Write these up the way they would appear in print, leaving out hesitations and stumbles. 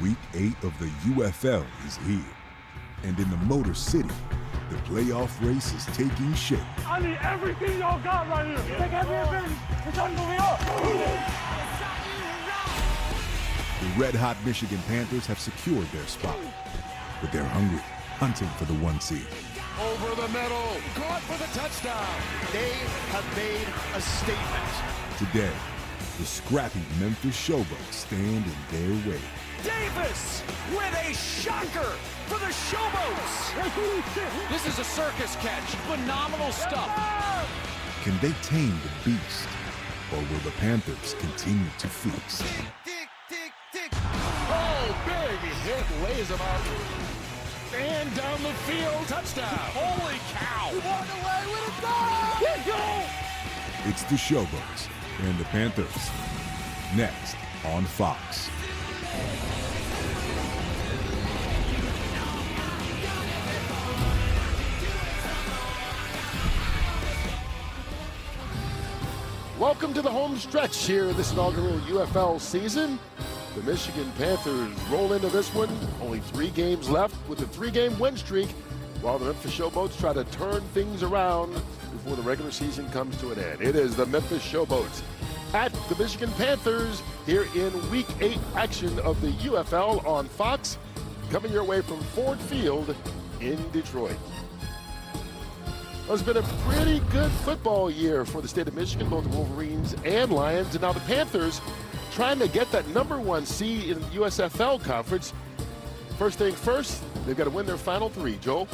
Week 8 of the UFL is here. And in the Motor City, the playoff race is taking shape. I need everything y'all got right here. Take every advantage. It's unbelievable. The red-hot Michigan Panthers have secured their spot, but they're hungry, hunting for the 1 seed. Over the middle, caught for the touchdown. They have made a statement. Today, the scrappy Memphis Showboats stand in their way. Davis with a shocker for the Showboats. This is a circus catch. Phenomenal stuff. Can they tame the beast, or will the Panthers continue to feast? Oh, big hit, lays him out. And down the field, touchdown. Holy cow. He walked away with a goal. Let's go. It's the Showboats and the Panthers. Next on Fox. Welcome to the home stretch here in this inaugural UFL season. The Michigan Panthers roll into this one. Only 3 games left with a 3-game win streak, while the Memphis Showboats try to turn things around before the regular season comes to an end. It is the Memphis Showboats at the Michigan Panthers here in Week 8 action of the UFL on Fox, coming your way from Ford Field in Detroit. It's been a pretty good football year for the state of Michigan, both the Wolverines and Lions, and now the Panthers trying to get that #1 seed in the USFL conference. First thing first, they've got to win their final 3. Joel?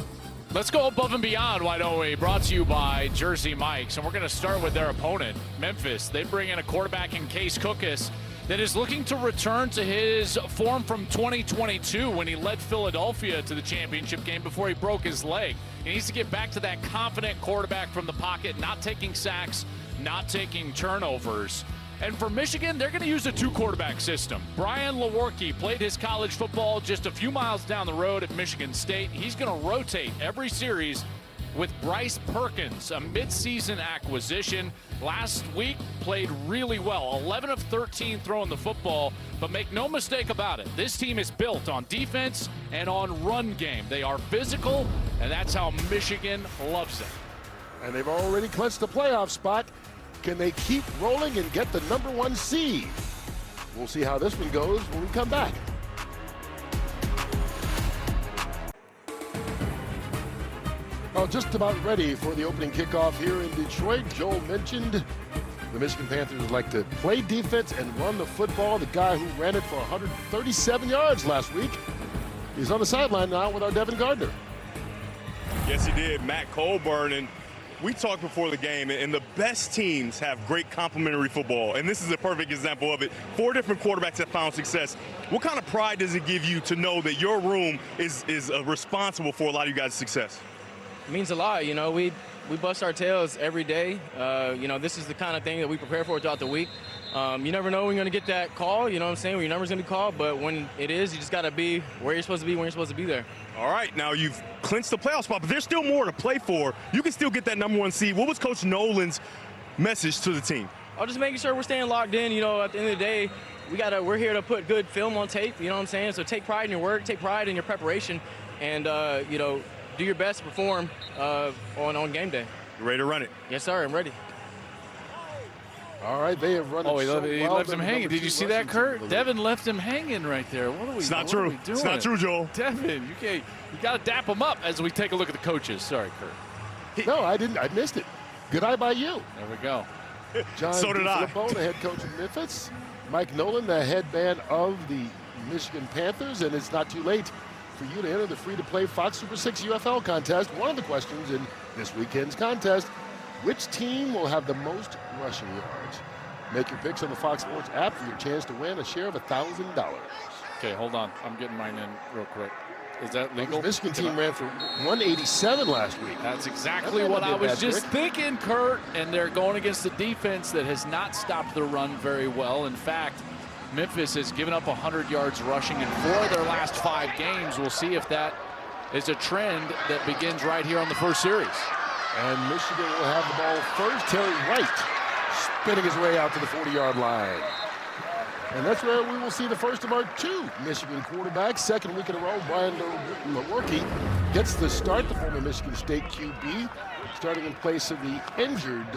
Let's go above and beyond, why don't we? Brought to you by Jersey Mike's, and we're going to start with their opponent, Memphis. They bring in a quarterback in Case Cookus that is looking to return to his form from 2022 when he led Philadelphia to the championship game before he broke his leg. He needs to get back to that confident quarterback from the pocket, not taking sacks, not taking turnovers. And for Michigan, they're going to use a 2-quarterback system. Brian Lewerke played his college football just a few miles down the road at Michigan State. He's going to rotate every series with Bryce Perkins, a midseason acquisition. Last week, played really well. 11 of 13 throwing the football, but make no mistake about it, this team is built on defense and on run game. They are physical, and that's how Michigan loves it. And they've already clinched the playoff spot. Can they keep rolling and get the #1 seed? We'll see how this one goes when we come back. Well, just about ready for the opening kickoff here in Detroit. Joel mentioned the Michigan Panthers would like to play defense and run the football. The guy who ran it for 137 yards last week is on the sideline now with our Devin Gardner. Yes, he did, Matt Colburn. And we talked before the game, and the best teams have great complementary football, and this is a perfect example of it. 4 different quarterbacks have found success. What kind of pride does it give you to know that your room is responsible for a lot of you guys' success? It means a lot. You know, we bust our tails every day. You know, this is the kind of thing that we prepare for throughout the week. You never know when you're going to get that call, you know what I'm saying, when your number's going to be called, but when it is, you just got to be where you're supposed to be when you're supposed to be there. All right, now you've clinched the playoff spot, but there's still more to play for. You can still get that #1 seed. What was Coach Nolan's message to the team? I'm just making sure we're staying locked in. You know, at the end of the day, we're here to put good film on tape, you know what I'm saying? So take pride in your work, take pride in your preparation, and, you know, do your best to perform on game day. You ready to run it? Yes, sir, I'm ready. All right, they have run it so he well. left him hanging. Did you see that, Kurt? Devin left him hanging right there. What are we, It's not what true. Are we doing? It's not true, Joel. Devin, you got to dap him up as we take a look at the coaches. Sorry, Kurt. No, I didn't. I missed it. Good eye by you. There we go. John So did I. DiFilippo, the head coach of Memphis. Mike Nolan, the head man of the Michigan Panthers. And it's not too late for you to enter the free-to-play Fox Super 6 UFL contest. One of the questions in this weekend's contest, which team will have the most rushing yards? Make your picks on the Fox Sports app for your chance to win a share of $1,000. Okay, hold on. I'm getting mine in real quick. Is that legal? The Michigan team ran for 187 last week. That's exactly what I was just thinking, Kurt. And they're going against a defense that has not stopped the run very well. In fact, Memphis has given up 100 yards rushing in 4 of their last 5 games. We'll see if that is a trend that begins right here on the first series. And Michigan will have the ball first. Terry White spinning his way out to the 40-yard line. And that's where we will see the first of our 2 Michigan quarterbacks. Second week in a row, Brian Lewerke gets the start, the former Michigan State QB, starting in place of the injured.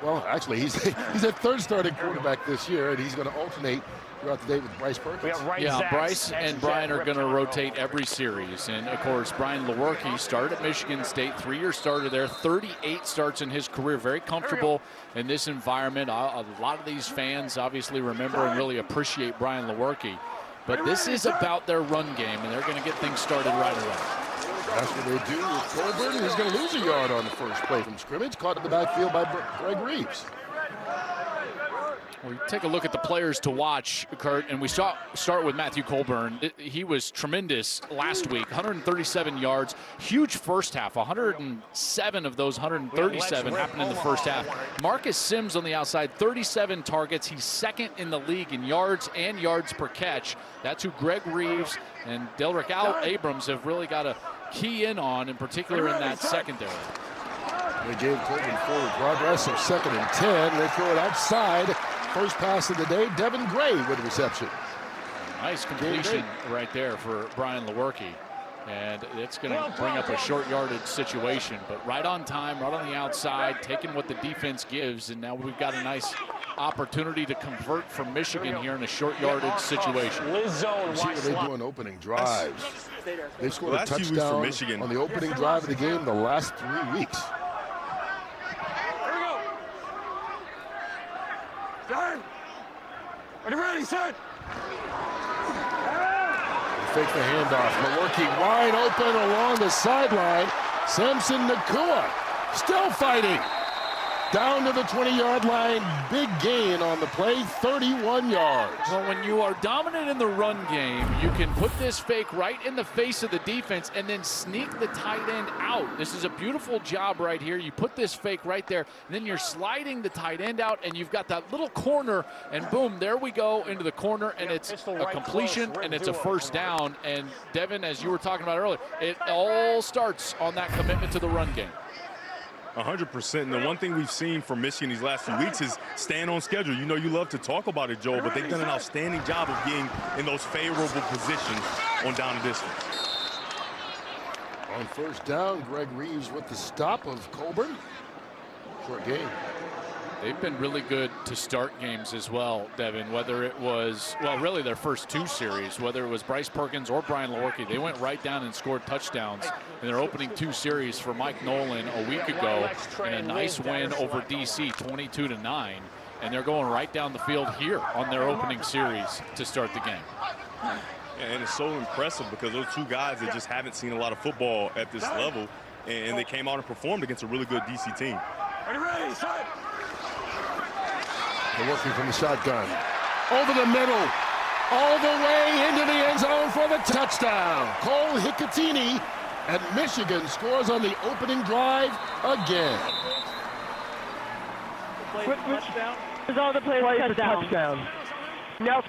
Well, actually, he's a third starting quarterback this year, and he's going to alternate throughout the day with Bryce Perkins. Yeah, Bryce and Brian are going to rotate every series. And, of course, Brian Lewerke started at Michigan State, 3-year starter there, 38 starts in his career, very comfortable in this environment. A lot of these fans obviously remember and really appreciate Brian Lewerke. But this is about their run game, and they're going to get things started right away. That's what they do with Colburn. He's going to lose a yard on the first play from scrimmage, caught in the backfield by Greg Reeves. We take a look at the players to watch, Kurt, and we start with Matthew Colburn. He was tremendous last week, 137 yards, huge first half, 107 of those 137 happened in the first half. Marcus Sims on the outside, 37 targets. He's second in the league in yards and yards per catch. That's who Greg Reeves and Delrick Abrams have really got to key in on, in particular in that secondary. They gave Colburn forward progress, so 2nd and 10. They throw it outside. First pass of the day, Devin Gray with reception. Nice completion right there for Brian Lewerke. And it's going to bring up a short yardage situation, but right on time, right on the outside, taking what the defense gives, and now we've got a nice opportunity to convert from Michigan here in a short yardage situation. See what they do on opening drives. They scored a touchdown on the opening drive of the game the last 3 weeks. Are you ready, set? Fake the handoff. Lewerke wide open along the sideline. Samson Nakua still fighting. Down to the 20-yard line. Big gain on the play, 31 yards. Well, when you are dominant in the run game, you can put this fake right in the face of the defense and then sneak the tight end out. This is a beautiful job right here. You put this fake right there, and then you're sliding the tight end out, and you've got that little corner, and boom, there we go into the corner, and it's a completion, and it's a first down. And Devin, as you were talking about earlier, it all starts on that commitment to the run game. 100%. And the one thing we've seen from Michigan these last few weeks is staying on schedule. You know you love to talk about it, Joel, but they've done an outstanding job of being in those favorable positions on down and distance. On first down, Greg Reeves with the stop of Colburn. Short game. They've been really good to start games as well, Devin, whether it was, well, really their first 2 series, whether it was Bryce Perkins or Brian Lewerke. They went right down and scored touchdowns in their opening 2 series for Mike Nolan a week ago in a nice win over DC, 22-9. And they're going right down the field here on their opening series to start the game. And it's so impressive because those 2 guys that just haven't seen a lot of football at this level, and they came out and performed against a really good DC team. Are you ready, set? They're working from the shotgun. Over the middle. All the way into the end zone for the touchdown. Cole Hicatini, and Michigan scores on the opening drive again. Touchdown. There's all the plays for touchdown. No.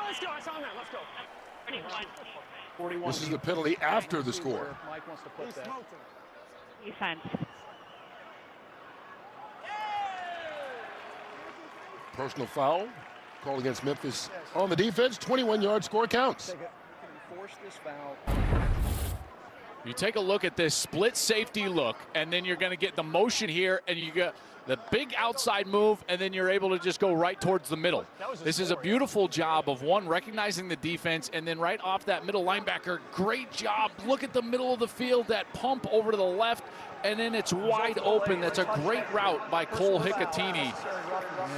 Let's go. It's on there. Let's go. This is the penalty after the score. Mike wants to put that. Defense. Personal foul called against Memphis on the defense. 21-yard score counts. You take a look at this split safety look, and then you're going to get the motion here, and you get the big outside move, and then you're able to just go right towards the middle. This is a beautiful job of, one, recognizing the defense, and then right off that middle linebacker, great job. Look at the middle of the field, that pump over to the left, and then it's wide open. That's a great route by Cole Hicatini.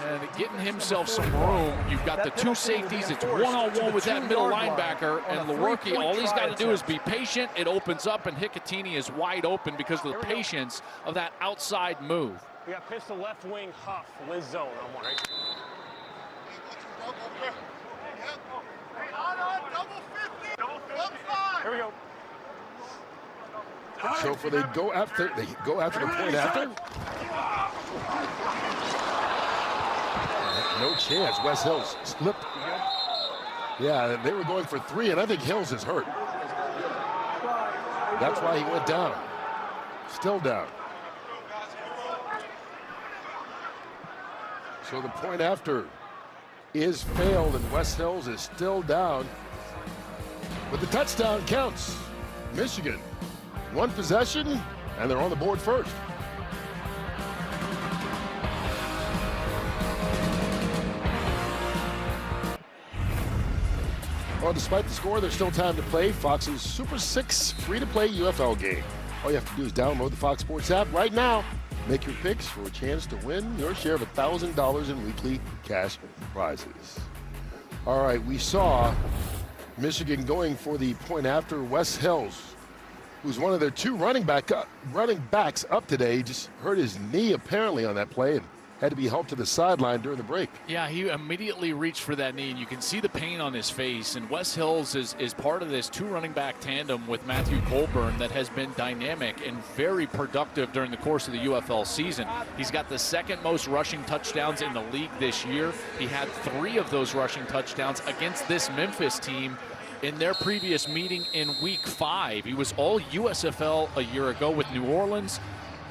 And getting himself some room. You've got the 2 safeties. It's one-on-one with that middle linebacker. And Lewerke, all he's got to do is be patient. It opens up, and Hicatini is wide open because of the patience of that outside move. We got pistol left wing, Huff, Liz zone on one. Here we go. So for they go after the point after. No chance. Wes Hills slipped. Yeah, they were going for 3, and I think Hills is hurt. That's why he went down. Still down. So the point after is failed, and West Hills is still down. But the touchdown counts. Michigan, one possession, and they're on the board first. Well, despite the score, there's still time to play Fox's Super 6 free-to-play UFL game. All you have to do is download the Fox Sports app right now. Make your picks for a chance to win your share of $1,000 in weekly cash prizes. All right, we saw Michigan going for the point after. Wes Hills, who's one of their two running backs up today, just hurt his knee apparently on that play and had to be helped to the sideline during the break. Yeah, he immediately reached for that knee, and you can see the pain on his face. And Wes Hills is part of this two running back tandem with Matthew Colburn that has been dynamic and very productive during the course of the UFL season. He's got the second most rushing touchdowns in the league this year. He had 3 of those rushing touchdowns against this Memphis team in their previous meeting in week 5. He was all USFL a year ago with New Orleans.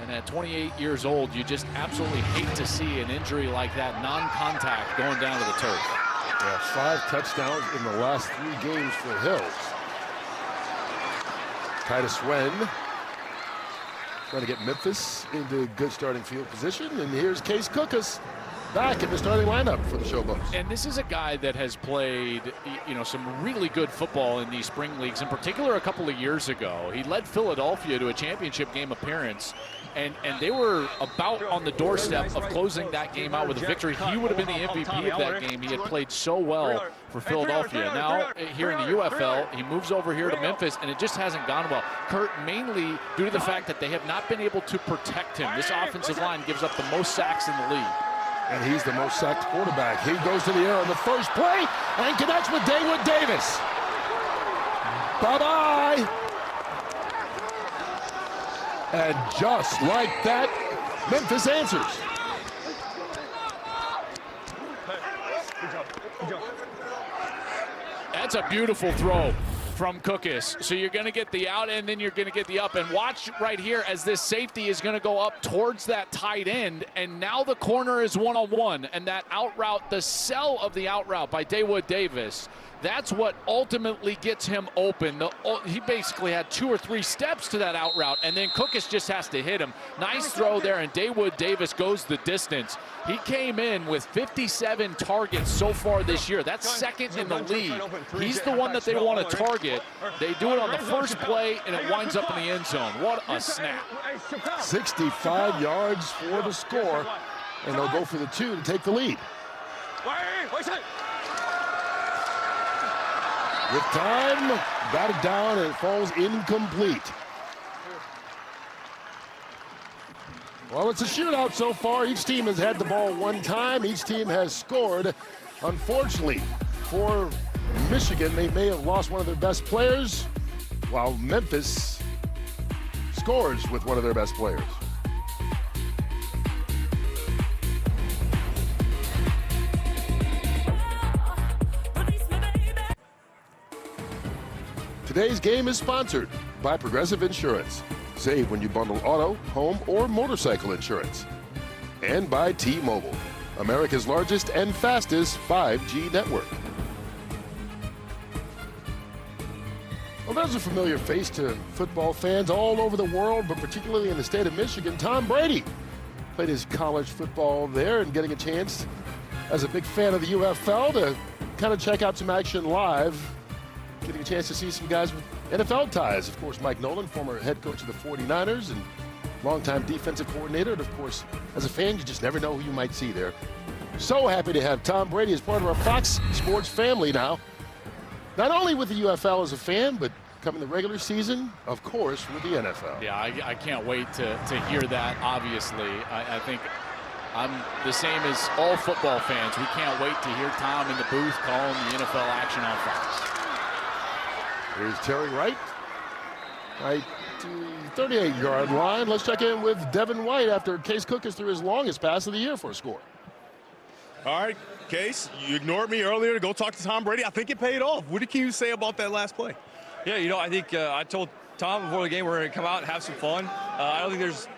And at 28 years old, you just absolutely hate to see an injury like that, non-contact, going down to the turf. Yeah, 5 touchdowns in the last 3 games for Hills. Titus Wen trying to get Memphis into good starting field position. And here's Case Cookus back in the starting lineup for the Showboats. And this is a guy that has played, some really good football in these spring leagues, in particular a couple of years ago. He led Philadelphia to a championship game appearance. And they were about on the doorstep of closing that game out with a victory. He would have been the MVP of that game. He had played so well for Philadelphia. Now, here in the UFL, he moves over here to Memphis, and it just hasn't gone well. Kurt, mainly due to the fact that they have not been able to protect him. This offensive line gives up the most sacks in the league. And he's the most sacked quarterback. He goes to the air on the first play and connects with David Davis. Bye-bye. And just like that, Memphis answers. That's a beautiful throw from Cookus. So you're going to get the out, and then you're going to get the up. And watch right here as this safety is going to go up towards that tight end. And now the corner is one-on-one. And that out route, the sell of the out route by Dawood Davis, that's what ultimately gets him open. He basically had 2 or 3 steps to that out route, and then Cookus just has to hit him. Nice throw there, and Dawood Davis goes the distance. He came in with 57 targets so far this year. That's second in the league. He's the one that they want to target. They do it on the first play, and it winds up in the end zone. What a snap. 65 yards for the score, and they'll go for the 2 to take the lead. With time, got it down, and it falls incomplete. Well, it's a shootout so far. Each team has had the ball 1 time. Each team has scored. Unfortunately for Michigan, they may have lost one of their best players, while Memphis scores with one of their best players. Today's game is sponsored by Progressive Insurance. Save when you bundle auto, home, or motorcycle insurance. And by T-Mobile, America's largest and fastest 5G network. Well, there's a familiar face to football fans all over the world, but particularly in the state of Michigan. Tom Brady played his college football there, and getting a chance as a big fan of the UFL to kind of check out some action live. Getting a chance to see some guys with NFL ties. Of course, Mike Nolan, former head coach of the 49ers and longtime defensive coordinator. And of course, as a fan, you just never know who you might see there. So happy to have Tom Brady as part of our Fox Sports family now. Not only with the UFL as a fan, but coming the regular season, of course, with the NFL. Yeah, I can't wait to hear that, obviously. I think I'm the same as all football fans. We can't wait to hear Tom in the booth calling the NFL action on Fox. Here's Terry Wright, right to the 38-yard line. Let's check in with Devin White after Case Cookus threw his longest pass of the year for a score. All right, Case, you ignored me earlier to go talk to Tom Brady. I think it paid off. What can you say about that last play? Yeah, I think I told Tom before the game we're going to come out and have some fun. I don't think there's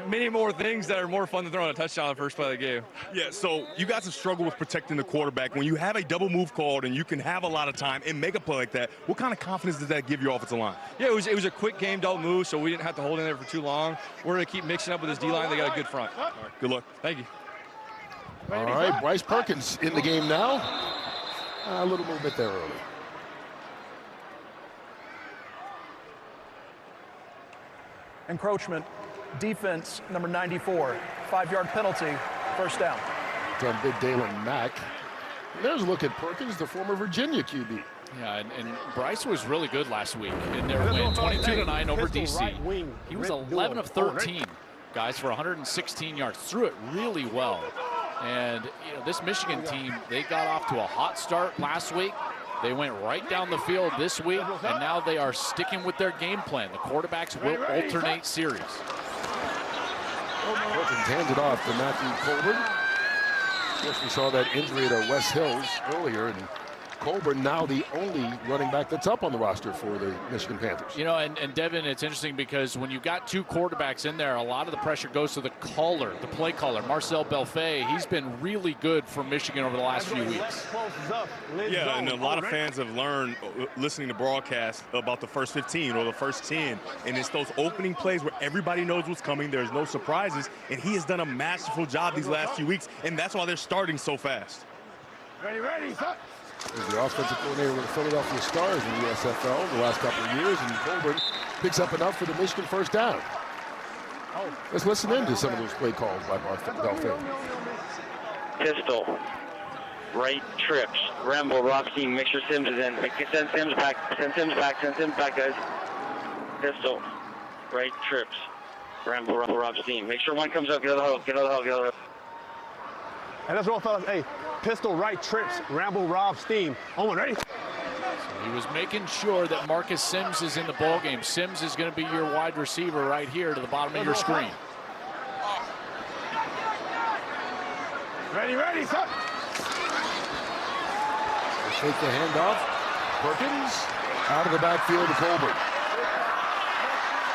many more things that are more fun than throwing a touchdown the first play of the game. Yeah, so you guys have struggled with protecting the quarterback. When you have a double move called and you can have a lot of time and make a play like that, what kind of confidence does that give your offensive line? Yeah, it was a quick game, double move, so we didn't have to hold in there for too long. We're going to keep mixing up with his D-line. They got a good front. All right, good luck. Thank you. All right, Bryce Perkins in the game now. A little movement there early. Encroachment, defense, number 94, 5-yard penalty, first down. Done big Dalen Mack. And there's a look at Perkins, the former Virginia QB. Yeah, and Bryce was really good last week in their win, 22-9 over DC. He was 11 of 13, guys, for 116 yards. Threw it really well. And this Michigan team, they got off to a hot start last week. They went right down the field this week, and now they are sticking with their game plan. The quarterbacks will alternate series. Perkins handed off to Matthew Colburn. Of course, we saw that injury to Wes Hills earlier, and Colburn now the only running back that's up on the roster for the Michigan Panthers. And Devin, it's interesting because when you've got two quarterbacks in there, a lot of the pressure goes to the caller, the play caller, Marcel Belfay. He's been really good for Michigan over the last few weeks. Yeah, and a lot of fans have learned listening to broadcasts about the first 15 or the first 10, and it's those opening plays where everybody knows what's coming. There's no surprises, and he has done a masterful job these last few weeks, and that's why they're starting so fast. Ready, set. He's the offensive coordinator with the Philadelphia Stars in the USFL the last couple of years, and Colburn picks up enough for the Michigan first down. Let's listen in to some of those play calls by Belfay. Pistol, right trips, Rambo, Rothstein, make sure Sims is in. Send Sims back, guys. Pistol, right trips, Rambo, Rothstein. Make sure one comes up, get out of the huddle, And let's roll, fellas. Hey, pistol, right trips, Rambo, Rob, Steam. Owen, ready? So he was making sure that Marcus Sims is in the ballgame. Sims is going to be your wide receiver right here to the bottom of your screen. Ready, set. They take the handoff. Perkins out of the backfield to Colburn.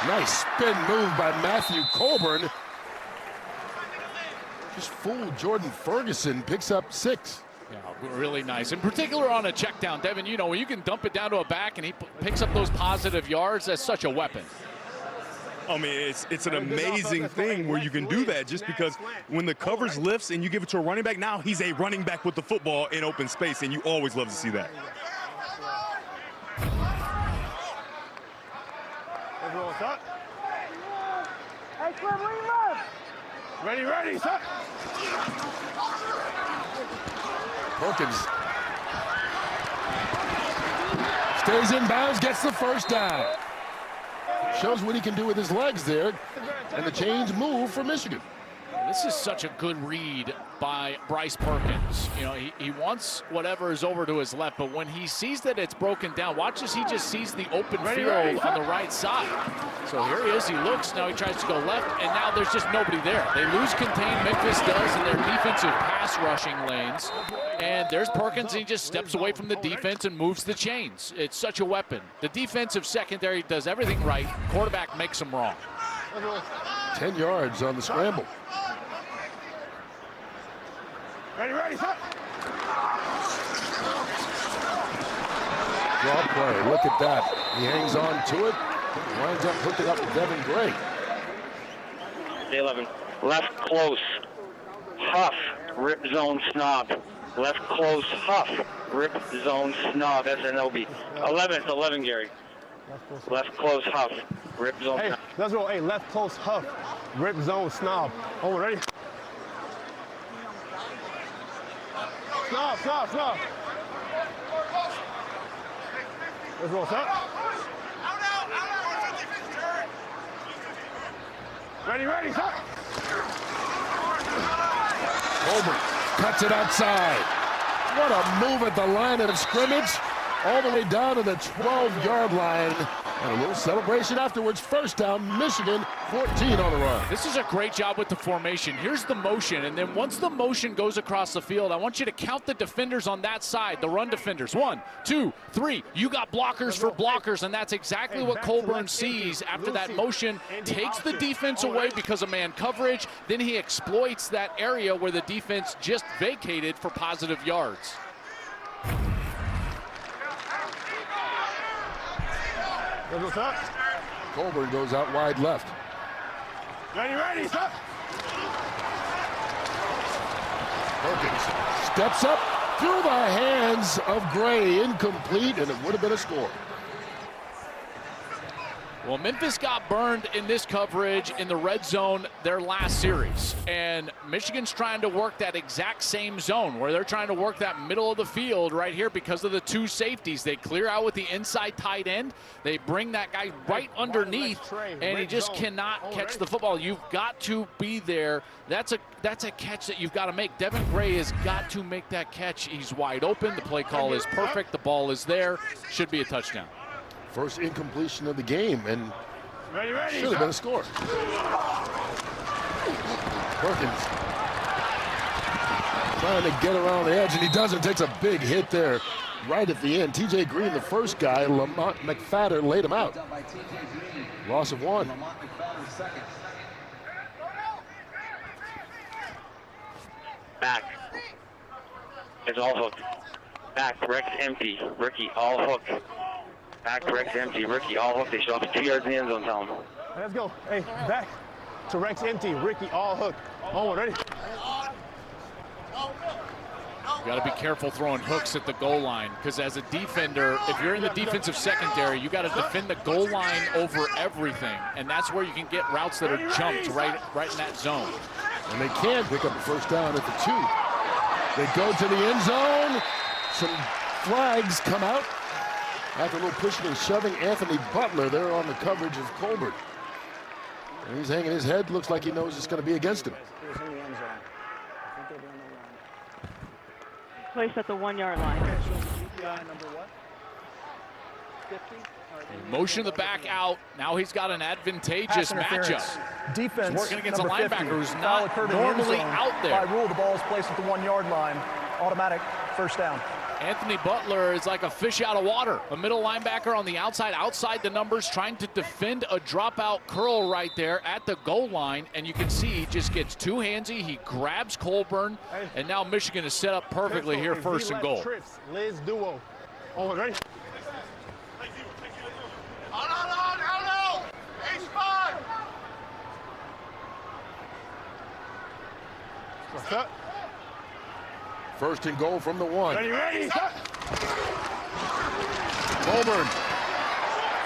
Nice spin move by Matthew Colburn. Just fooled Jordan Ferguson, picks up 6. Yeah, really nice. In particular on a check down, Devin, when you can dump it down to a back and he picks up those positive yards, that's such a weapon. I mean, it's an amazing thing where you can do that just because when the coverage lifts and you give it to a running back, now he's a running back with the football in open space, and you always love to see that. Everyone, set. Hey, Cliff, where you left? Ready, set. Perkins stays in bounds, gets the first down. Shows what he can do with his legs there, and the chains move for Michigan. This is such a good read by Bryce Perkins. He wants whatever is over to his left, but when he sees that it's broken down, watch as he just sees the open field on the right side. So here he is, he looks, now he tries to go left, and now there's just nobody there. They lose contain, Memphis does, in their defensive pass rushing lanes. And there's Perkins, and he just steps away from the defense and moves the chains. It's such a weapon. The defensive secondary does everything right. Quarterback makes them wrong. 10 yards on the scramble. Ready, set. Draw play, look at that. He hangs on to it, winds up hooking up with Devin Gray. 11, left close, huff, rip zone snob. Left close, huff, rip zone snob, SNOB. 11, Gary. Left close, huff, rip zone Hey, snob. let's roll. Hey, left close, huff, rip zone, snob. Owen, ready? Snob. Let's roll, set. Ready, set. Colburn cuts it outside. What a move at the line of scrimmage. All the way down to the 12-yard line. And a little celebration afterwards. First down, Michigan, 14 on the run. This is a great job with the formation. Here's the motion, and then once the motion goes across the field, I want you to count the defenders on that side, the run defenders. 1, 2, 3. You got blockers for blockers, and that's exactly what Colburn sees after that motion. Takes the defense away because of man coverage. Then he exploits that area where the defense just vacated for positive yards. Colburn goes out wide left. Ready, stop. Perkins steps up through the hands of Gray, incomplete, and it would have been a score. Well, Memphis got burned in this coverage in the red zone their last series. And Michigan's trying to work that exact same zone where they're trying to work that middle of the field right here because of the two safeties. They clear out with the inside tight end. They bring that guy right underneath, and he just cannot catch the football. You've got to be there. That's a catch that you've got to make. Devin Gray has got to make that catch. He's wide open. The play call is perfect. The ball is there. Should be a touchdown. First incompletion of the game, and should have been a score. Perkins trying to get around the edge, and he doesn't. Takes a big hit there right at the end. TJ Green, the first guy. Lamont McFadden laid him out. Loss of 1. Back. It's all hooked. Back, Rex empty. Ricky, all hooked. Back to Rex empty. Ricky, all hooked. They show up 2 yards in the end zone, tell him. Let's go. Hey, back to Rex empty. Ricky, all hook. Oh, ready? You got to be careful throwing hooks at the goal line because as a defender, if you're in the defensive secondary, you got to defend the goal line over everything, and that's where you can get routes that are jumped right in that zone. And they can pick up the first down at the 2. They go to the end zone. Some flags come out. After a little pushing and shoving, Anthony Butler there on the coverage of Colbert. And he's hanging his head. Looks like he knows it's going to be against him. Placed at the 1 yard line. Motion the back out. Now he's got an advantageous matchup. Defense. He's working against a number 50. linebacker who's Foul not occurred in the end normally zone. out there. By rule, the ball is placed at the 1 yard line. Automatic first down. Anthony Butler is like a fish out of water. A middle linebacker on the outside the numbers, trying to defend a dropout curl right there at the goal line. And you can see he just gets too handsy. He grabs Colburn, and now Michigan is set up perfectly here, first and goal. Liz duo. Oh, ready? What's up? First and goal from the 1. Ready? Colburn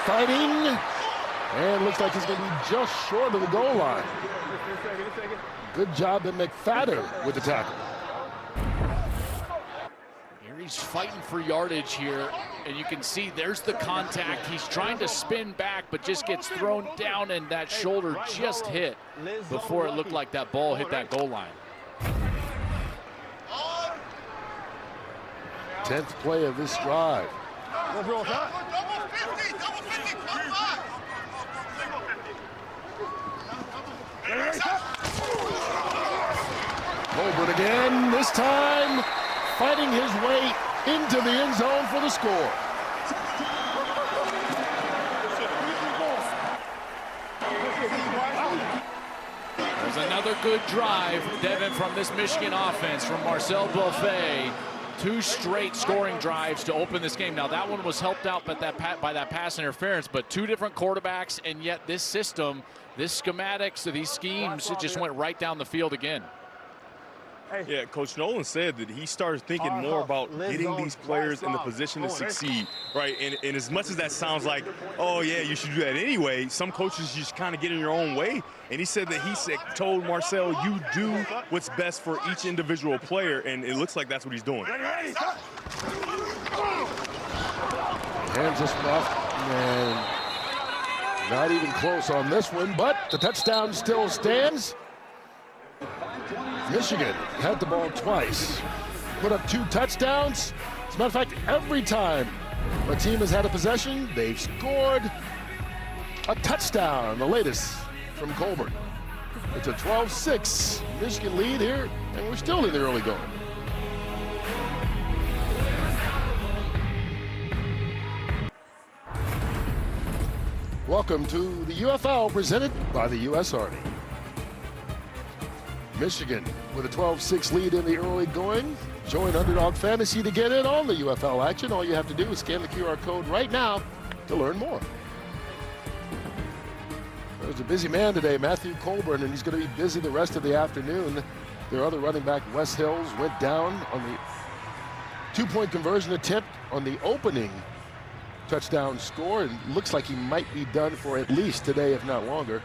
fighting, and looks like he's going to be just short of the goal line. Good job to McFadden with the tackle. Here he's fighting for yardage here, and you can see there's the contact. He's trying to spin back, but just gets thrown down, and that shoulder just hit before it looked like that ball hit that goal line. 10th play of this drive. Let's roll, huh? Colbert again, this time fighting his way into the end zone for the score. There's another good drive, Devin, from this Michigan offense, from Marcel Buffet. 2 straight scoring drives to open this game. Now that one was helped out by that pass interference, but 2 different quarterbacks, and yet this system, this schematics, these schemes, it just went right down the field again. Yeah, Coach Nolan said that he started thinking more about getting these players in the position to succeed, right? And as much as that sounds like, oh, yeah, you should do that anyway, some coaches just kind of get in your own way. And he said that told Marcel, you do what's best for each individual player, and it looks like that's what he's doing. Hands us off, and not even close on this one, but the touchdown still stands. Michigan had the ball twice, put up 2 touchdowns. As a matter of fact, every time a team has had a possession, they've scored. a touchdown, the latest from Colburn. It's a 12-6 Michigan lead here, and we're still in the early going. Welcome to the UFL presented by the U.S. Army. Michigan with a 12-6 lead in the early going. Join Underdog Fantasy to get in on the UFL action. All you have to do is scan the QR code right now to learn more. There's a busy man today, Matthew Colburn, and he's going to be busy the rest of the afternoon. Their other running back, Wes Hills, went down on the two-point conversion attempt on the opening touchdown score, and looks like he might be done for at least today, if not longer.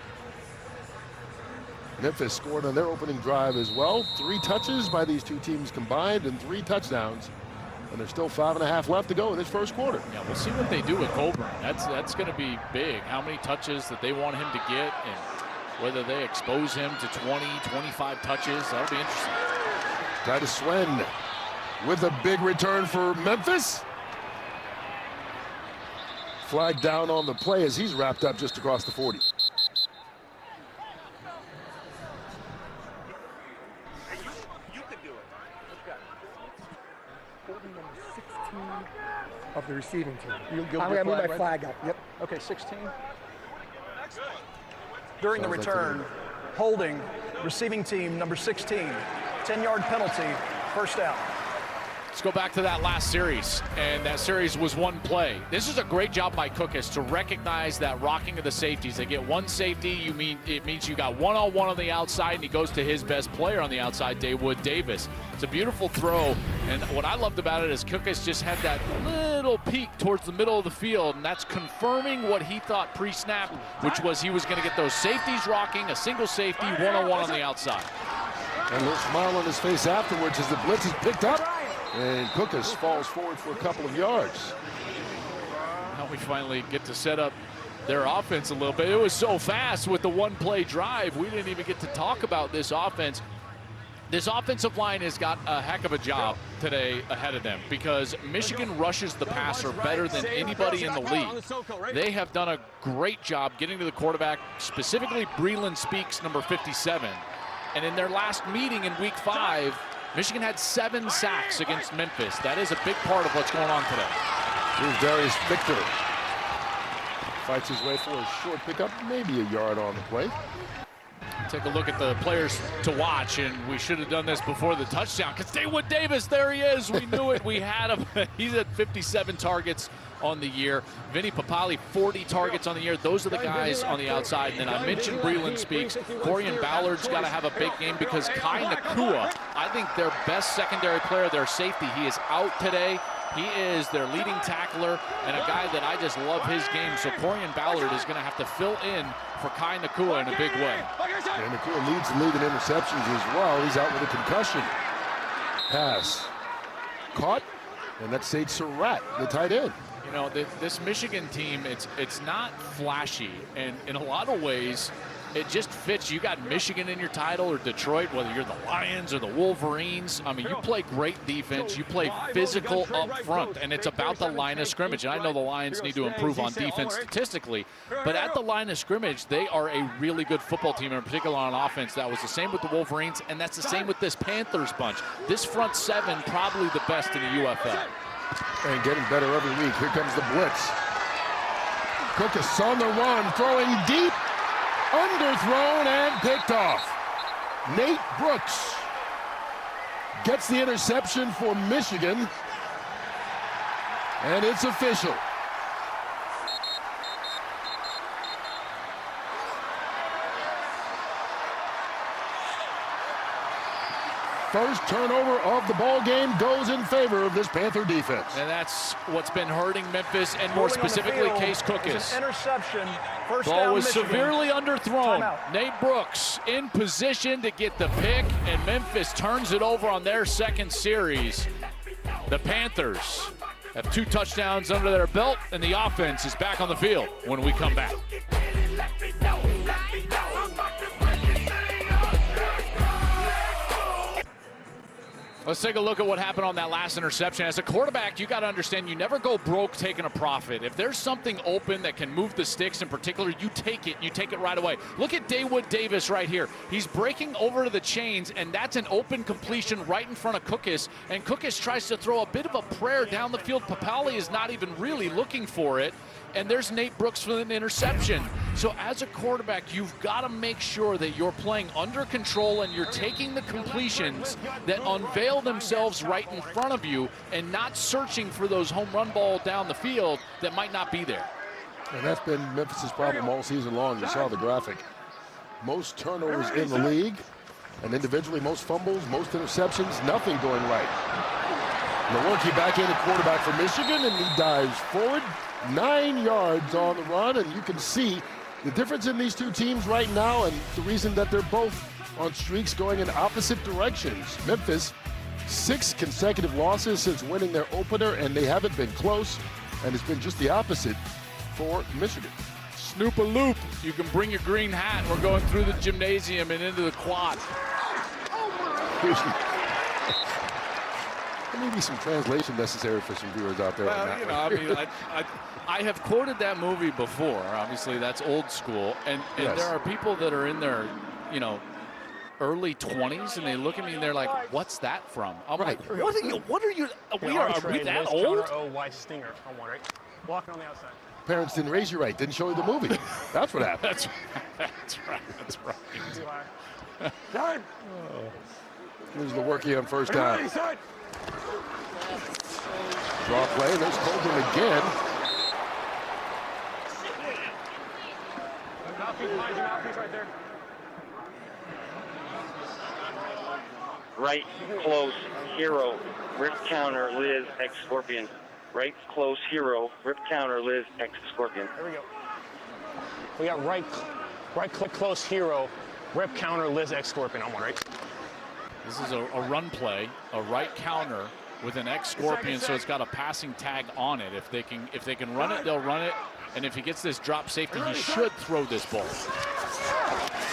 Memphis scored on their opening drive as well. 3 touches by these two teams combined and 3 touchdowns. And there's still 5.5 left to go in this first quarter. Yeah, we'll see what they do with Colburn. That's going to be big. How many touches that they want him to get, and whether they expose him to 20, 25 touches. That'll be interesting. Titus Swen with a big return for Memphis. Flag down on the play as he's wrapped up just across the 40. Of the receiving team. I'm going to move my flag up. Yep. Okay, 16. During the return, holding, receiving team number 16. 10-yard penalty, first down. Let's go back to that last series, and that series was one play. This is a great job by Cookus to recognize that rocking of the safeties. They get one safety, it means you got one-on-one on the outside, and he goes to his best player on the outside, Dawood Davis. It's a beautiful throw, and what I loved about it is Cookus just had that little peek towards the middle of the field, and that's confirming what he thought pre-snap, which was he was going to get those safeties rocking, a single safety, one-on-one on the outside. And a little smile on his face afterwards as the blitz is picked up. And Cookus falls forward for a couple of yards. Now we finally get to set up their offense a little bit. It was so fast with the one-play drive. We didn't even get to talk about this offense. This offensive line has got a heck of a job today ahead of them because Michigan rushes the passer better than anybody in the league. They have done a great job getting to the quarterback, specifically Breland Speaks, number 57. And in their last meeting in week 5, Michigan had 7 sacks against Memphis. That is a big part of what's going on today. Here's Darius Victor. Fights his way for a short pickup, maybe a yard on the play. Take a look at the players to watch, and we should have done this before the touchdown because Dawood Davis, there he is. We knew it. We had him. He's at 57 targets on the year. Vinny Papali, 40 targets on the year. Those are the guys on the outside. And then I mentioned Breland Speaks. Corian Ballard's got to have a big game because Kai Nakua, I think their best secondary player, their safety, he is out today. He is their leading tackler and a guy that I just love his game. So Corian Ballard is going to have to fill in for Kai Nakua in a big way. And Nakua leads the league in interceptions as well. He's out with a concussion. Pass caught, and that's Sage Surratt, the tight end. You know, this Michigan team, it's not flashy, and in a lot of ways, it just fits. You got Michigan in your title or Detroit, whether you're the Lions or the Wolverines. I mean, you play great defense. You play physical up front, and it's about the line of scrimmage. And I know the Lions need to improve on defense statistically, but at the line of scrimmage, they are a really good football team, in particular on offense. That was the same with the Wolverines, and that's the same with this Panthers bunch. This front 7, probably the best in the UFL. And getting better every week. Here comes the blitz. Cookus on the run, throwing deep. Underthrown and picked off. Nate Brooks gets the interception for Michigan, and it's official. First turnover of the ball game goes in favor of this Panther defense. And that's what's been hurting Memphis, and more specifically Case Cookus. Interception. First ball down, was Michigan. severely underthrown. Nate Brooks in position to get the pick, and Memphis turns it over on their second series. The Panthers have 2 touchdowns under their belt, and the offense is back on the field when we come back. Let's take a look at what happened on that last interception. As a quarterback, you got to understand you never go broke taking a profit. If there's something open that can move the sticks in particular, you take it right away. Look at Dawood Davis right here. He's breaking over to the chains, and that's an open completion right in front of Cookus. And Cookus tries to throw a bit of a prayer down the field. Papali is not even really looking for it. And there's Nate Brooks for an interception. So as a quarterback, you've got to make sure that you're playing under control and you're taking the completions that unveil themselves right in front of you and not searching for those home run ball down the field that might not be there. And that's been Memphis' problem all season long. You saw the graphic. Most turnovers in the league, and individually most fumbles, most interceptions, nothing going right. Milwaukee back in at quarterback for Michigan, and he dives forward. 9 yards on the run, and you can see the difference in these two teams right now and the reason that they're both on streaks going in opposite directions. Memphis, 6 consecutive losses since winning their opener, and they haven't been close, and it's been just the opposite for Michigan. Snoop a loop. You can bring your green hat. We're going through the gymnasium and into the quad. There may be some translation necessary for some viewers out there. Well, you know, I mean, I have quoted that movie before. Obviously, that's old school, and Yes. there are people that are in their, early 20s, and they look at me and they're like, "What's that from?" I'm like, "What are you? Are we that old?" White stinger on one, right? Walking on the outside. Parents didn't raise you right, didn't show you the movie. That's what happened. That's right. Here's Lewerke on first down. Draw play, there's Colgan again. Mouthpiece right there. Right close, hero, rip counter, Liz, X Scorpion. Right close, hero, rip counter, Liz, X Scorpion. There we go. We got right click close, hero, rip counter, Liz, X Scorpion on one, right? This is a run play, a right counter with an X Scorpion, so it's got a passing tag on it. If they can run it, they'll run it. And if he gets this drop safety, he should throw this ball.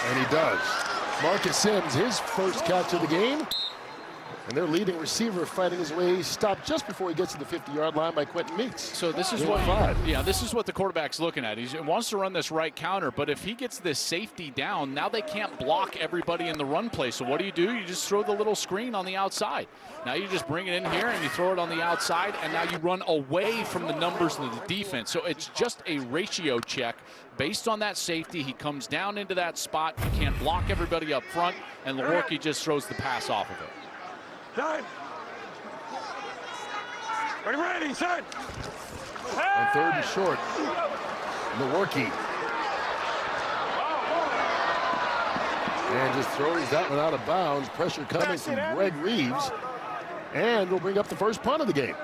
And he does. Marcus Sims, his first catch of the game. And their leading receiver fighting his way, stopped just before he gets to the 50-yard line by Quentin Meeks. So this is this is what the quarterback's looking at. He wants to run this right counter, but if he gets this safety down, now they can't block everybody in the run play. So what do? You just throw the little screen on the outside. Now you just bring it in here and you throw it on the outside, and now you run away from the numbers of the defense. So it's just a ratio check. Based on that safety, he comes down into that spot. He can't block everybody up front, and Lewerke just throws the pass off of it. Time. Ready, set. On third and short, Lewerke. And just throws that one out of bounds. Pressure coming from Greg Reeves. And we'll bring up the first punt of the game.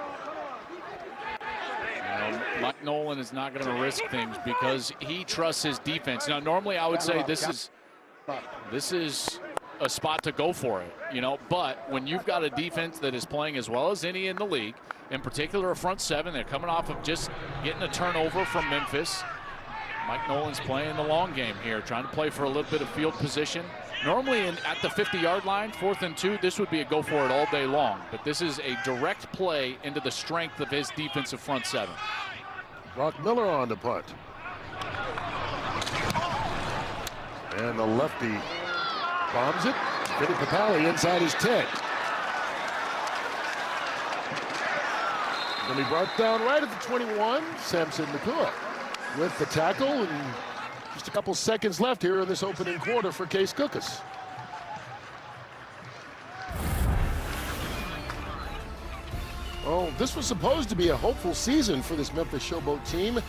Mike Nolan is not going to risk things because he trusts his defense. Now, normally I would say this is a spot to go for it, but when you've got a defense that is playing as well as any in the league, in particular a front seven, they're coming off of just getting a turnover from Memphis. Mike Nolan's playing the long game here, trying to play for a little bit of field position. Normally at the 50-yard line, 4th and 2, this would be a go for it all day long, but this is a direct play into the strength of his defensive front seven. Brock Miller on the punt. And the lefty bombs it. Vinny Papali inside his 10. Then he brought down right at the 21. Samson Nakua with the tackle, and just a couple seconds left here in this opening quarter for Case Cookus. Well, this was supposed to be a hopeful season for this Memphis Showboat team.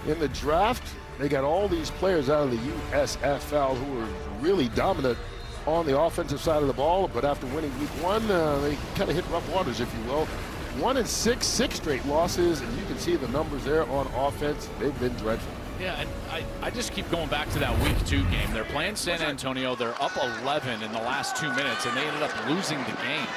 In the draft, they got all these players out of the USFL who were really dominant on the offensive side of the ball, but after winning week 1, they kind of hit rough waters, if you will. 1-6, 6 straight losses, and you can see the numbers there on offense. They've been dreadful. Yeah, and I just keep going back to that week 2 game. They're playing San Antonio. They're up 11 in the last 2 minutes, and they ended up losing the game.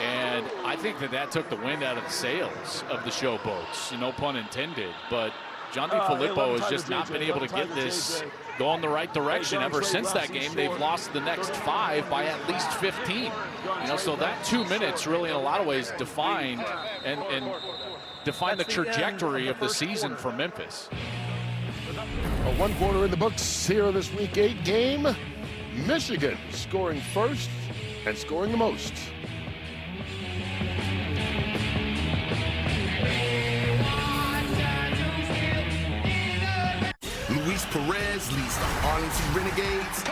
And I think that took the wind out of the sails of the Showboats, no pun intended. But John DeFilippo has just not been able to get this going the right direction. Ever since that game, they've lost the next 5 by at least 15. You know, so that 2 minutes really in a lot of ways defined and defined the trajectory of the season for Memphis. Well, 1 quarter in the books here in this Week 8 game. Michigan scoring first and scoring the most. Luis Perez leads the Arlington Renegades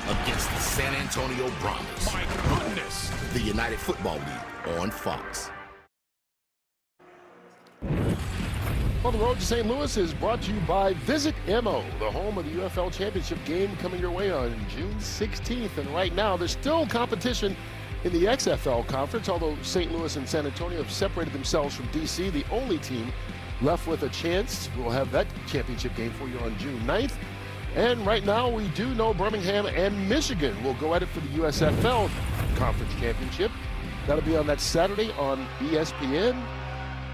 against the San Antonio Brahmas. My goodness. The United Football League on Fox. Well, the road to St. Louis is brought to you by Visit MO, the home of the UFL Championship game coming your way on June 16th. And right now, there's still competition in the XFL conference, although St. Louis and San Antonio have separated themselves from DC. The only team left with a chance. We'll have that championship game for you on June 9th. And right now, we do know Birmingham and Michigan will go at it for the USFL Conference Championship. That'll be on that Saturday on ESPN.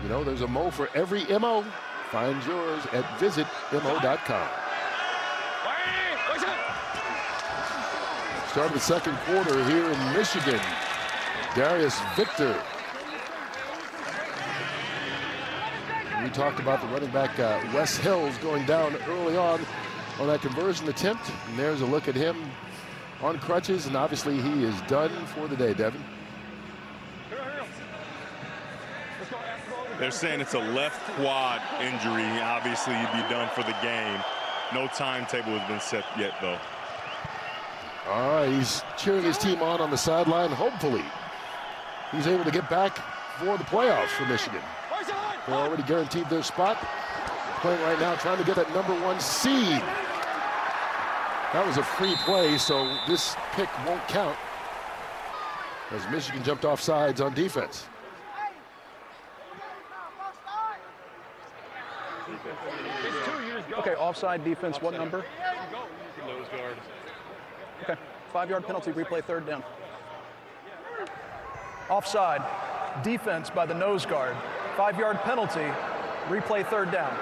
You know, there's a Mo for every MO. Find yours at visitmo.com. Start of the second quarter here in Michigan. Darius Victor. We talked about the running back Wes Hills going down early on that conversion attempt. And there's a look at him on crutches, and obviously he is done for the day, Devin. They're saying it's a left quad injury. Obviously, he'd be done for the game. No timetable has been set yet, though. All right, he's cheering his team on the sideline. Hopefully, he's able to get back for the playoffs for Michigan. They're already guaranteed their spot. Playing right now, trying to get that #1 seed. That was a free play, so this pick won't count as Michigan jumped off sides on defense. Okay, offside defense, what number? Nose guard. Okay, 5-yard penalty, replay 3rd down. Offside defense by the nose guard. 5-yard penalty, replay 3rd down.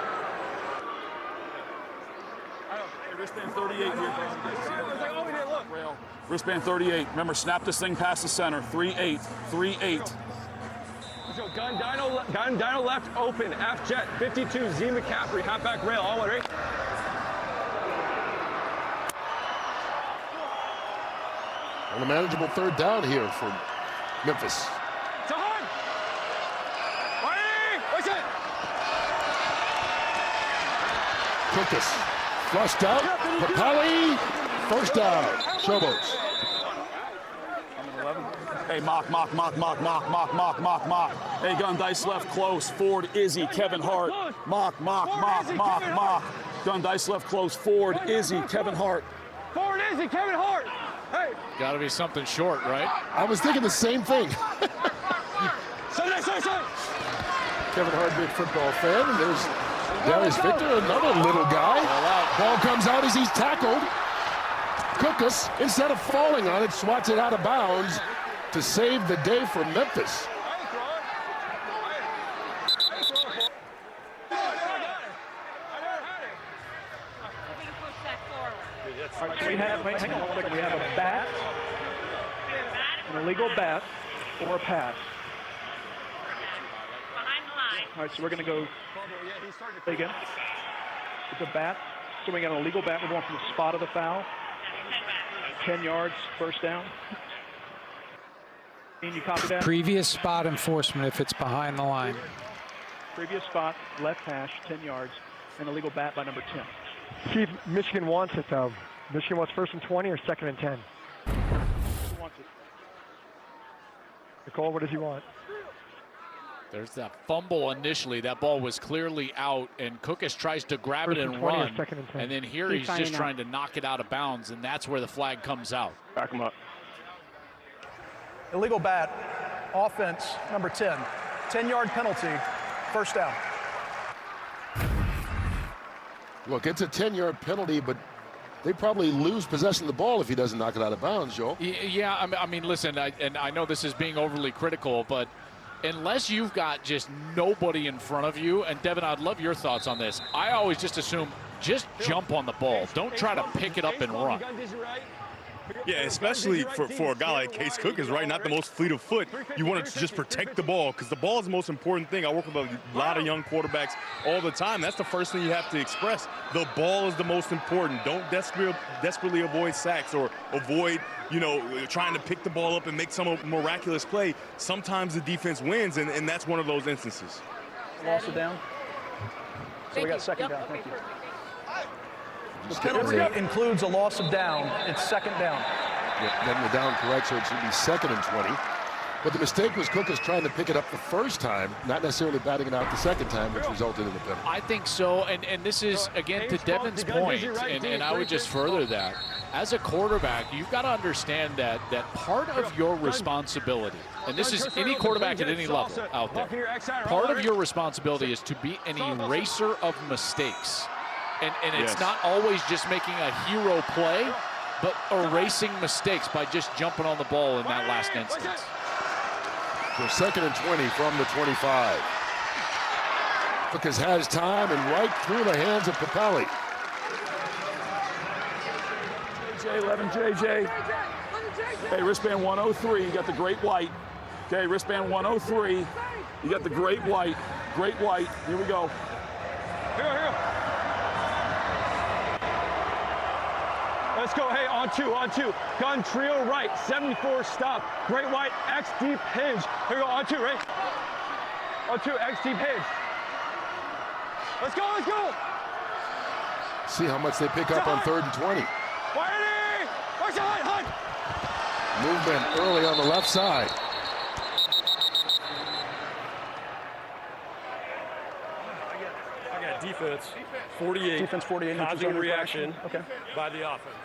Wristband 38 here. Wristband 38. Remember, snap this thing past the center. 3-8. 3-8. Let's go. Gun dyno left open. F jet 52. Z McCaffrey. Halfback rail. All one right. On a manageable 3rd down here for Memphis. Cookus flushed out. Papali, 1st down. Showboats. Hey, mock. Hey, gun dice left close. Ford, Izzy, Kevin Hart. Mock. Gun dice left close. Ford, Izzy, Kevin Hart. Ford, Izzy, Kevin Hart. Hey. Got to be something short, right? I was thinking the same thing. Kevin Hart, big football fan, and there's Darius Victor, another little guy. Ball comes out as he's tackled. Cookus, instead of falling on it, swats it out of bounds to save the day for Memphis. All right, so we have a bat, an illegal bat, or a pass. All right, so we're going to go again. It's a bat, so we got an illegal bat. We're going from the spot of the foul. 10 yards, 1st down. Can you copy that? Previous spot enforcement if it's behind the line. Previous spot, left hash, 10 yards, and illegal bat by number 10. Chief, Michigan wants it, though. Michigan wants 1st and 20 or 2nd and 10? Who wants it? Nicole, what does he want? There's that fumble initially. That ball was clearly out, and Cookus tries to grab it and run. And then here he's just trying to knock it out of bounds, and that's where the flag comes out. Back him up. Illegal bat, offense, number 10. 10-yard penalty, 1st down. Look, it's a 10-yard penalty, but they probably lose possession of the ball if he doesn't knock it out of bounds, Joel. Yeah, I mean, listen, and I know this is being overly critical, but unless you've got just nobody in front of you, and Devin, I'd love your thoughts on this. I always just assume just jump on the ball. Don't try to pick it up and run. Yeah, especially for a guy like Case Cook is right, not the most fleet of foot. You want to just protect the ball because the ball is the most important thing. I work with a lot of young quarterbacks all the time. That's the first thing you have to express. The ball is the most important. Don't desperately avoid sacks or avoid, trying to pick the ball up and make some miraculous play. Sometimes the defense wins, and that's one of those instances. Loss of down. So we got second down. Thank you. The penalty includes a loss of down. It's second down. Yep, then the down correct, so it should be 2nd and 20. But the mistake was Cook is trying to pick it up the first time, not necessarily batting it out the second time, which resulted in the penalty. I think so, and this is, again, to Devin's point, and I would just further that. As a quarterback, you've got to understand that part of your responsibility, and this is any quarterback at any level out there, part of your responsibility is to be an eraser of mistakes. And it's not always just making a hero play, but erasing mistakes by just jumping on the ball in that last instance. So 2nd and 20 from the 25. Lucas has time and right through the hands of Papali. JJ, 11 JJ. Okay, wristband 103, you got the great white. Okay, wristband 103, you got the great white. Great white, here we go. Here. Let's go, hey, on two. Gun trio right, 74 stop. Great white, X deep hinge. Here we go, on two, right? On two, X deep hinge. Let's go. See how much they pick up on 3rd and 20. Hunt. Movement early on the left side. I got defense 48. Defense 48. Causing reaction by the offense.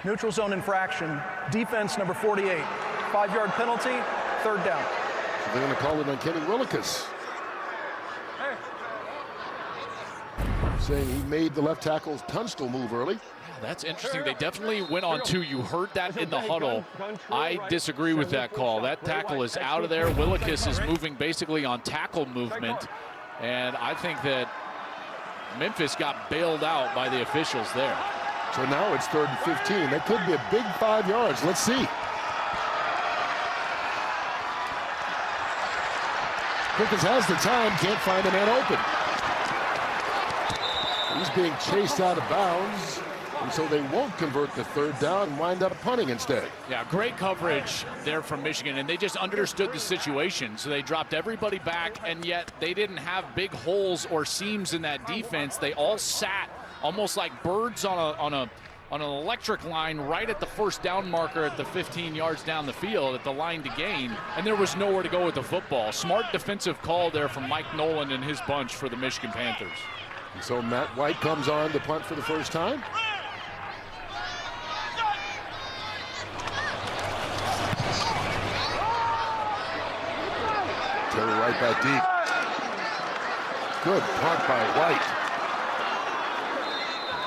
Neutral zone infraction. Defense number 48. 5-yard penalty. 3rd down. So they're going to call it on Kenny Willikis. Saying he made the left tackle's Tunstall move early. That's interesting. They definitely went on 2. You heard that in the huddle. I disagree with that call. That tackle is out of there. Willikis is moving basically on tackle movement. And I think that Memphis got bailed out by the officials there. So now it's 3rd and 15. That could be a big 5 yards. Let's see. Pickens has the time, can't find a man open. He's being chased out of bounds, and so they won't convert the 3rd down and wind up punting instead. Yeah, great coverage there from Michigan, and they just understood the situation. So they dropped everybody back, and yet they didn't have big holes or seams in that defense. They all sat almost like birds on an electric line right at the 1st down marker at the 15 yards down the field at the line to gain, and there was nowhere to go with the football. Smart defensive call there from Mike Nolan and his bunch for the Michigan Panthers. And so Matt White comes on to punt for the first time. Taylor right back deep. Good punt by White.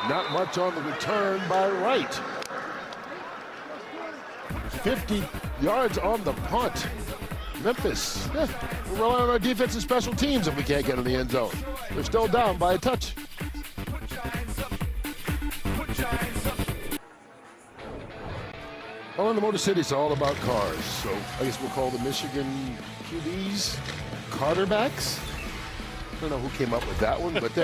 Not much on the return by Wright. 50 yards on the punt. Memphis, we're relying on our defense and special teams if we can't get in the end zone. They're still down by a touch. Well, in the Motor City, it's all about cars. So I guess we'll call the Michigan QBs quarterbacks. I don't know who came up with that one, but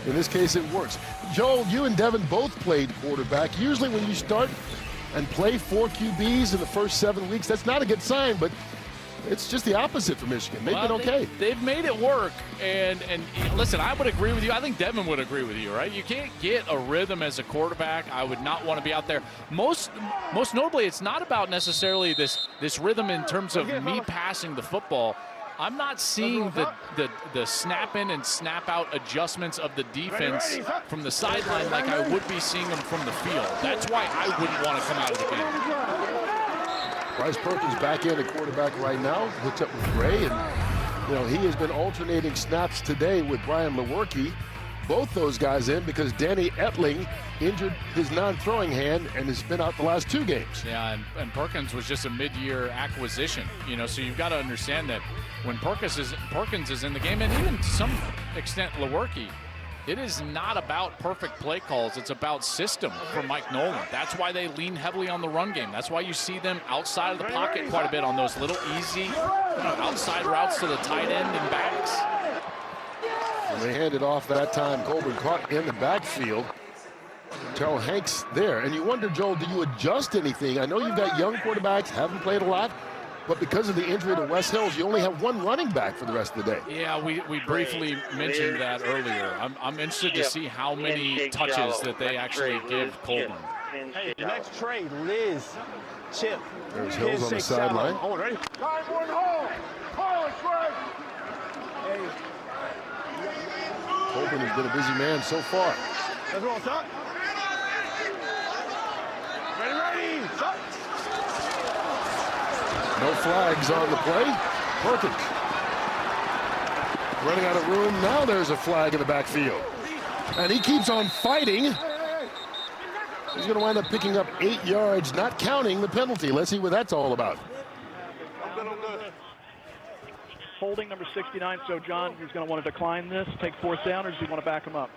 in this case, it works. Joel, you and Devin both played quarterback. Usually when you start and play 4 QBs in the first 7 weeks, that's not a good sign, but it's just the opposite for Michigan. They've been okay. They've made it work, and listen, I would agree with you. I think Devin would agree with you, right? You can't get a rhythm as a quarterback. I would not want to be out there. Most notably, it's not about necessarily this rhythm in terms of me passing the football. I'm not seeing the snap in and snap out adjustments of the defense from the sideline like I would be seeing them from the field. That's why I wouldn't want to come out of the game. Bryce Perkins back in at quarterback right now, hooked up with Gray, and he has been alternating snaps today with Brian Lewerke. both those guys in because Danny Etling injured his non-throwing hand and has been out the last 2 games. Yeah, and Perkins was just a mid-year acquisition, you know, so you've got to understand that when Perkins is in the game, and even to some extent Lewerke, it is not about perfect play calls. It's about system for Mike Nolan. That's why they lean heavily on the run game. That's why you see them outside of the pocket quite a bit on those little easy outside routes to the tight end and backs. When they handed off that time, Colburn caught in the backfield. Terrell Hanks there. And you wonder, Joel, do you adjust anything? I know you've got young quarterbacks, haven't played a lot, but because of the injury to Wes Hills, you only have 1 running back for the rest of the day. Yeah, we briefly mentioned that earlier. I'm interested to see how many touches that they actually give Colburn. Hey, next trade, Liz, Chip. There's Hills on the sideline. Oh, ready? Colburn has been a busy man so far. Let's roll, son. Ready, son. No flags on the play. Perkins running out of room. Now there's a flag in the backfield. And he keeps on fighting. He's going to wind up picking up 8 yards, not counting the penalty. Let's see what that's all about. Holding number 69, so John is going to want to decline this, take 4th down, or does he want to back him up?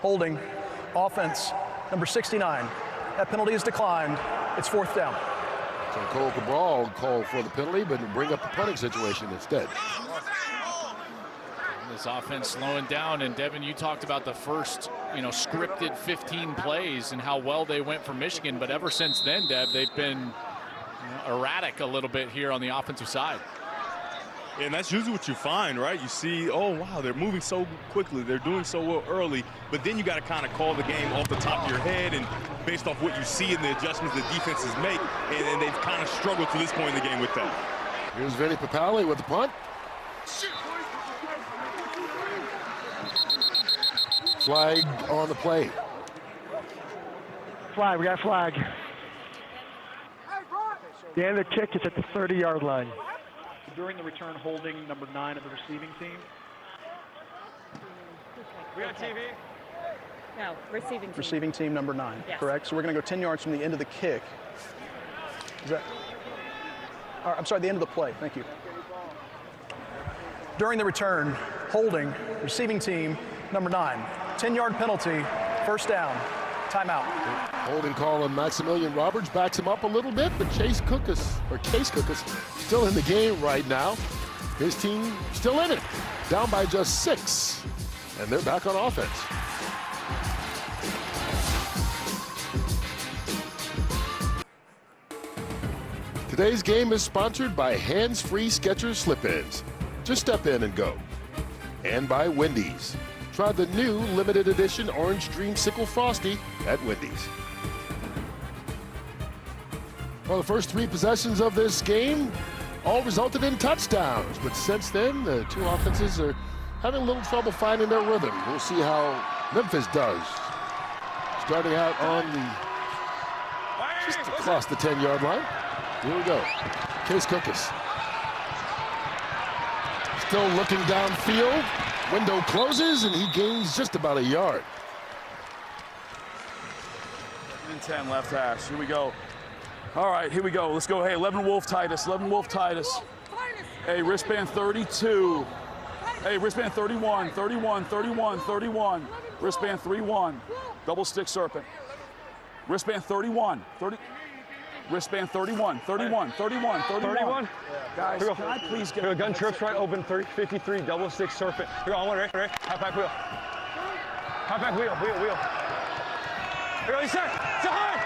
Holding, offense, number 69. That penalty is declined. It's 4th down. So Cole Cabral called for the penalty, but bring up the punting situation instead. This offense slowing down, and Devin, you talked about the first, scripted 15 plays and how well they went for Michigan, but ever since then, Dev, they've been erratic a little bit here on the offensive side. And that's usually what you find, right? You see, oh, wow, they're moving so quickly. They're doing so well early. But then you got to kind of call the game off the top of your head and based off what you see and the adjustments the defenses make. And they've kind of struggled to this point in the game with that. Here's Vinny Papali with the punt. Flag on the play. Flag, we got a flag. The end of the kick is at the 30-yard line. During the return, holding number 9 of the receiving team. We got TV? No, receiving team. Receiving team number 9, yes. Correct? So we're going to go 10 yards from the end of the kick. Is that? I'm sorry, the end of the play. Thank you. During the return, holding, receiving team number 9. 10-yard penalty, 1st down, timeout. Holding call on Maximilian Roberts backs him up a little bit, but Case Cookus still in the game right now. His team still in it, down by just 6, and they're back on offense. Today's game is sponsored by Hands-Free Skechers Slip-Ins. Just step in and go. And by Wendy's. Try the new limited edition Orange Dreamsicle Frosty at Wendy's. Well, the first 3 possessions of this game all resulted in touchdowns. But since then, the 2 offenses are having a little trouble finding their rhythm. We'll see how Memphis does. Starting out on just across the 10-yard line. Here we go. Case Cookus. Still looking downfield. Window closes, and he gains just about a yard. 10 left hash. Here we go. All right, here we go. Let's go. Hey, 11 Wolf Titus. 11 Wolf Titus. Hey, wristband 32. Hey, wristband 31. 31. 31. 31. Wristband 3-1. Double stick serpent. Wristband 31. 30. Wristband 31. 31. 31. 31. Guys, can I please get a gun trips right open 53 double stick serpent. Here, on one, ready? High back wheel. High back wheel. Here, ready, set high.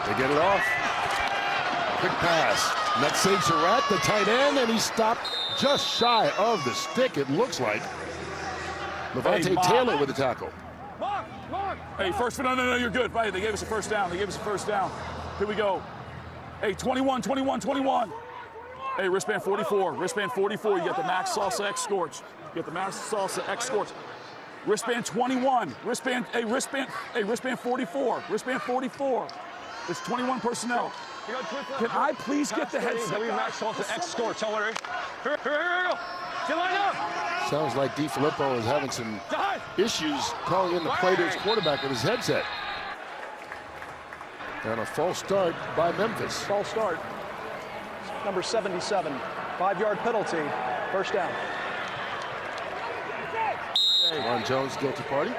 They get it off. Quick pass. And that saves Surratt, the tight end, and he stopped just shy of the stick, it looks like. Levante Taylor with the tackle. Mark. Hey, first, no, you're good. Hey, they gave us a first down. Here we go. Hey, 21. Hey, wristband 44. Wristband 44. You got the Max Salsa X Scorch. Wristband 21. Wristband 44. Wristband 44. It's 21 personnel. Can I please get the headset? Max wants to escort. Tell her. Here we go. Get lined up. Sounds like DiFilippo is having some issues calling in the play to his quarterback with his headset. And a false start by Memphis. False start. Number 77. 5-yard penalty. First down. Ron Jones guilty party.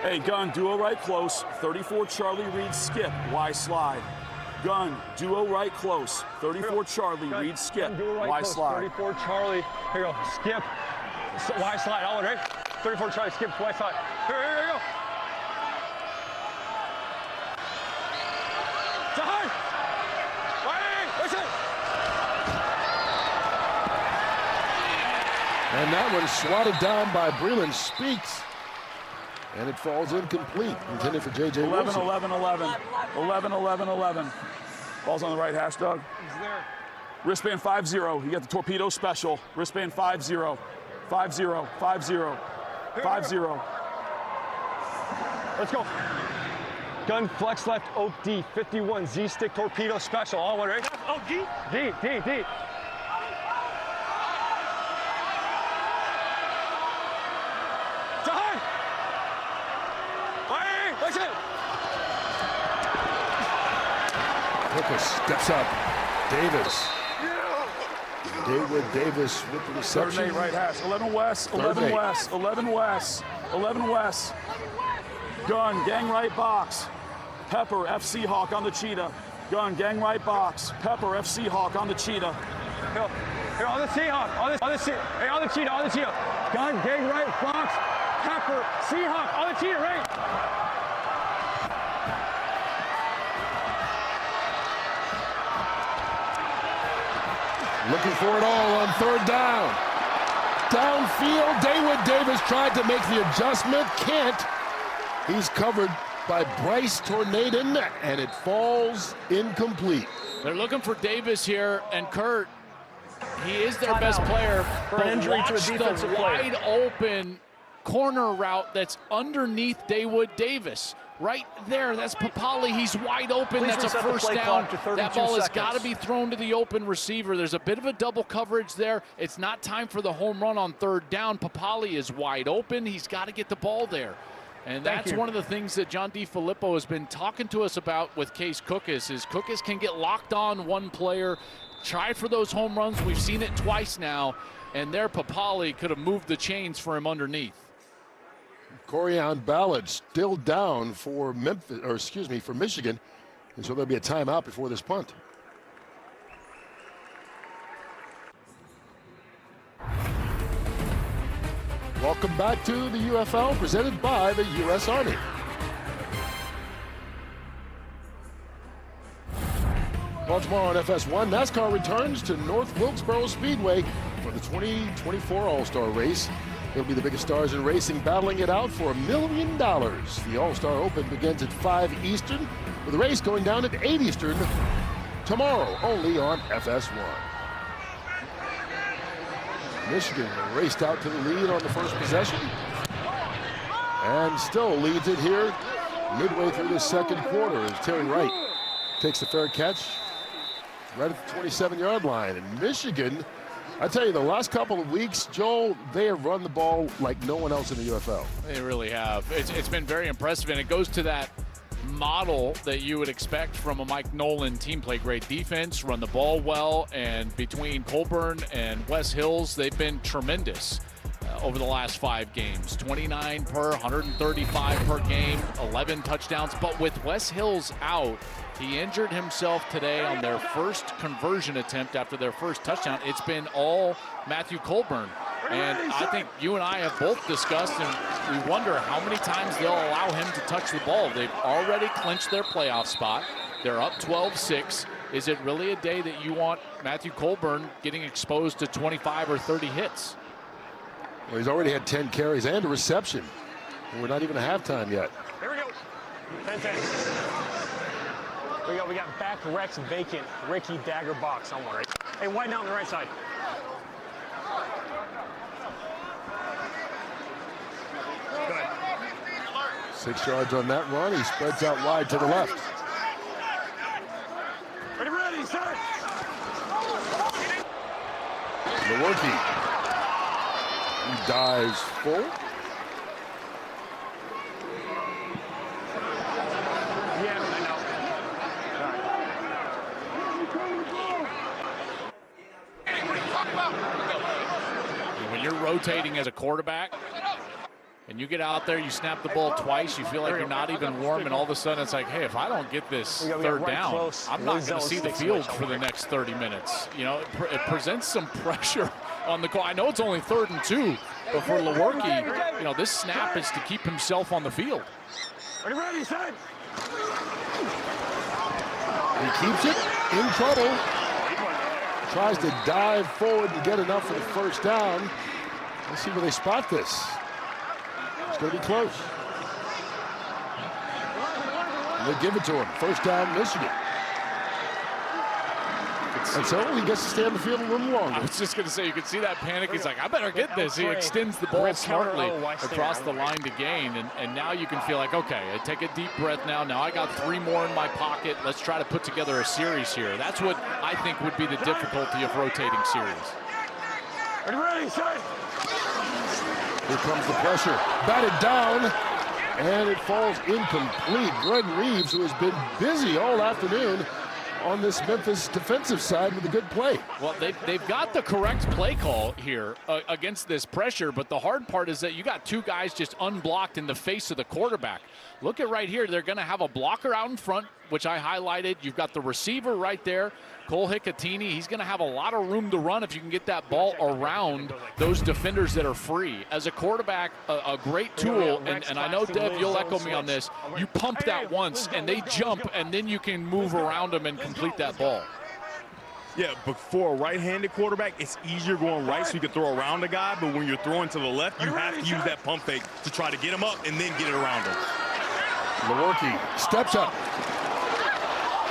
Hey, gun, duo right close. 34 Charlie reads skip. Y slide. Gun, duo right close. 34 Charlie reads skip. Y slide. 34 Charlie. Here you go. Skip. Y slide. All in, right? 34 Charlie. Skip. Y slide. Here you go. Time. Listen. And that one swatted down by Breland Speaks. And it falls incomplete. Intended for J.J. 11, Wilson. 11, 11. 11, 11, 11. Ball's on the right hash, Doug. He's there. Wristband 5-0. You got the torpedo special. Wristband 5-0. 5-0. 5-0. 5-0. Let's go. Gun flex left, Oak D, 51, Z stick torpedo special. All one, right? Oh, D? D. Time! Listen! Lucas steps up. Davis. David Davis with the reception. 3rd and 8 right hash. 11 west. 11 west. 11 west. 11 west. Gun, gang right box. Pepper, FC Hawk on the cheetah. Gun, gang right box. Pepper, FC Hawk on the cheetah. Here on the Seahawk. On the cheetah. Gun, gang right box. Pepper, Seahawk on the cheetah, right? Looking for it all on 3rd down. Downfield, David Davis tried to make the adjustment. Can't. He's covered by Bryce Tornadon, and it falls incomplete. They're looking for Davis here, and Kurt, he is their best player. For an injury to a defensive player. Wide open corner route that's underneath Dawood Davis. Right there, that's Papali. He's wide open. Please that's a reset the first play down. clock to 32 That ball has got to seconds. be thrown to the open receiver. There's a bit of a double coverage there. It's not time for the home run on 3rd down. Papali is wide open. He's got to get the ball there. And that's one of the things that John DiFilippo has been talking to us about with Case Cookus is Cookus can get locked on one player, try for those home runs. We've seen it twice now, and there Papali could have moved the chains for him underneath. Corian Ballard still down for for Michigan, and so there'll be a timeout before this punt. Welcome back to the UFL, presented by the U.S. Army. Well, tomorrow on FS1, NASCAR returns to North Wilkesboro Speedway for the 2024 All-Star Race. It'll be the biggest stars in racing battling it out for $1 million. The All-Star Open begins at 5 Eastern, with the race going down at 8 Eastern tomorrow, only on FS1. Michigan raced out to the lead on the first possession and still leads it here midway through the second quarter as Terry Wright takes the fair catch right at the 27-yard line. And Michigan, I tell you, the last couple of weeks, Joel, they have run the ball like no one else in the UFL. They really have. It's been very impressive, and it goes to that model that you would expect from a Mike Nolan team. Play great defense, run the ball well, and between Colburn and Wes Hills, they've been tremendous over the last 5 games. 29 per, 135 per game, 11 touchdowns. But with Wes Hills out, he injured himself today on their first conversion attempt after their first touchdown. It's been all Matthew Colburn. And I think you and I have both discussed, and we wonder how many times they'll allow him to touch the ball. They've already clinched their playoff spot. They're up 12-6. Is it really a day that you want Matthew Colburn getting exposed to 25 or 30 hits? Well, he's already had 10 carries and a reception. And we're not even at halftime yet. Here we go. 10-10. We got back Rex vacant. Ricky dagger box on one, right? Hey, wide down on the right side. Good. 6 yards on that run. He spreads out wide to the left. Lewerke. He dives full. When you're rotating as a quarterback and you get out there, you snap the ball twice, you feel like you're not even warm, and all of a sudden it's like, hey, if I don't get this third down, I'm not going to see the field for the next 30 minutes. You know, it presents some pressure on the call. I know it's only 3rd and 2, but for Lewerke, you know, this snap is to keep himself on the field. He keeps it in trouble. Tries to dive forward and get enough for the first down. Let's see where they spot this. It's going to be close. And they give it to him. First down, Michigan. And so he gets to stay on the field a little longer. I was just going to say, you can see that panic. He's like, I better get this. He extends the ball smartly across the line to gain. And now you can feel like, okay, I take a deep breath now. Now I got 3 more in my pocket. Let's try to put together a series here. That's what I think would be the difficulty of rotating series. Are you ready, son? Here comes the pressure. Batted down. And it falls incomplete. Greg Reeves, who has been busy all afternoon on this Memphis defensive side with a good play. Well, they've got the correct play call here against this pressure, but the hard part is that you got 2 guys just unblocked in the face of the quarterback. Look at right here. They're going to have a blocker out in front, which I highlighted. You've got the receiver right there, Cole Hicatini. He's going to have a lot of room to run if you can get that ball around those defenders that are free. As a quarterback, a great tool, and I know, Dev, you'll echo me on this. You pump that once, and they jump, and then you can move around them and complete that ball. Yeah, but for a right-handed quarterback, it's easier going right so you can throw around the guy, but when you're throwing to the left, you have to use that pump fake to try to get him up and then get it around him. Lewerke steps up.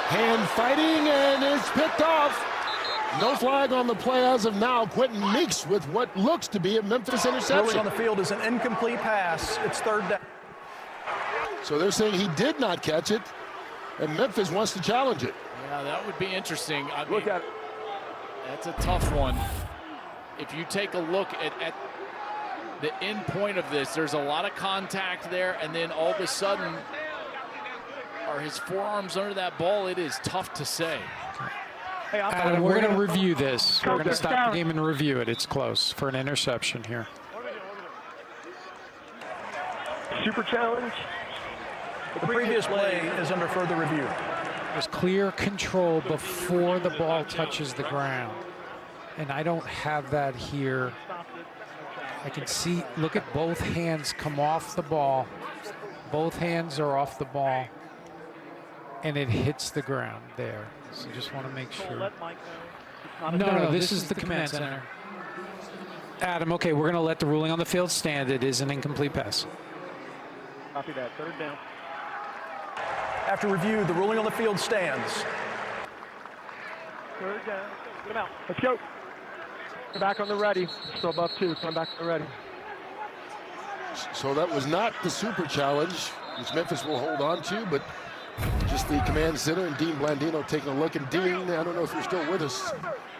Hand fighting, and it's picked off. No flag on the play as of now. Quentin Meeks with what looks to be a Memphis interception. Ruling on the field is an incomplete pass. It's 3rd down. So they're saying he did not catch it, and Memphis wants to challenge it. Yeah, that would be interesting. I mean, look at it. That's a tough one. If you take a look at the end point of this, there's a lot of contact there, and then all of a sudden, are his forearms under that ball? It is tough to say. Hey, Adam, we're going to review this. We're going to stop the game and review it. It's close for an interception here. Super challenge. The previous play is under further review. There's clear control before the ball touches the ground. And I don't have that here. I can see, look at both hands come off the ball. Both hands are off the ball. And it hits the ground there. So just want to make sure. No, this is the command center. Adam, okay, we're going to let the ruling on the field stand. It is an incomplete pass. Copy that. 3rd down. After review, the ruling on the field stands. 3rd down. Get him out. Let's go. Come back on the ready. Still above 2. Come back on the ready. So that was not the super challenge, which Memphis will hold on to, but just the command center and Dean Blandino taking a look. And Dean, I don't know if you're still with us,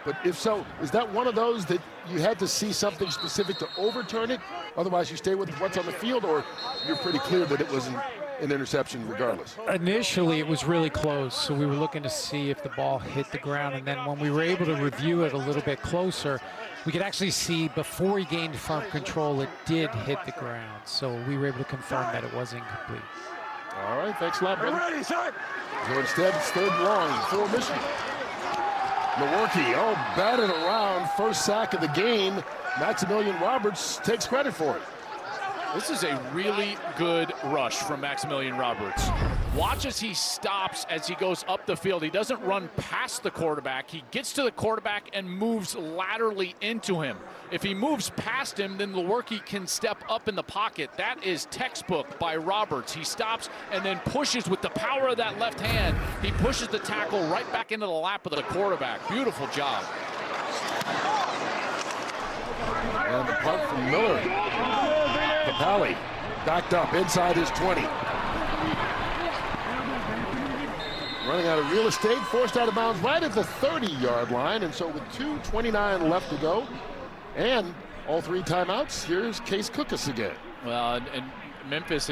but if so, is that one of those that you had to see something specific to overturn it? Otherwise, you stay with what's on the field, or you're pretty clear that it wasn't an interception regardless? Initially, it was really close, so we were looking to see if the ball hit the ground. And then when we were able to review it a little bit closer, we could actually see before he gained firm control, it did hit the ground. So we were able to confirm that it was incomplete. All right, thanks a lot, brother. Ready, son. So instead, it's 3rd and long for Michigan. Lewerke, all batted around, first sack of the game. Maximilian Roberts takes credit for it. This is a really good rush from Maximilian Roberts. Watch as he stops as he goes up the field. He doesn't run past the quarterback. He gets to the quarterback and moves laterally into him. If he moves past him, then Lewerke can step up in the pocket. That is textbook by Roberts. He stops and then pushes with the power of that left hand. He pushes the tackle right back into the lap of the quarterback. Beautiful job. And the punt from Miller. Papali backed up inside his 20. running out of real estate, forced out of bounds right at the 30-yard line. And so with 2:29 left to go and all 3 timeouts, here's Case Cookus again. Well, and Memphis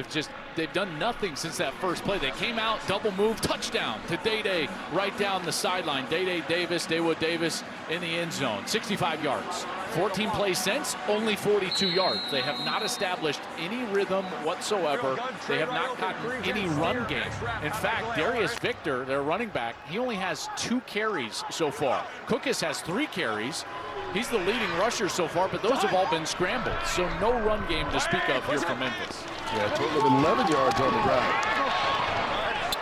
they've done nothing since that first play. They came out, double move, touchdown to Day right down the sideline. Daywood Davis in the end zone, 65 yards. 14 plays since, only 42 yards. They have not established any rhythm whatsoever. They have not gotten any run game. In fact, Darius Victor, their running back, he only has 2 carries so far. Cookus has 3 carries. He's the leading rusher so far, but those have all been scrambled. So no run game to speak of here for Memphis. Yeah, a total of 11 yards on the ground.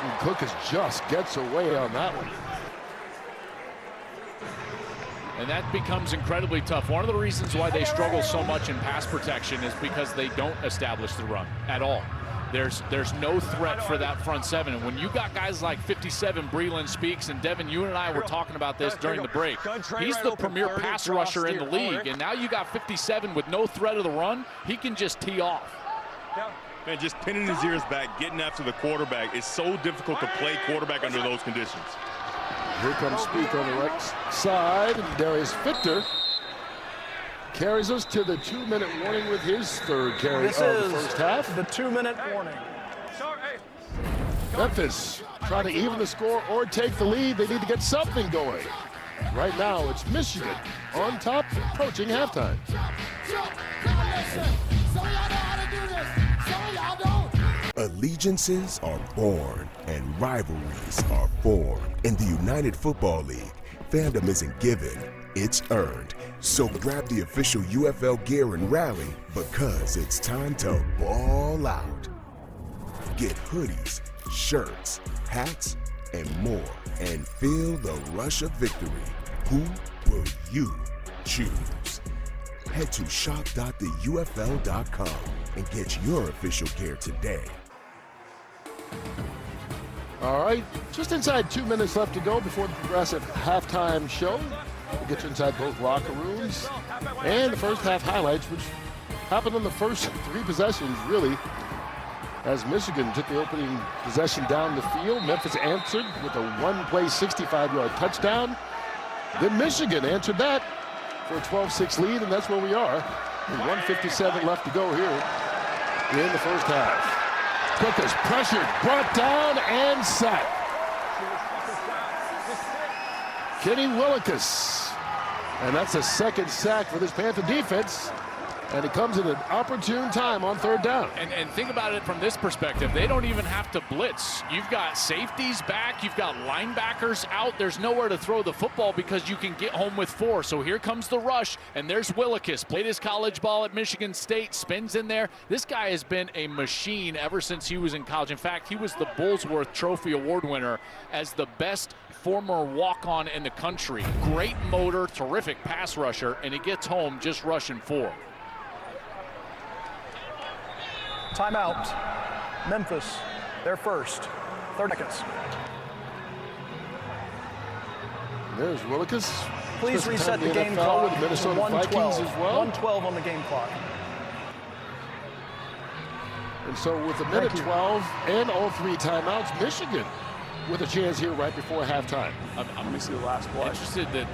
And Cookus just gets away on that one. And that becomes incredibly tough. One of the reasons why they struggle so much in pass protection is because they don't establish the run at all. There's no threat for that front 7. And when you got guys like 57 Breland Speaks, and Devin, you and I were talking about this during the break. He's the premier pass rusher in the league, and now you got 57 with no threat of the run. He can just tee off. Man, just pinning his ears back, getting after the quarterback. It's so difficult to play quarterback under those conditions. Here comes Speak on the right side, and Darius Victor carries us to the 2-minute warning with his 3rd carry of the first half. The 2-minute warning. Memphis trying to even the score or take the lead. They need to get something going. Right now, it's Michigan on top, approaching halftime. Allegiances are born and rivalries are formed. In the United Football League, fandom isn't given, it's earned. So grab the official UFL gear and rally, because it's time to ball out. Get hoodies, shirts, hats, and more, and feel the rush of victory. Who will you choose? Head to shop.theufl.com and get your official gear today. All right, just inside 2 minutes left to go before the Progressive halftime show. We'll get you inside both locker rooms and the first half highlights, which happened on the first 3 possessions, really. As Michigan took the opening possession down the field, Memphis answered with a 1-play, 65-yard touchdown. Then Michigan answered that for a 12-6 lead, and that's where we are. With 1:57 left to go here in the first half. Cookus pressured, brought down, and sacked. Kenny Willikus. And that's a 2nd sack for this Panther defense. And it comes at an opportune time on 3rd down. And think about it from this perspective. They don't even have to blitz. You've got safeties back. You've got linebackers out. There's nowhere to throw the football because you can get home with 4. So here comes the rush. And there's Willikus. Played his college ball at Michigan State. Spins in there. This guy has been a machine ever since he was in college. In fact, he was the Bullsworth Trophy Award winner as the best former walk-on in the country. Great motor, terrific pass rusher, and he gets home just rushing 4. Timeout. Memphis, their first. 30 seconds. There's Willikus. Please reset the game clock with the Minnesota Vikings as well. 1:12 on the game clock. And so with a minute 12 and all 3 timeouts, Michigan with a chance here right before halftime. I'm interested that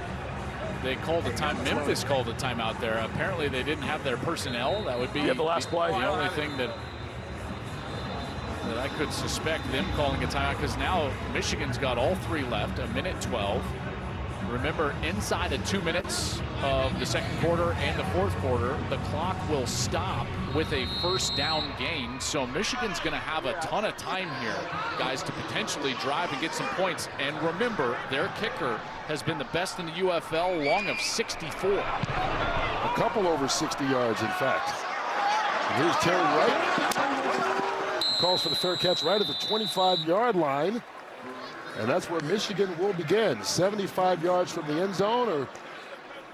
they called a time. Memphis called a timeout there. Apparently they didn't have their personnel. That would be the last play. The only thing that I could suspect them calling a timeout, because now Michigan's got all 3 left, a minute 12. Remember, inside of 2 minutes of the second quarter and the fourth quarter, the clock will stop with a first down gain. So Michigan's going to have a ton of time here, guys, to potentially drive and get some points. And remember, their kicker has been the best in the UFL, long of 64. A couple over 60 yards, in fact. And here's Terry Wright. He calls for the fair catch right at the 25-yard line. And that's where Michigan will begin. 75 yards from the end zone, or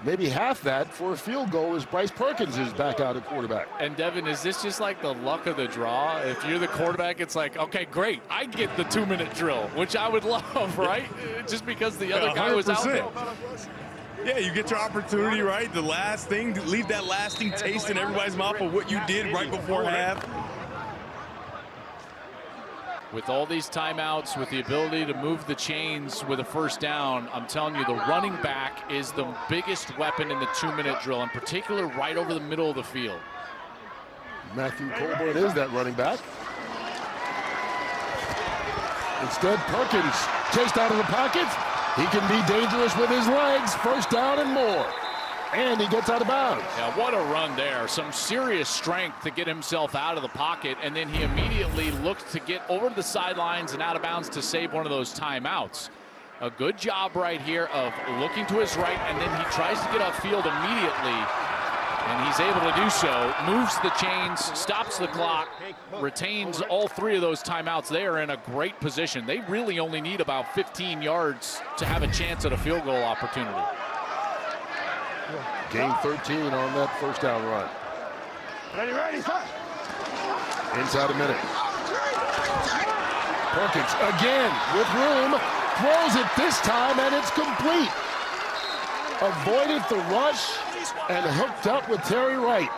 maybe half that for a field goal, as Bryce Perkins is back out at quarterback. And Devin, is this just like the luck of the draw? If you're the quarterback, it's like, okay, great, I get the 2-minute drill, which I would love, right? Just because the other guy was out there. Yeah, you get your opportunity, right? The last thing, leave that lasting taste in everybody's mouth of what you did right before half. With all these timeouts, with the ability to move the chains with a first down, I'm telling you, the running back is the biggest weapon in the 2-minute drill, in particular right over the middle of the field. Matthew Colburn is that running back. Instead, Perkins chased out of the pocket. He can be dangerous with his legs. First down and more. And he gets out of bounds. Yeah, what a run there. Some serious strength to get himself out of the pocket, and then he immediately looked to get over to the sidelines and out of bounds to save one of those timeouts. A good job right here of looking to his right, and then he tries to get upfield immediately, and he's able to do so. Moves the chains, stops the clock, retains all 3 of those timeouts. They are in a great position. They really only need about 15 yards to have a chance at a field goal opportunity. Gain 13 on that first down run. Ready, son. Inside a minute. Perkins again with room. Throws it this time, and it's complete. Avoided the rush and hooked up with Terry Wright.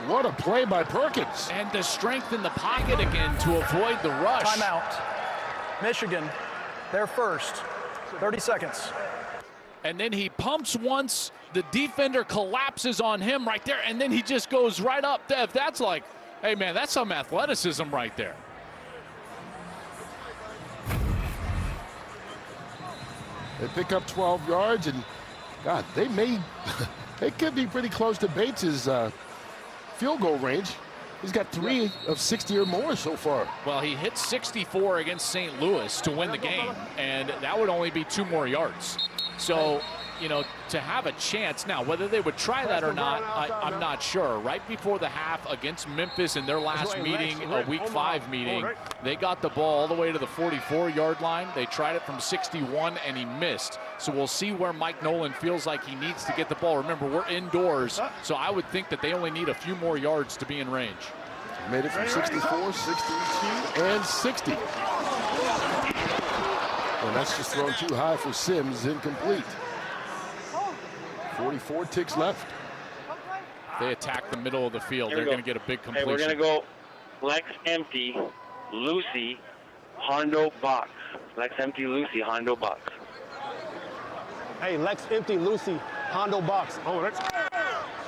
What a play by Perkins. And the strength in the pocket again to avoid the rush. Timeout. Michigan, they're first. 30 seconds. And then he pumps once, the defender collapses on him right there, and then he just goes right up. Dev, that's like, hey man, that's some athleticism right there. They pick up 12 yards, and God, they could be pretty close to Bates's field goal range. He's got 3 of 60 or more so far. Well, he hit 64 against St. Louis to win the game, and that would only be 2 more yards. So, you know, to have a chance now, whether they would try that or not, I'm not sure. Right before the half against Memphis in their last meeting, a Week 5 meeting, they got the ball all the way to the 44-yard line. They tried it from 61, and he missed. So we'll see where Mike Nolan feels like he needs to get the ball. Remember, we're indoors, so I would think that they only need a few more yards to be in range. Made it from 64, 62, and 60. And that's just thrown too high for Sims, incomplete. 44 ticks left. They attack the middle of the field. They're going to get a big completion. Hey, we're going to go Lex empty, Lucy, Hondo box. Lex empty, Lucy, Hondo box. Hey, Lex empty, Lucy, Hondo box. Oh, that's...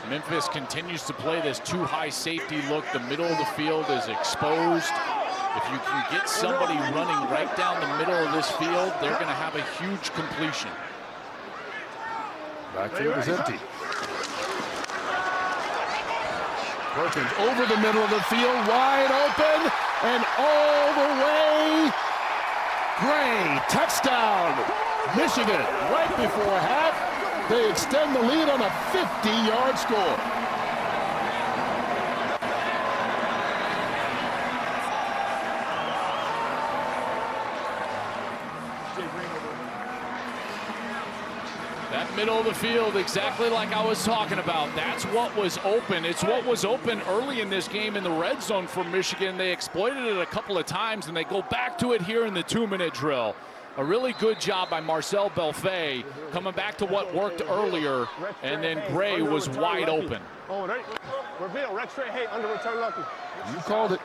Memphis continues to play this too high safety look. The middle of the field is exposed. If you can get somebody running right down the middle of this field, they're going to have a huge completion. Backfield is empty. Perkins over the middle of the field, wide open, and all the way. Gray, touchdown. Michigan, right before half, they extend the lead on a 50-yard score. That middle of the field, exactly like I was talking about. That's what was open. It's what was open early in this game in the red zone for Michigan. They exploited it a couple of times, and they go back to it here in the 2-minute drill. A really good job by Marcel Belfay coming back to what worked earlier, and then Gray was wide open. Oh, reveal, Rex straight, hey, under return lucky. You called it.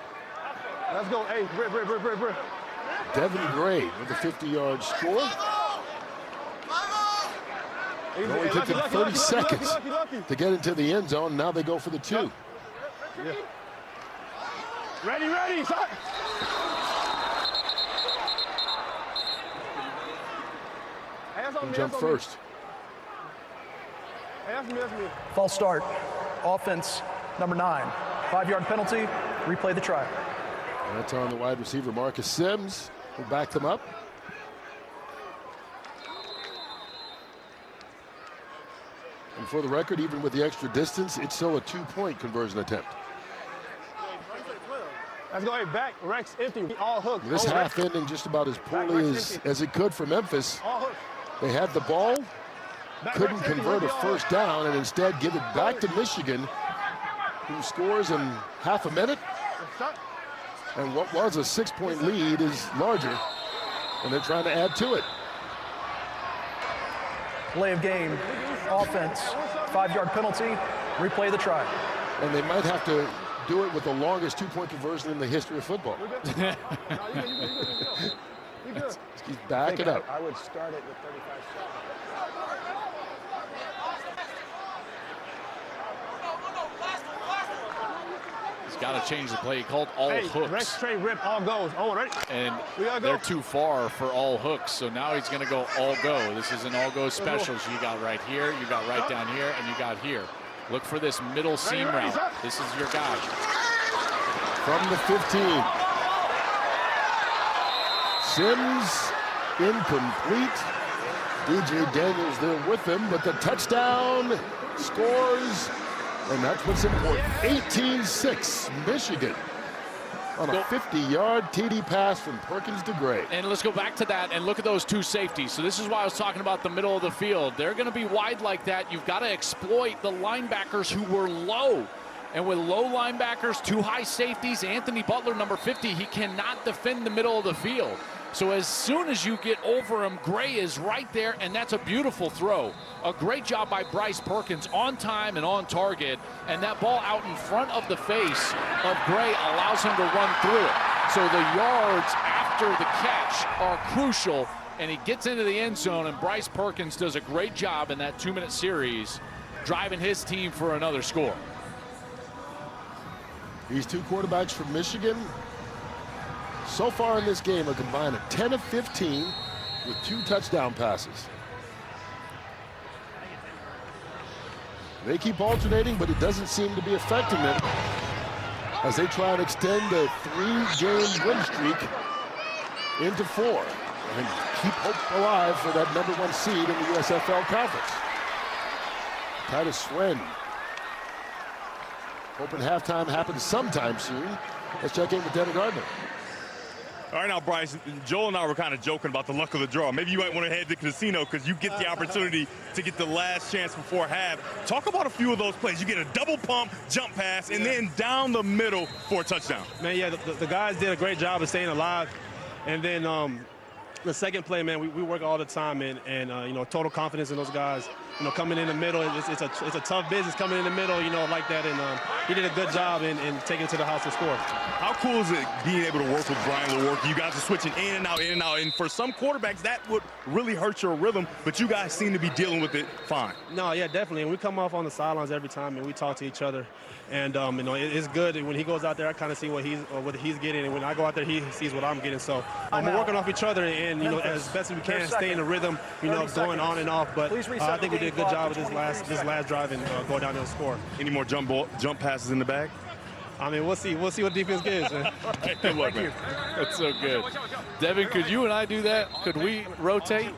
Let's go, hey, Brit. Devin Gray with a 50-yard score. It only took them 30 seconds to get into the end zone. Now they go for the 2. Yeah. Ready, son. Jump first. Hey, that's me. False start. Offense, number 9. 5-yard penalty. Replay the try. And that's on the wide receiver, Marcus Sims, who backed them up. And for the record, even with the extra distance, it's still a 2-point conversion attempt. Let's go, hey, back, Rex, empty, all hooked. This half ending just about as poorly as it could for Memphis. They had the ball, couldn't convert a first down, and instead give it back to Michigan, who scores in half a minute. And what was a 6-point lead is larger, and they're trying to add to it. Play of game, offense, 5-yard penalty, replay the try. And they might have to do it with the longest two-point conversion in the history of football. He's backing up. I would start it with 35 seconds. He's got to change the play. He called all hooks. Right straight rip, all goes. Oh, right. And go. they're too far for all hooks, so now he's going to go all go. This is an all go specials. You got right here, you got right down here, and you got here. Look for this middle seam route. This is your guy. From the 15. Sims incomplete. DJ Daniels there with him, but the touchdown scores, and that's what's important. 18-6, Michigan on a 50-yard TD pass from Perkins to Gray. And let's go back to that and look at those two safeties. So this is why I was talking about the middle of the field. They're going to be wide like that. You've got to exploit the linebackers who were low. And with low linebackers, two high safeties, Anthony Butler, number 50, he cannot defend the middle of the field. So as soon as you get over him, Gray is right there, and that's a beautiful throw. A great job by Bryce Perkins, on time and on target, and that ball out in front of the face of Gray allows him to run through it. So the yards after the catch are crucial, and he gets into the end zone, and Bryce Perkins does a great job in that 2-minute series, driving his team for another score. These two quarterbacks from Michigan, so far in this game, a combined of 10 of 15 with 2 touchdown passes. They keep alternating, but it doesn't seem to be affecting them as they try and extend a 3-game win streak into 4 and keep hope alive for that #1 seed in the USFL Conference. Titus Swen hoping halftime happens sometime soon. Let's check in with Devin Gardner. All right, now, Bryce, Joel and I were kind of joking about the luck of the draw. Maybe you might want to head to the casino because you get the opportunity to get the last chance before half. Talk about a few of those plays. You get a double pump, jump pass, and then down the middle for a touchdown. Man, yeah, the guys did a great job of staying alive. And then the second play, man, we work all the time, and you know, total confidence in those guys. You know, coming in the middle, it's a tough business coming in the middle, you know, like that. And he did a good job in taking it to the house and score. How cool is it being able to work with Brian Lewerke? You guys are switching in and out, in and out. And for some quarterbacks, that would really hurt your rhythm, but you guys seem to be dealing with it fine. No, yeah, definitely. And we come off on the sidelines every time, and we talk to each other. And you know, it's good when he goes out there. I kind of see what he's getting, and when I go out there, he sees what I'm getting. So we're working off each other, and you know, as best as we can, stay in the rhythm. You know, going on and off. But I think we did a good job with this last drive and go down there and score. Any more jump passes in the bag? I mean, we'll see. We'll see what defense gives, man. Right, good luck, man. That's so good. Devin, could you and I do that? Could we rotate?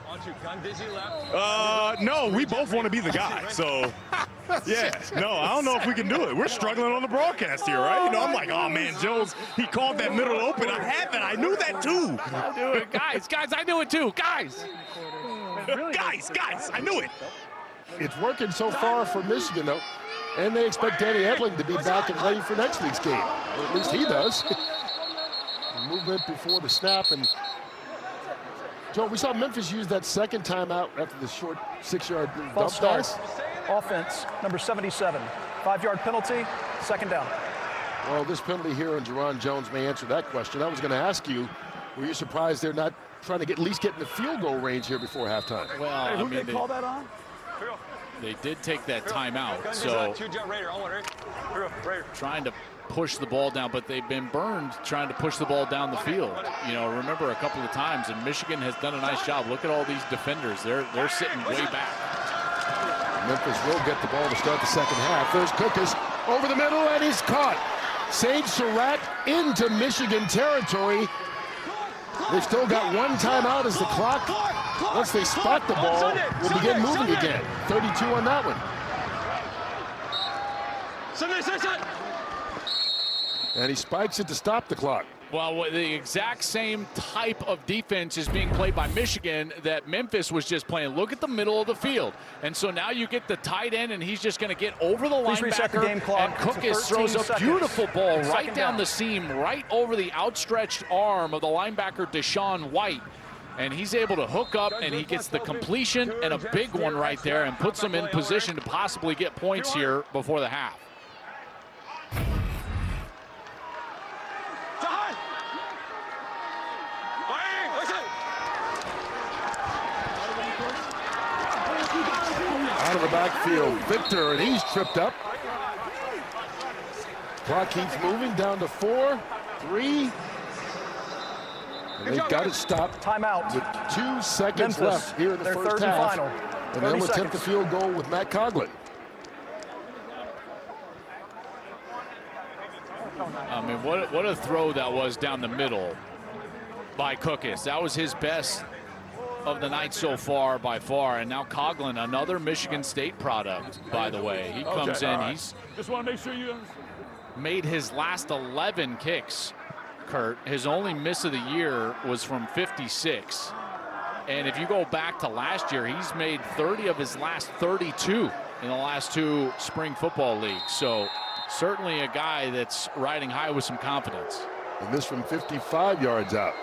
No, we both want to be the guy. So, yeah, no, I don't know if we can do it. We're struggling on the broadcast here, right? You know, I'm like, oh man, Jones, he called that middle open. I had that. I knew that too. I knew it, guys, I knew it too, guys. Guys, I knew it. It's working so far for Michigan, though. And they expect Danny Edling to be back and ready for next week's game. Or at least he does. Movement before the snap. And Joe, we saw Memphis use that second timeout after the short 6-yard dump pass. Offense, number 77. 5-yard penalty, second down. Well, this penalty here on Jerron Jones may answer that question. I was going to ask you, were you surprised they're not trying to at least get in the field goal range here before halftime? Well, hey, who did they call that on? They did take that timeout, so trying to push the ball down, but they've been burned trying to push the ball down the field. You know, remember a couple of times, and Michigan has done a nice job. Look at all these defenders. They're sitting way back. Memphis will get the ball to start the second half. There's Cookus over the middle, and he's caught. Sage Surratt into Michigan territory. They've still got one timeout as the clock, once they spot the ball, will begin moving again. 32 on that one. And he spikes it to stop the clock. Well, the exact same type of defense is being played by Michigan that Memphis was just playing. Look at the middle of the field. And so now you get the tight end, and he's just going to get over the linebacker. And Cookus throws a beautiful ball right down the seam, right over the outstretched arm of the linebacker Deshaun White. And he's able to hook up, and he gets the completion and a big one right there and puts them in position to possibly get points here before the half. Out of the backfield, Victor, and he's tripped up. Clock keeps moving down to 4, 3. And they got it stopped. Timeout. With 2 seconds Memphis, left here in the their first third half. and final. And they'll attempt the field goal with Matt Coughlin. I mean, what a throw that was down the middle by Cookus. That was his best of the night so far by far. And now Coughlin, another Michigan State product, by the way. He comes in. Right. He's just want to make sure you made his last 11 kicks, Kurt. His only miss of the year was from 56. And if you go back to last year, he's made 30 of his last 32 in the last 2 spring football leagues. So certainly a guy that's riding high with some confidence. And this from 55 yards out.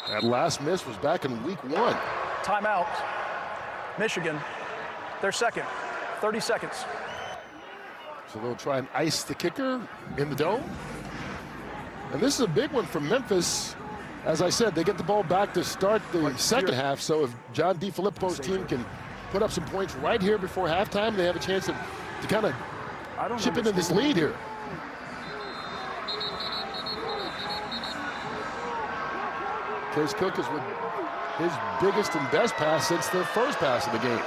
That last miss was back in week 1. Timeout. Michigan, their second. 30 seconds. So they'll try and ice the kicker in the dome. And this is a big one from Memphis. As I said, they get the ball back to start the second half. So if John DeFilippo's team can put up some points right here before halftime, they have a chance to kind of chip into this lead here. Case Cook is with his biggest and best pass since the first pass of the game,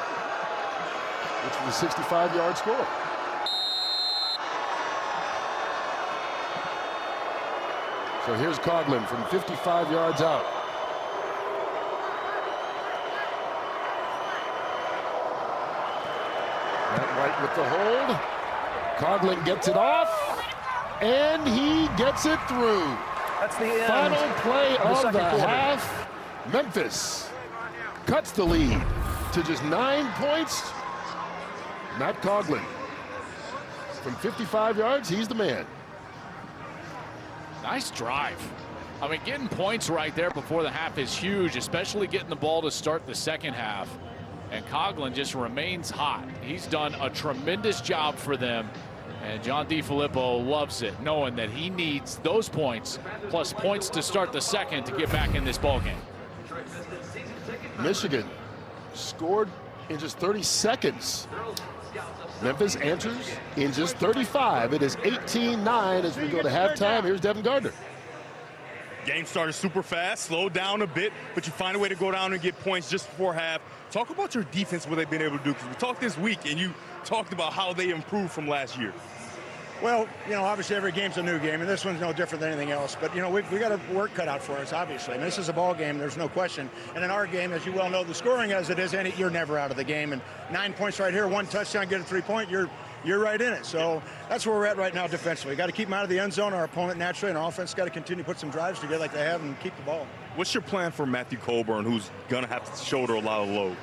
which was a 65-yard score. So here's Coughlin from 55 yards out. Matt White with the hold. Coughlin gets it off, and he gets it through. That's the end. Final play of the quarter. half. Memphis cuts the lead to just 9 points. Matt Coughlin from 55 yards, he's the man. Nice drive. I mean, getting points right there before the half is huge, especially getting the ball to start the second half. And Coughlin just remains hot. He's done a tremendous job for them. And John DeFilippo loves it, knowing that he needs those points, plus points to start the second to get back in this ballgame. Michigan scored in just 30 seconds. Memphis answers in just 35. It is 18-9 as we go to halftime. Here's Devin Gardner. Game started super fast, slowed down a bit, but you find a way to go down and get points just before half. Talk about your defense, what they've been able to do, because we talked this week and you talked about how they improved from last year. Well, you know, obviously every game's a new game, and this one's no different than anything else. But, you know, we got a work cut out for us, obviously. I mean, this is a ball game, there's no question. And in our game, as you well know, the scoring as it is, you're never out of the game. And 9 points right here, 1 touchdown, get a 3-point, you're right in it. So that's where we're at right now defensively. Got to keep them out of the end zone. Our opponent naturally, and our offense got to continue to put some drives together like they have and keep the ball. What's your plan for Matthew Colburn, who's going to have to shoulder a lot of load?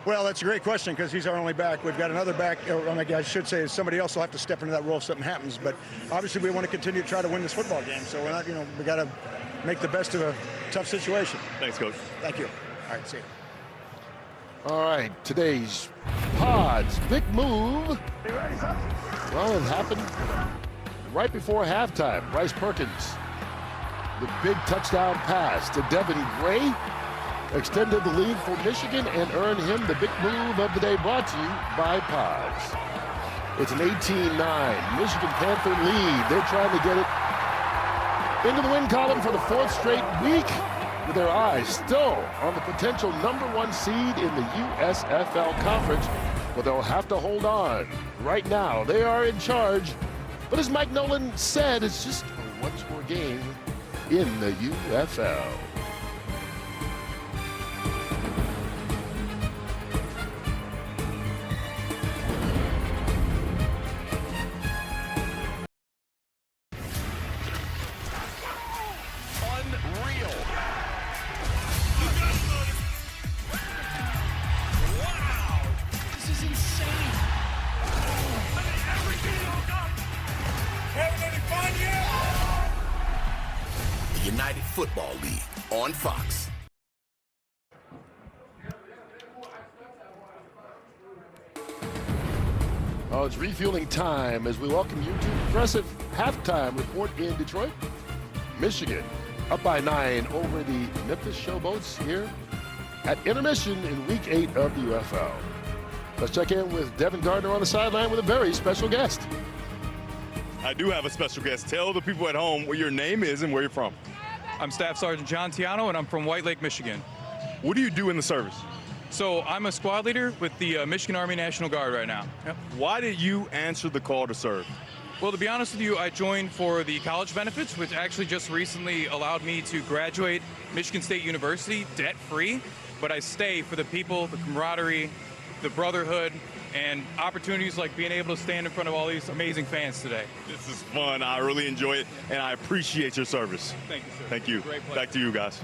Well, that's a great question because he's our only back. We've got another back, or I should say somebody else will have to step into that role if something happens. But obviously we want to continue to try to win this football game. So we're not, you know, we got to make the best of a tough situation. Thanks, Coach. Thank you. All right, see you. All right, today's Pods big move. Well, it happened right before halftime. Bryce Perkins, the big touchdown pass to Devin Gray, extended the lead for Michigan and earned him the big move of the day, brought to you by Pods. It's an 18-9 Michigan Panther lead. They're trying to get it into the win column for the 4th straight week, with their eyes still on the potential #1 seed in the USFL Conference, but they'll have to hold on. Right now, they are in charge, but as Mike Nolan said, it's just a one-score game in the UFL. Football League on Fox. Oh, it's refueling time as we welcome you to Progressive Halftime Report in Detroit. Michigan up by 9 over the Memphis Showboats here at intermission in Week 8 of the UFL. Let's check in with Devin Gardner on the sideline with a very special guest. I do have a special guest. Tell the people at home what your name is and where you're from. I'm Staff Sergeant John Tiano, and I'm from White Lake, Michigan. What do you do in the service? So I'm a squad leader with the Michigan Army National Guard right now. Yep. Why did you answer the call to serve? Well, to be honest with you, I joined for the college benefits, which actually just recently allowed me to graduate Michigan State University debt-free, but I stay for the people, the camaraderie, the brotherhood, and opportunities like being able to stand in front of all these amazing fans today. This is fun. I really enjoy it, and I appreciate your service. Thank you, sir. Thank you. Great pleasure. Back to you guys.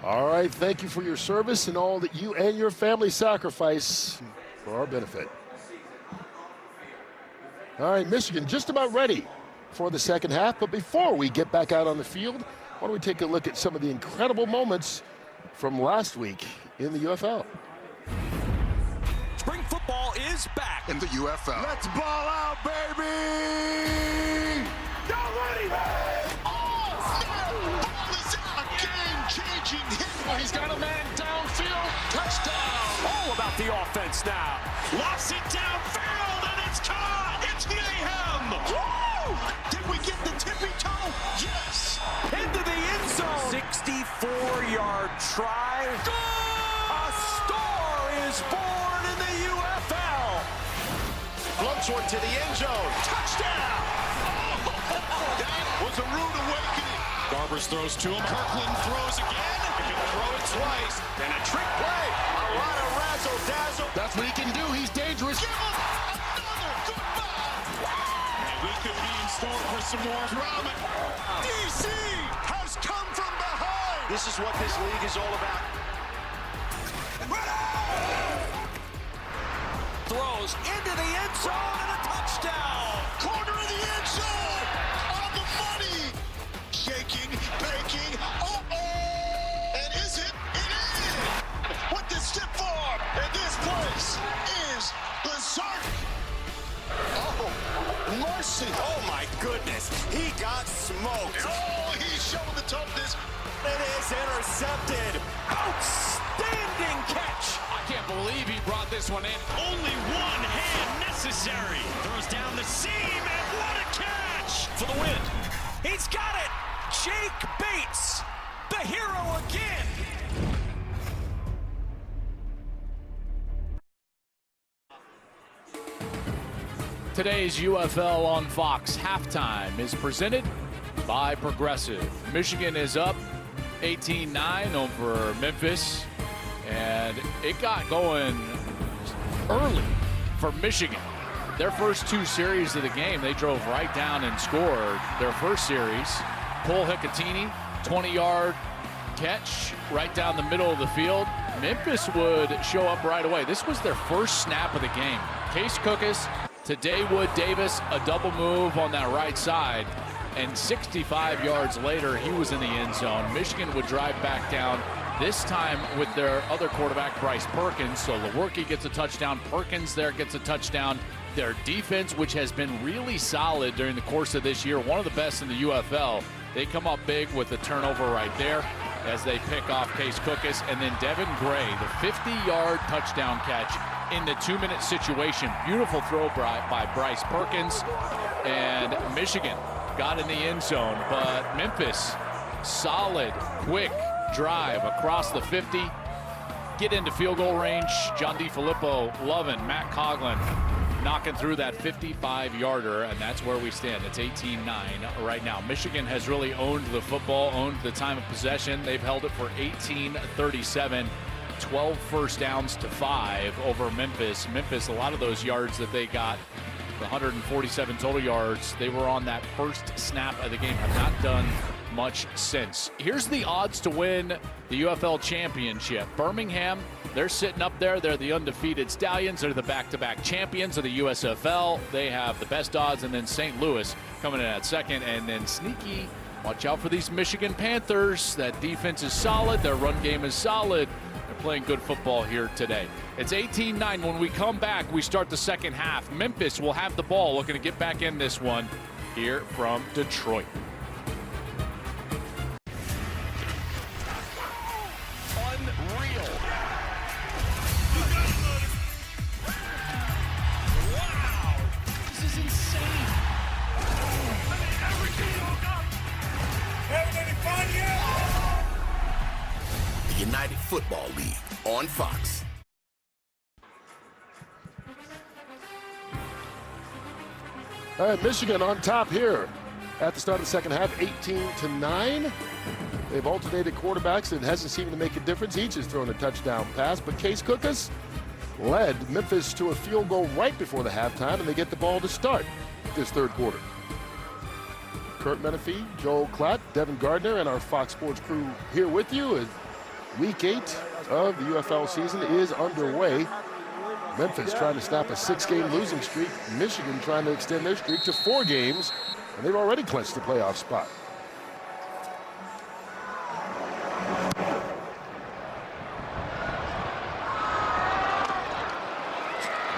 All right, thank you for your service and all that you and your family sacrifice for our benefit. All right, Michigan just about ready for the second half, but before we get back out on the field, why don't we take a look at some of the incredible moments from last week in the UFL. Spring football is back in the UFL. Let's ball out, baby! Y'all ready? Game-changing hit. He's got a man downfield. Touchdown. All about the offense now. Lofts it downfield, and it's caught. It's mayhem. Woo! Did we get the tippy toe? Yes. Into the end zone. 64-yard try. A star is born in the UFL. Floats one to the end zone. Touchdown. That was a rude awakening. Garbers throws to him. Kirkland throws again. He can throw it twice. And a trick play. A lot of razzle-dazzle. That's what he can do. He's dangerous. Give him another goodbye. And we could be in store for some more drama. DC has come from behind. This is what this league is all about. Throws into the end zone and a touchdown. Corner of the end zone. On the money. Shaking, baking, and is it? It is! With the stiff arm, and this place is berserk. Oh, mercy! Oh my goodness, he got smoked. Oh, he's showing the toughness. It is intercepted. Outstanding catch. I can't believe he brought this one in. Only one hand necessary. Throws down the seam, and what a catch for the win. He's got it. Jake Bates, the hero again. Today's UFL on Fox halftime is presented by Progressive. Michigan is up 18-9 over Memphis, and it got going early for Michigan. Their first two series of the game, they drove right down and scored their first series. Cole Hicatini, 20-yard catch right down the middle of the field. Memphis would show up right away. This was their first snap of the game. Case Cookus to Daywood Davis, a double move on that right side. And 65 yards later, he was in the end zone. Michigan would drive back down, this time with their other quarterback, Bryce Perkins. So Lewerke gets a touchdown. Perkins there gets a touchdown. Their defense, which has been really solid during the course of this year, one of the best in the UFL, they come up big with a turnover right there as they pick off Case Cookus. And then Devin Gray, the 50-yard touchdown catch in the 2-minute situation. Beautiful throw by Bryce Perkins. And Michigan got in the end zone. But Memphis, solid, quick drive across the 50. Get into field goal range. John DiFilippo, Lovin, Matt Coughlin knocking through that 55-yarder, and that's where we stand. It's 18-9 right now. Michigan has really owned the football, owned the time of possession. They've held it for 18-37, 12 first downs to 5 over Memphis. Memphis, a lot of those yards that they got, the 147 total yards, they were on that first snap of the game, have not done much since. Here's the odds to win the UFL championship. Birmingham, they're sitting up there. They're the undefeated Stallions. They're the back-to-back champions of the USFL. They have the best odds. And then St. Louis coming in at second. And then sneaky, watch out for these Michigan Panthers. That defense is solid. Their run game is solid. They're playing good football here today. It's 18-9. When we come back, we start the second half. Memphis will have the ball, looking to get back in this one here from Detroit. United Football League on Fox. All right, Michigan on top here at the start of the second half, 18-9. They've alternated quarterbacks and it hasn't seemed to make a difference. Each has thrown a touchdown pass, but Case Cookus led Memphis to a field goal right before the halftime, and they get the ball to start this third quarter. Kurt Menefee, Joel Klatt, Devin Gardner, and our Fox Sports crew here with you as Week 8 of the UFL season is underway. Memphis trying to stop a 6-game losing streak. Michigan trying to extend their streak to 4 games, and they've already clinched the playoff spot.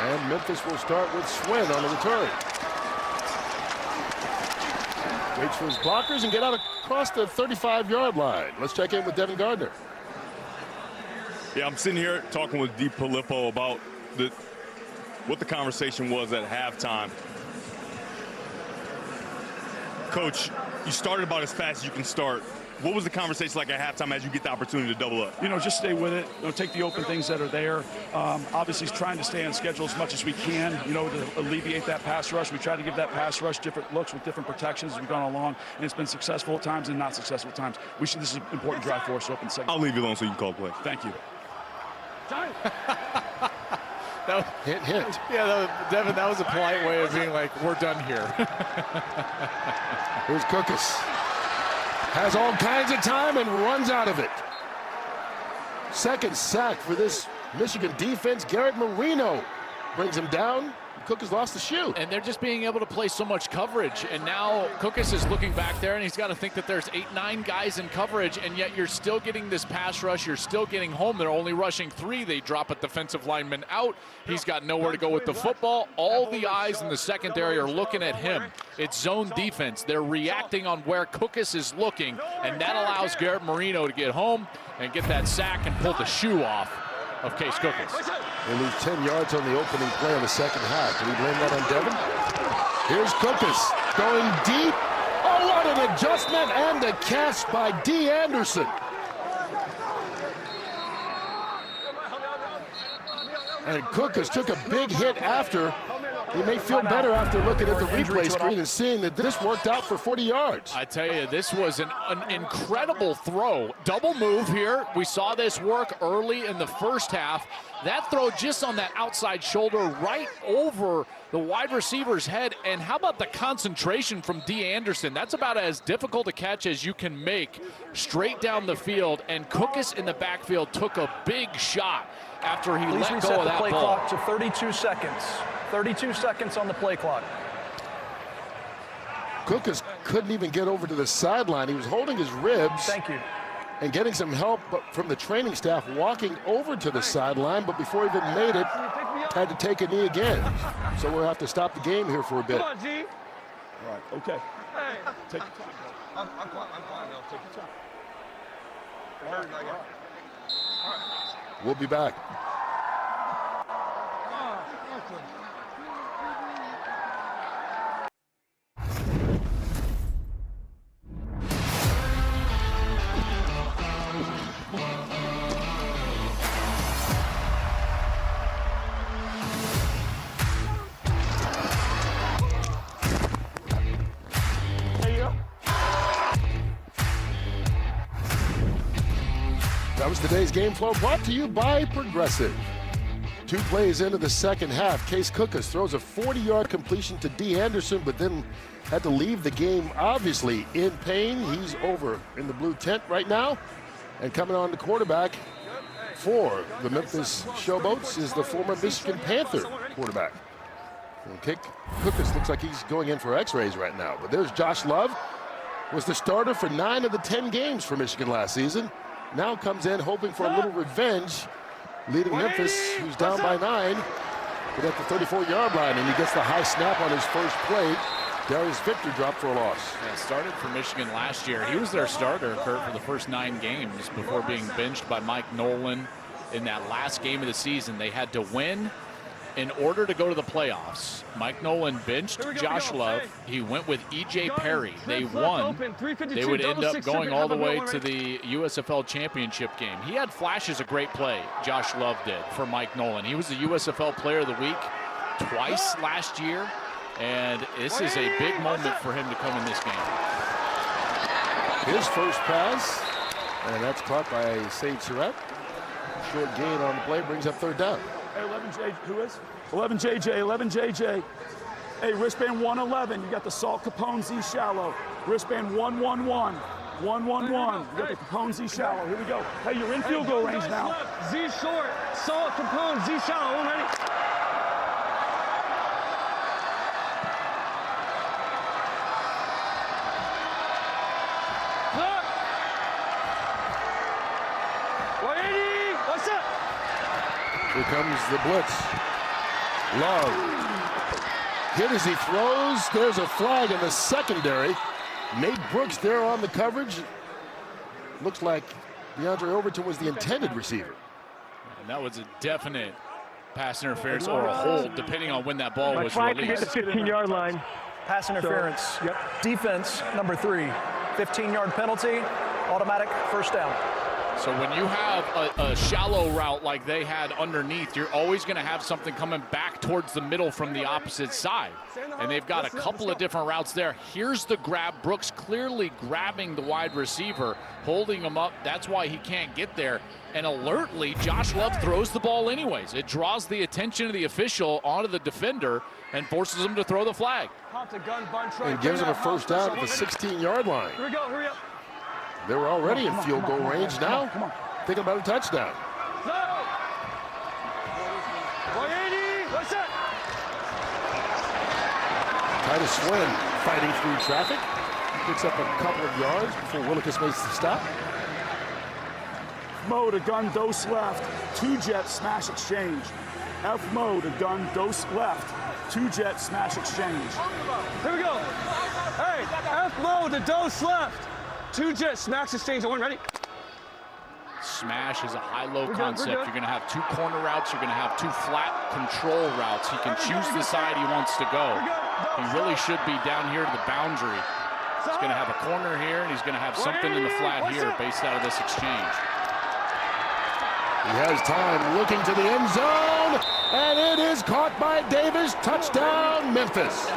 And Memphis will start with Swin on the return. Waits for his blockers and get out across the 35-yard line. Let's check in with Devin Gardner. Yeah, I'm sitting here talking with Dee Filippo about what the conversation was at halftime. Coach, you started about as fast as you can start. What was the conversation like at halftime as you get the opportunity to double up? You know, just stay with it. You know, take the open things that are there. Obviously, trying to stay on schedule as much as we can, you know, to alleviate that pass rush. We try to give that pass rush different looks with different protections as we've gone along, and it's been successful at times and not successful at times. This is an important drive for us to open second. I'll leave you alone so you can call play. Thank you. Hint. Yeah, Devin, that was a polite way of being like, we're done here. Here's Cookus. Has all kinds of time and runs out of it. Second sack for this Michigan defense. Garrett Marino brings him down. Cook has lost the shoe. And they're just being able to play so much coverage. And now Cookus is looking back there, and he's got to think that there's 8-9 guys in coverage, and yet you're still getting this pass rush. You're still getting home. They're only rushing 3. They drop a defensive lineman out. He's got nowhere to go with the football. All the eyes in the secondary are looking at him. It's zone defense. They're reacting on where Cookus is looking, and that allows Garrett Marino to get home and get that sack and pull the shoe off of Case Cookus. They lose 10 yards on the opening play of the second half. Can we blame that on Devin? Here's Cookus going deep. Oh, what an adjustment and a catch by D. Anderson. And Cookus took a big hit after. He may feel better after looking at the replay screen and seeing that this worked out for 40 yards. I tell you, this was an incredible throw. Double move here. We saw this work early in the first half. That throw just on that outside shoulder right over the wide receiver's head. And how about the concentration from D. Anderson? That's about as difficult a catch as you can make straight down the field. And Cookus in the backfield took a big shot after he let go of that ball. Please reset the play clock to 32 seconds. 32 seconds on the play clock. Cookus couldn't even get over to the sideline. He was holding his ribs. Thank you. And getting some help from the training staff walking over to the sideline, but before he even made it, had to take a knee again. So we'll have to stop the game here for a bit. Come on, G. All right, okay. Take your time. I'm fine, I'll take your time. We'll be back. That was today's game flow brought to you by Progressive. 2 plays into the second half, Case Cookus throws a 40-yard completion to D. Anderson, but then had to leave the game obviously in pain. He's over in the blue tent right now. And coming on the quarterback for the Memphis Showboats is the former Michigan Panther quarterback. And Cookus looks like he's going in for x-rays right now. But there's Josh Love, was the starter for 9 of the 10 games for Michigan last season. Now comes in hoping for a little revenge, leading Memphis, who's down by 9, but at the 34-yard line, and he gets the high snap on his first play. Darius Victor dropped for a loss. Yeah, started for Michigan last year. He was their starter, Kurt, for the first 9 games before being benched by Mike Nolan in that last game of the season. They had to win in order to go to the playoffs, Mike Nolan benched Josh Love. He went with E.J. Perry. They won. They would end up going all the way to the USFL championship game. He had flashes of great play, Josh Love did, for Mike Nolan. He was the USFL Player of the Week twice last year, and this is a big moment for him to come in this game. His first pass, and that's caught by Sage Surratt. Short gain on the play, brings up third down. Hey, 11J, who is? 11JJ, 11JJ. Hey, wristband 111. You got the Salt Capone Z shallow. Wristband 111. 111. You got the Capone Z shallow. Here we go. Hey, you're in field goal range now. Z short, Salt Capone, Z shallow. All ready? Here comes the blitz. Love. Hit as he throws. There's a flag in the secondary. Nate Brooks there on the coverage. Looks like DeAndre Overton was the intended receiver. And that was a definite pass interference or a hold, depending on when that ball was flag released. To get the 15-yard line. Pass interference. So, yep. Defense, number 3. 15-yard penalty, automatic first down. So when you have a shallow route like they had underneath, you're always going to have something coming back towards the middle from the opposite side. And they've got a couple of different routes there. Here's the grab. Brooks clearly grabbing the wide receiver, holding him up. That's why he can't get there. And alertly, Josh Love throws the ball anyways. It draws the attention of the official onto the defender and forces him to throw the flag. And gives him a first down at the 16-yard line. Here we go, hurry up. They were already in field goal range now. Thinking about a touchdown. Titus Swin fighting through traffic. Picks up a couple of yards before Willikers makes the stop. Mo to gun, dose left. 2-jet smash exchange. F Mo to gun, dose left. 2-jet smash exchange. Here we go. Hey, F Mo to dose left. 2-jet smash exchange. One ready. Smash is a high-low concept. You're going to have 2 corner routes. You're going to have 2 flat control routes. He can choose the side he wants to go. He really should be down here to the boundary. He's going to have a corner here, and he's going to have something in the flat here based out of this exchange. He has time looking to the end zone, and it is caught by Davis. Touchdown, Memphis.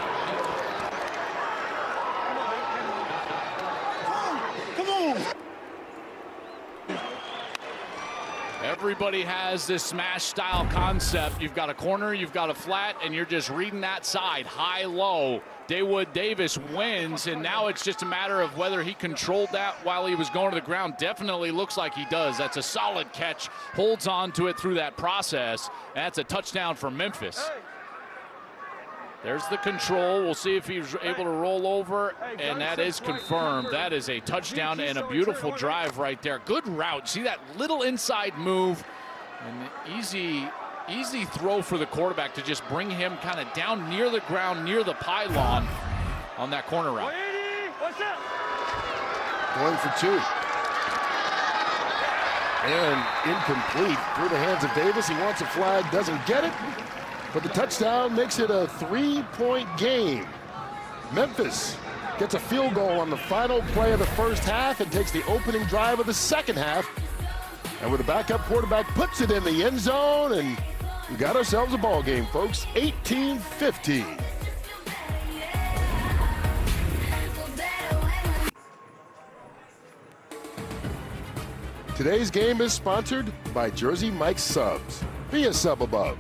Everybody has this smash style concept. You've got a corner, you've got a flat, and you're just reading that side, high, low. Dawood Davis wins, and now it's just a matter of whether he controlled that while he was going to the ground. Definitely looks like he does. That's a solid catch, holds on to it through that process. That's a touchdown for Memphis. There's the control. We'll see if he's able to roll over, and that is confirmed. That is a touchdown and a beautiful drive right there. Good route. See that little inside move, and easy throw for the quarterback to just bring him kind of down near the ground, near the pylon on that corner route. Going for 2. And incomplete through the hands of Davis. He wants a flag, doesn't get it. But the touchdown makes it a 3-point game. Memphis gets a field goal on the final play of the first half and takes the opening drive of the second half. And with a backup quarterback, puts it in the end zone, and we got ourselves a ball game, folks. 18-15. Today's game is sponsored by Jersey Mike's Subs. Be a sub above.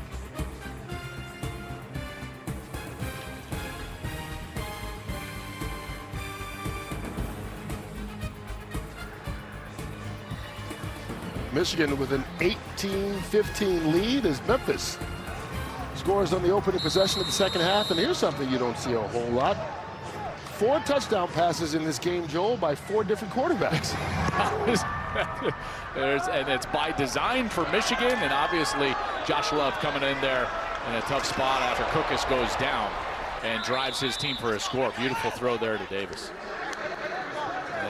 Michigan with an 18-15 lead as Memphis scores on the opening possession of the second half. And here's something you don't see a whole lot. 4 touchdown passes in this game, Joel, by 4 different quarterbacks. And it's by design for Michigan, and obviously Josh Love coming in there in a tough spot after Cookus goes down and drives his team for a score. Beautiful throw there to Davis.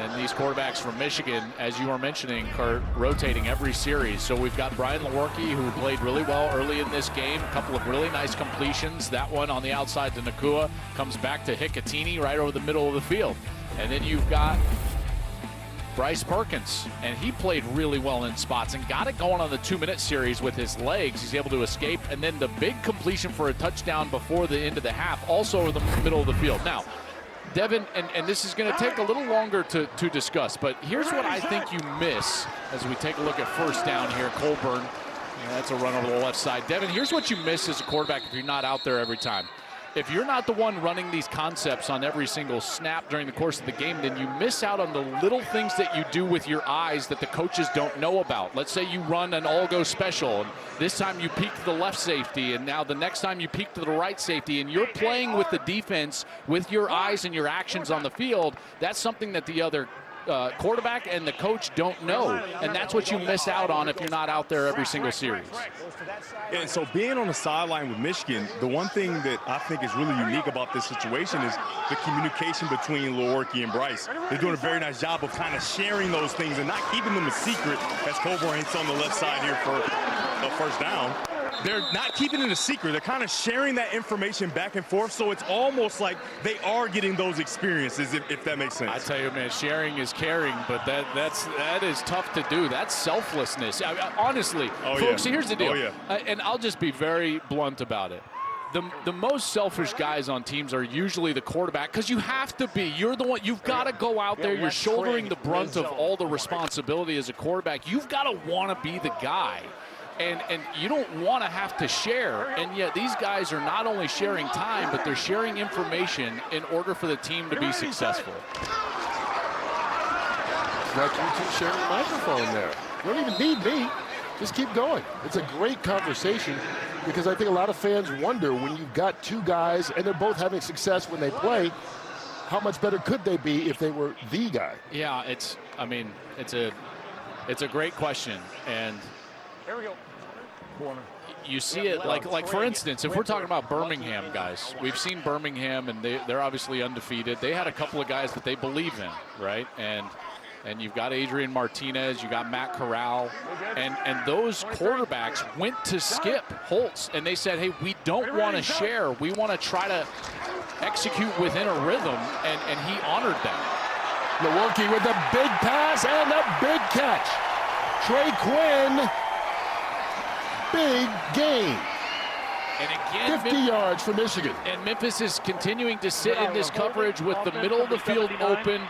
And these quarterbacks from Michigan, as you were mentioning, are rotating every series. So we've got Brian Lewerke, who played really well early in this game. A couple of really nice completions. That one on the outside to Nakua comes back to Hicatini right over the middle of the field. And then you've got Bryce Perkins, and he played really well in spots and got it going on the 2-minute series with his legs. He's able to escape. And then the big completion for a touchdown before the end of the half, also over the middle of the field. Now, Devin, and this is going to take a little longer to discuss, but here's what I think you miss as we take a look at first down here. Colburn, that's a run over the left side. Devin, here's what you miss as a quarterback if you're not out there every time. If you're not the one running these concepts on every single snap during the course of the game, then you miss out on the little things that you do with your eyes that the coaches don't know about. Let's say you run an all-go special, and this time you peek to the left safety, and now the next time you peek to the right safety, and you're playing with the defense with your eyes and your actions on the field. That's something that the other quarterback and the coach don't know, and that's what you miss out on if you're not out there every single series. And so being on the sideline with Michigan, the one thing that I think is really unique about this situation is the communication between Lewerke and Bryce. They're doing a very nice job of kind of sharing those things and not keeping them a secret, as Colburn hits on the left side here for a first down. They're not keeping it a secret. They're kind of sharing that information back and forth, so it's almost like they are getting those experiences, if that makes sense. I tell you, man, sharing is caring, but that is tough to do. That's selflessness. Honestly, folks, here's the deal, and I'll just be very blunt about it. The most selfish guys on teams are usually the quarterback, because you have to be. You're the one. You've got to go out there. You're shouldering the brunt of all the responsibility as a quarterback. You've got to want to be the guy. And you don't want to have to share, and yet these guys are not only sharing time, but they're sharing information in order for the team to be successful. It's like you two sharing the microphone there. You don't even need me. Just keep going. It's a great conversation, because I think a lot of fans wonder, when you've got two guys and they're both having success when they play, how much better could they be if they were the guy? Yeah, it's a great question, and here we go. Corner. You see it, like for instance, if we're talking about Birmingham guys, we've seen Birmingham, and they're obviously undefeated. They had a couple of guys that they believe in, right? And you've got Adrian Martinez, you got Matt Corral, and those quarterbacks went to Skip Holtz, and they said, hey, we don't want to share. We want to try to execute within a rhythm, and he honored that. Lewerke with the big pass and the big catch. Trey Quinn. Big game. And again, 50 yards for Michigan. And Memphis is continuing to sit in this coverage with the middle of the field open.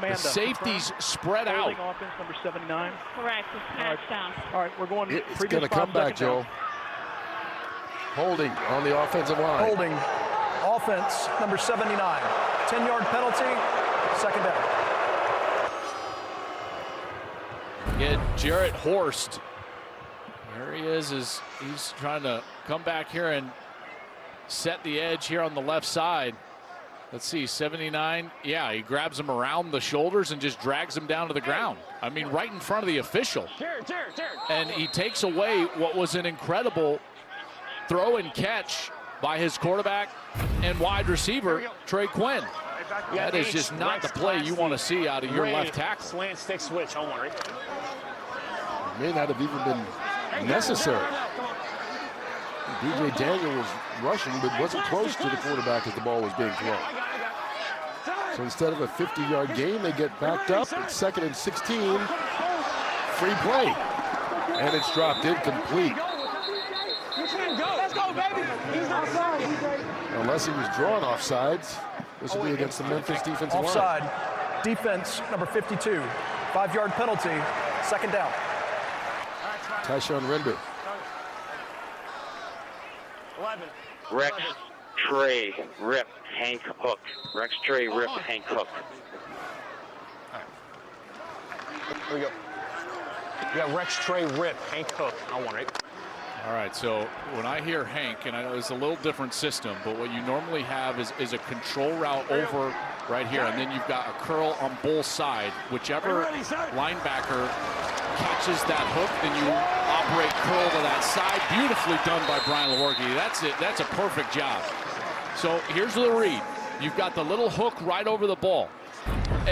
The safeties spread out. Offense, number 79. Correct. It's patched down. All right, we're going. It's going to come back, Joe. Holding on the offensive line. Holding. Offense, number 79. 10-yard penalty. Second down. Yeah, Jarrett Horst. There he is he's trying to come back here and set the edge here on the left side. Let's see, 79. Yeah, he grabs him around the shoulders and just drags him down to the ground. I mean, right in front of the official. And he takes away what was an incredible throw and catch by his quarterback and wide receiver, Trey Quinn. That is just not the play you want to see out of your left tackle. Slant stick switch, don't worry. May not have even been necessary. DJ Daniel was rushing, but wasn't close to the quarterback as the ball was being thrown. So instead of a 50-yard gain, they get backed up. It's 2nd and 16. Free play. And it's dropped incomplete. Let's go, baby. He's offside. Unless he was drawn offsides, this will be against the Memphis defensive line. Offside. Defense, number 52. 5-yard penalty. Second down. Tyshawn Render. 11. Rex, Trey, Rip, Hank, Hook. Rex, Trey, Rip, Hank, Hook. Here we go. We got Rex, Trey, Rip, Hank, Hook. I want it. All right, so when I hear Hank, and I know it's a little different system, but what you normally have is a control route over right here, and then you've got a curl on both sides. Whichever linebacker catches that hook, then you operate curl to that side. Beautifully done by Brian Lewerke. That's it. That's a perfect job. So here's the read. You've got the little hook right over the ball.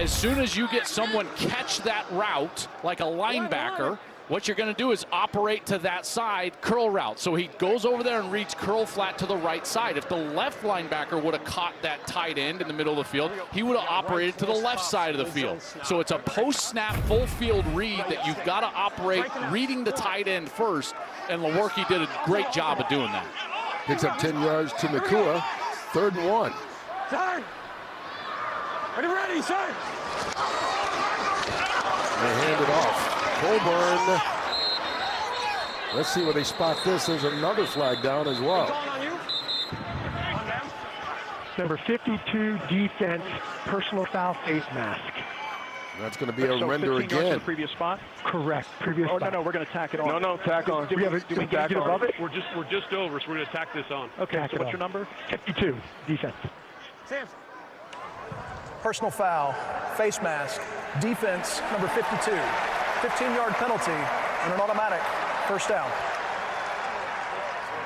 as soon as you get someone catch that route, like a linebacker, what you're going to do is operate to that side, curl route. So he goes over there and reads curl flat to the right side. If the left linebacker would have caught that tight end in the middle of the field, he would have operated to the left side of the field. So it's a post-snap, full-field read that you've got to operate, reading the tight end first, and Lewerke did a great job of doing that. Picks up 10 yards to Nakua, 3rd and 1. Sir! Are you ready, sir? They hand it off. Colburn. Let's see where they spot this. There's another flag down as well. Number 52, defense, personal foul, face mask. That's going to be a render again. The previous spot? Correct. Previous spot. No, we're going to tack it on. No, tack on. Do we get above it? We're just over, so we're going to tack this on. Okay, so what's your number? 52, defense. Samson. Personal foul, face mask, defense, number 52. 15-yard penalty and an automatic first down.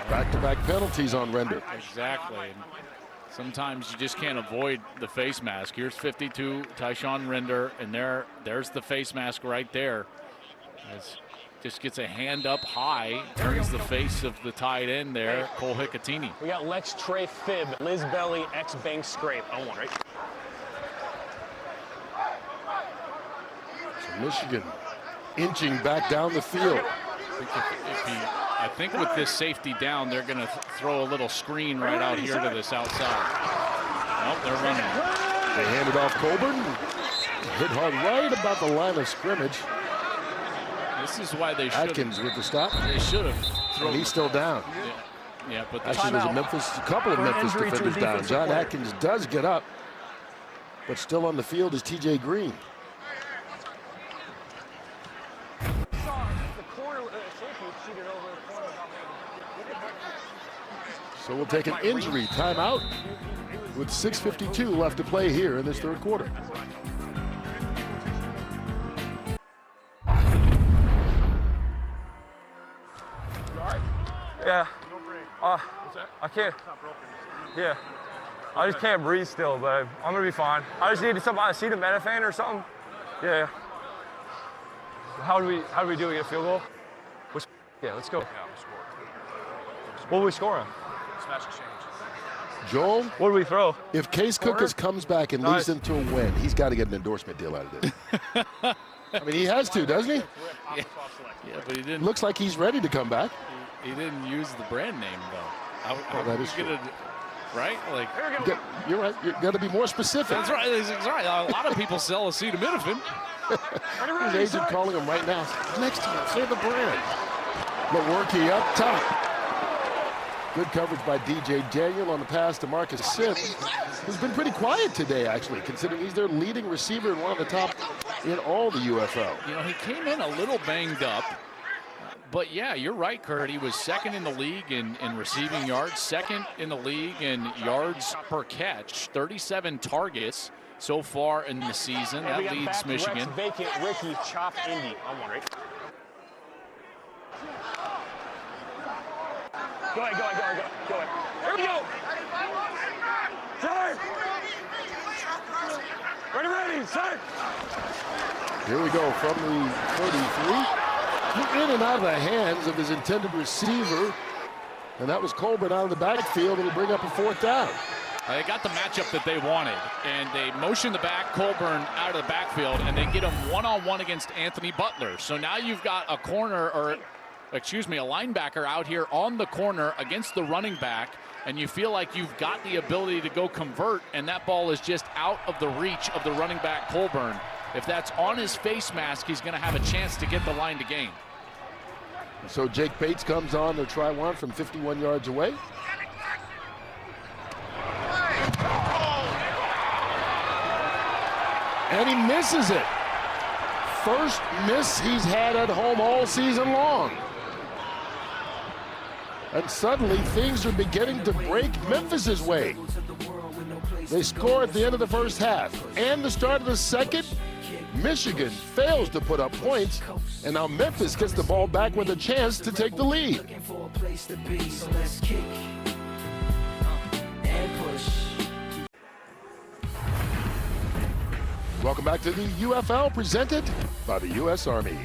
Back-to-back penalties on render. Exactly. And sometimes you just can't avoid the face mask. Here's 52, Tyshawn Render, and there's the face mask right there. Just gets a hand up high, turns the face of the tight end there, Cole Hicatini. We got Lex Trey Fib, Liz Belly, X-Bank Scrape. On one, right? So Michigan inching back down the field. I think with this safety down, they're going to throw a little screen right out here to this outside. Nope, they're running. They hand it off Colburn. Hit hard right about the line of scrimmage. This is why they should. Atkins with the stop. They should have thrown. And he's still down. Yeah, but actually, there's a couple of Memphis defenders down. John Atkins does get up, but still on the field is T.J. Green. So we'll take an injury timeout with 6:52 left to play here in this 3rd quarter. Yeah. I can't. Yeah. I just can't breathe still, but I'm gonna be fine. I just need some acetaminophen or something. Yeah. How do we do? We get a field goal? Yeah, let's go. What are we scoring? Smash exchange. Joel, what do we throw? If Case Cookus comes back and leads them to a win, he's got to get an endorsement deal out of this. I mean, he has to, doesn't he? Yeah, but he didn't. Looks like he's ready to come back. He didn't use the brand name, though. That is true. Right? Like, you're right. You've got to be more specific. That's right. That's right. A lot of people sell acetaminophen. His agent calling him right now. Next time, say the brand. Lewerke up top. Good coverage by DJ Daniel on the pass to Marcus Sims, who's been pretty quiet today, actually, considering he's their leading receiver and one of the top in all the UFL. You know, he came in a little banged up. But, yeah, you're right, Kurt. He was 2nd in the league in receiving yards, 2nd in the league in yards per catch, 37 targets so far in the season. That leads Michigan. Rex, vacant, Ricky, Chop, Indy. On one, right? Go ahead. Here we go. Sir. Ready, sir. Here we go from the 33. In and out of the hands of his intended receiver. And that was Colburn out of the backfield. It'll bring up a 4th down. They got the matchup that they wanted, and they motion the back Colburn out of the backfield, and they get him one-on-one against Anthony Butler. So now you've got a linebacker out here on the corner against the running back, and you feel like you've got the ability to go convert, and that ball is just out of the reach of the running back Colburn. If that's on his face mask, he's going to have a chance to get the line to gain. So Jake Bates comes on to try one from 51 yards away. And he misses it. First miss he's had at home all season long. And suddenly things are beginning to break Memphis's way. They score at the end of the first half and the start of the second. Michigan fails to put up points, and now Memphis gets the ball back with a chance to take the lead. Welcome back to the UFL, presented by the U.S. Army.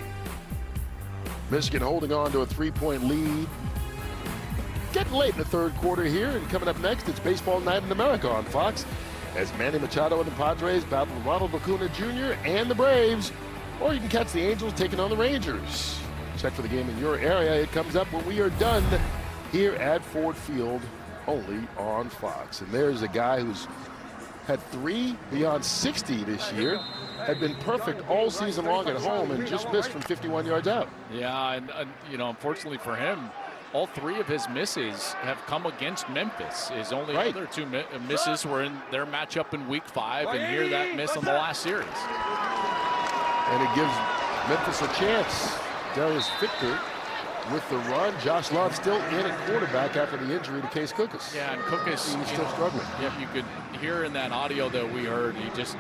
Michigan holding on to a 3-point lead. Getting late in the third quarter here, and coming up next, it's Baseball Night in America on Fox, as Manny Machado and the Padres battle Ronald Acuna Jr. and the Braves, or you can catch the Angels taking on the Rangers. Check for the game in your area. It comes up when we are done here at Ford Field, only on Fox. And there's a guy who's had 3 beyond 60 this year, had been perfect all season long at home and just missed from 51 yards out. Yeah, and you know, unfortunately for him, all 3 of his misses have come against Memphis. His only other 2 misses were in their matchup in Week 5, and here that miss on the last series. And it gives Memphis a chance. Darius Victor with the run. Josh Love still in at quarterback after the injury to Case Cookus. Yeah, and Cookus, he's still struggling. Yep, you could hear in that audio that we heard, he just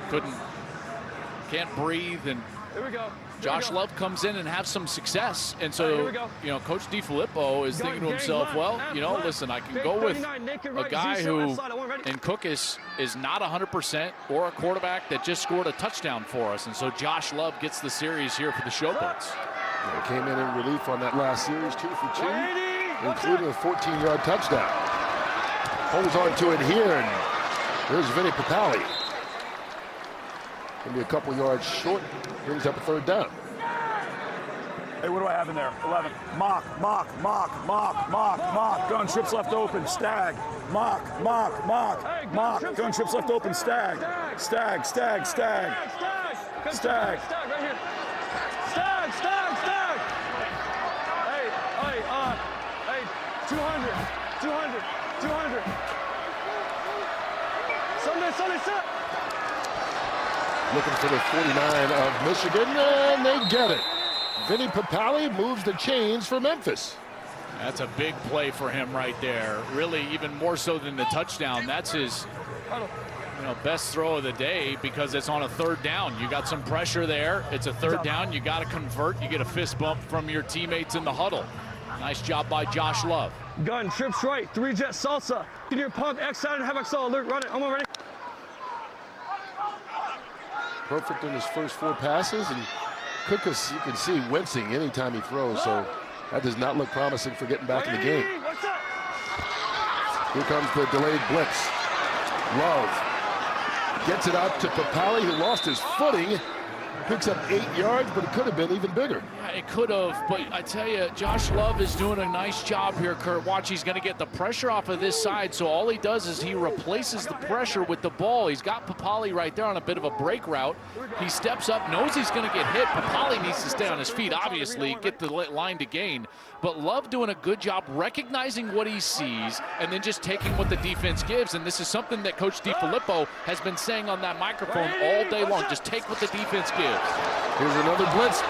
can't breathe. And Here we go. Josh Love comes in and has some success. And so, you know, Coach DiFilippo is thinking to himself, well, you know, listen, I can go with a guy who in Cookus is not 100% or a quarterback that just scored a touchdown for us. And so Josh Love gets the series here for the Showboats. They came in relief on that last series, 2 for 2, including a 14-yard touchdown. Holds on to it here, and there's Vinny Papali. Gonna be a couple yards short, brings up a 3rd down. Hey, what do I have in there? 11. Mock. Gun trips left open. Stag. Mock. Gun trips left open. Stag. Stag. Right here. Stag. Hey, 200. Sunday, set. Looking for the 49 of Michigan, and they get it. Vinny Papali moves the chains for Memphis. That's a big play for him right there. Really, even more so than the touchdown. That's his best throw of the day, because it's on a 3rd down. You got some pressure there. It's a 3rd down. You got to convert. You get a fist bump from your teammates in the huddle. Nice job by Josh Love. Gun, trips right, 3-jet salsa. Get your pump, X out and have XL alert. Run it. I'm ready. Perfect in his first 4 passes, and Cookus, you can see, wincing anytime he throws, so that does not look promising for getting back in the game. Here comes the delayed blitz. Love gets it out to Papali, who lost his footing. Picks up 8 yards, but it could have been even bigger. Yeah, it could have, but I tell you, Josh Love is doing a nice job here, Kurt. Watch, he's going to get the pressure off of this side, so all he does is he replaces the pressure with the ball. He's got Papali right there on a bit of a break route. He steps up, knows he's going to get hit. Papali needs to stay on his feet, obviously, get the line to gain. But Love doing a good job recognizing what he sees and then just taking what the defense gives. And this is something that Coach DiFilippo has been saying on that microphone all day long. Just take what the defense gives. Here's another blitz.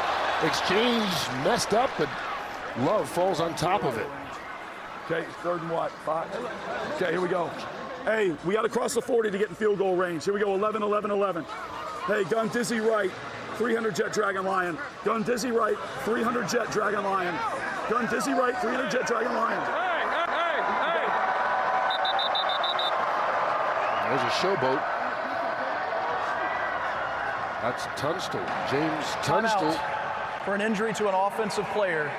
Exchange messed up, but Love falls on top of it. Okay, 3rd and what? 5. Okay, here we go. Hey, we got to cross the 40 to get in field goal range. Here we go, 11. Hey, gun dizzy right, 300 jet dragon lion. Gun dizzy right, 300 jet dragon lion. Gun dizzy right, 300 jet dragon lion. Hey. There's a Showboat. That's Tunstall, James Tunstall. For an injury to an offensive player,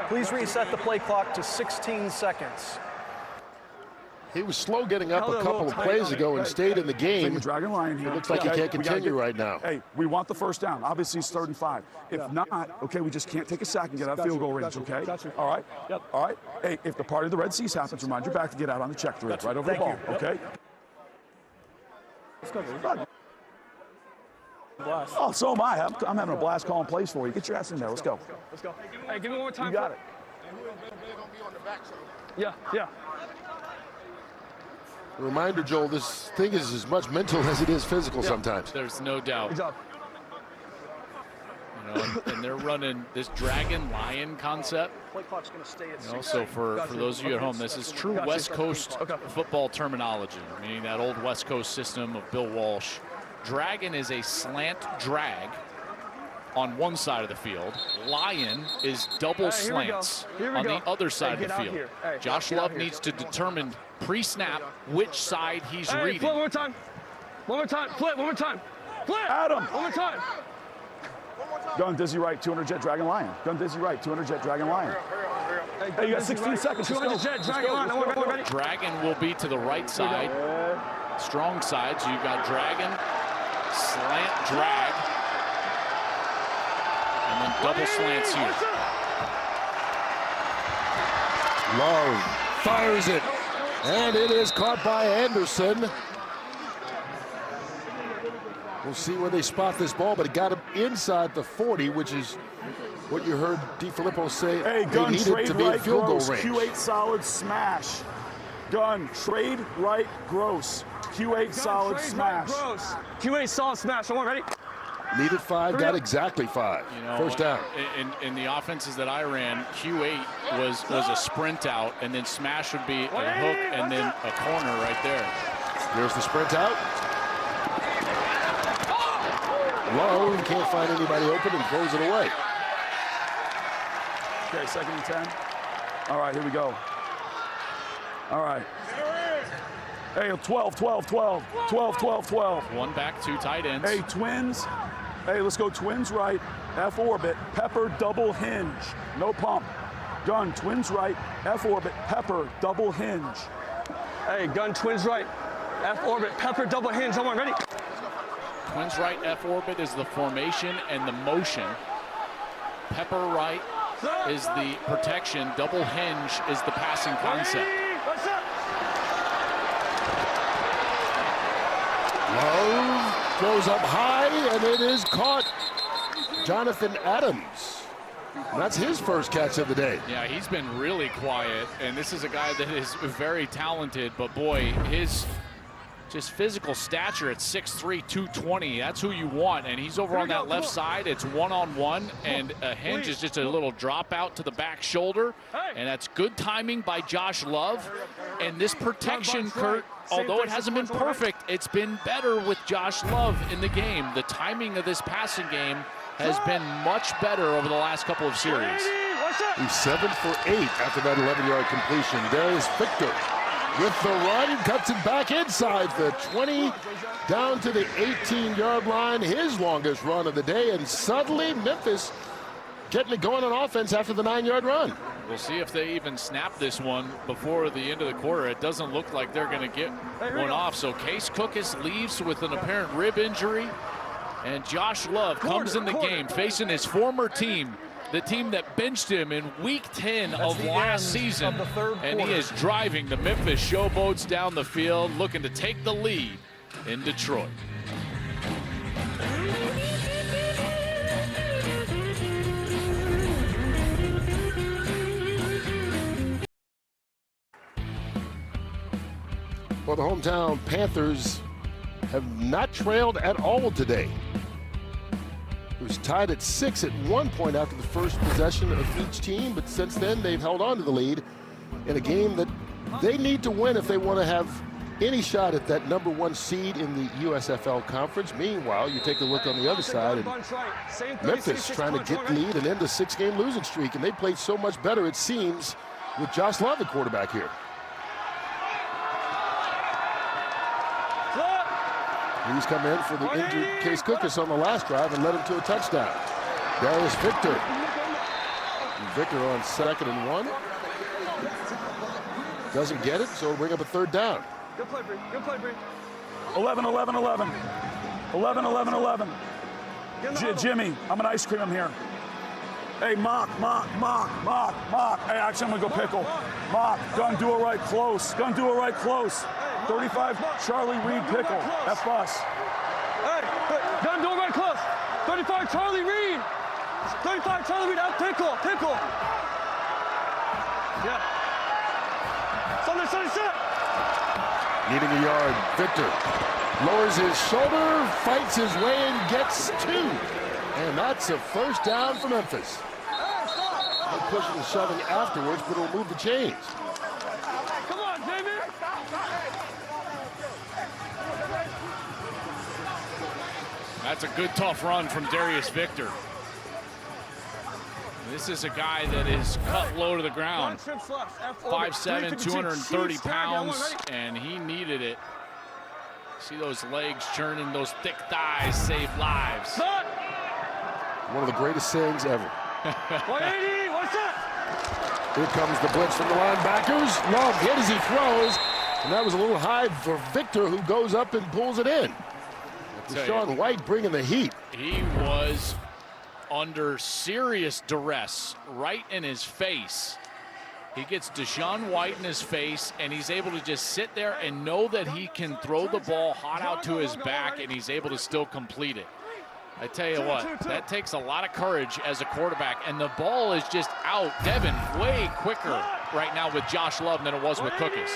please reset the play clock to 16 seconds. He was slow getting up a couple of plays ago and stayed in the game. Dragon Lion here. It looks like he can't continue right now. Hey, we want the 1st down. Obviously, it's 3rd and 5. If not, okay, we just can't take a sack and get out of field goal range, okay? All right? All right? Hey, if the party of the Red Seas happens, remind your back to get out on the check through it, right over the ball, okay? Let's go. Blast. Oh, so am I. I'm having a blast calling plays for you. Get your ass in there. Let's go. Hey, give me one more time. You got it. Yeah. A reminder, Joel, this thing is as much mental as it is physical sometimes. There's no doubt. Good job. You know, and they're running this dragon lion concept. Play clock's going to stay at 6. So for those of you at home, this is true West Coast football terminology, meaning that old West Coast system of Bill Walsh. Dragon is a slant drag on one side of the field. Lion is double slants on the other side of the field. Josh Love needs to determine pre-snap which side he's reading. Flip one more time. Flip one more time. Adam. One more time. Gun dizzy right, 200 jet dragon lion. Gun dizzy right, 200 jet dragon lion. Hey, you got 16 seconds. 200 jet dragon lion. Dragon will be to the right side. Strong side, so you've got dragon, slant, drag, and then double slants here. Love fires it, and it is caught by Anderson. We'll see where they spot this ball, but it got him inside the 40, which is what you heard DeFilippo say. Hey, they gun needed trade to be in right, field goal gross. range. Q8 solid smash. Gun trade right, gross. Q8 solid smash. Q8 solid smash. Come on, ready? Needed 5, got exactly 5. You know, First down. In the offenses that I ran, Q8 was a sprint out, and then smash would be a hook and then a corner right there. There's the sprint out. Low, can't find anybody open and throws it away. Okay, 2nd and 10. All right, here we go. All right. Hey, 12. 1 back, 2 tight ends. Hey, twins. Hey, let's go twins right. F orbit, pepper, double hinge. No pump. Gun, twins right. F orbit, pepper, double hinge. Hey, gun twins right. F orbit, pepper, double hinge. Come on, ready? Twins right, F orbit is the formation and the motion. Pepper right is the protection. Double hinge is the passing concept. Love throws up high, and it is caught. Jonathan Adams. That's his first catch of the day. Yeah, he's been really quiet, and this is a guy that is very talented, but boy, his just physical stature at 6'3", 220, that's who you want, and he's over on that left side. It's one-on-one, and a hinge is just a little drop out to the back shoulder, and that's good timing by Josh Love. And this protection, Kurt, although it hasn't been perfect, it's been better with Josh Love in the game. The timing of this passing game has been much better over the last couple of series. He's 7 for 8 after that 11-yard completion. There's Victor with the run, cuts it back inside the 20, down to the 18-yard line, his longest run of the day, and suddenly Memphis getting it going on offense after the 9-yard run. We'll see if they even snap this one before the end of the quarter. It doesn't look like they're going to get one off. So Case Cookus leaves with an apparent rib injury, and Josh Love comes in the game facing his former team, the team that benched him in week 10 of last season, and he is driving the Memphis Showboats down the field, looking to take the lead in Detroit. Well, the hometown Panthers have not trailed at all today. It was tied at 6 at one point after the first possession of each team, but since then they've held on to the lead in a game that they need to win if they want to have any shot at that #1 seed in the USFL conference. Meanwhile, you take a look on the other side, and Memphis trying to get the lead and end a 6-game losing streak, and they played so much better, it seems, with Josh Love at quarterback here. He's come in for the injured Case Cookus on the last drive and led him to a touchdown. Darius Victor. Victor on 2nd and 1. Doesn't get it, so we'll bring up a 3rd down. Good play, Bree. Good play, Bree. 11. Jimmy, I'm an ice cream here. Hey, mock. Hey, actually, I'm going to go pickle. Mock, gun, do it right close. 35, Charlie Reed pickle. F us. Hey, gun, do it right close. 35, Charlie Reed. 35, Charlie Reed, out pickle. Yeah. Sunday. Needing a yard, Victor lowers his shoulder, fights his way, and gets 2. And that's a 1st down for Memphis. They're pushing and shoving afterwards, but it'll move the chains. Come on, Jamie. That's a good, tough run from Darius Victor. This is a guy that is cut low to the ground. 5'7", 230 pounds, and he needed it. See those legs churning, those thick thighs save lives. One of the greatest sayings ever. 180, what's that? Here comes the blitz from the linebackers. Love hit as he throws. And that was a little high for Victor, who goes up and pulls it in. Deshaun White bringing the heat. He was under serious duress right in his face. He gets Deshaun White in his face, and he's able to just sit there and know that he can throw the ball hot out to his back, and he's able to still complete it. I tell you what, that takes a lot of courage as a quarterback, and the ball is just out. Devin way quicker right now with Josh Love than it was with Cookus.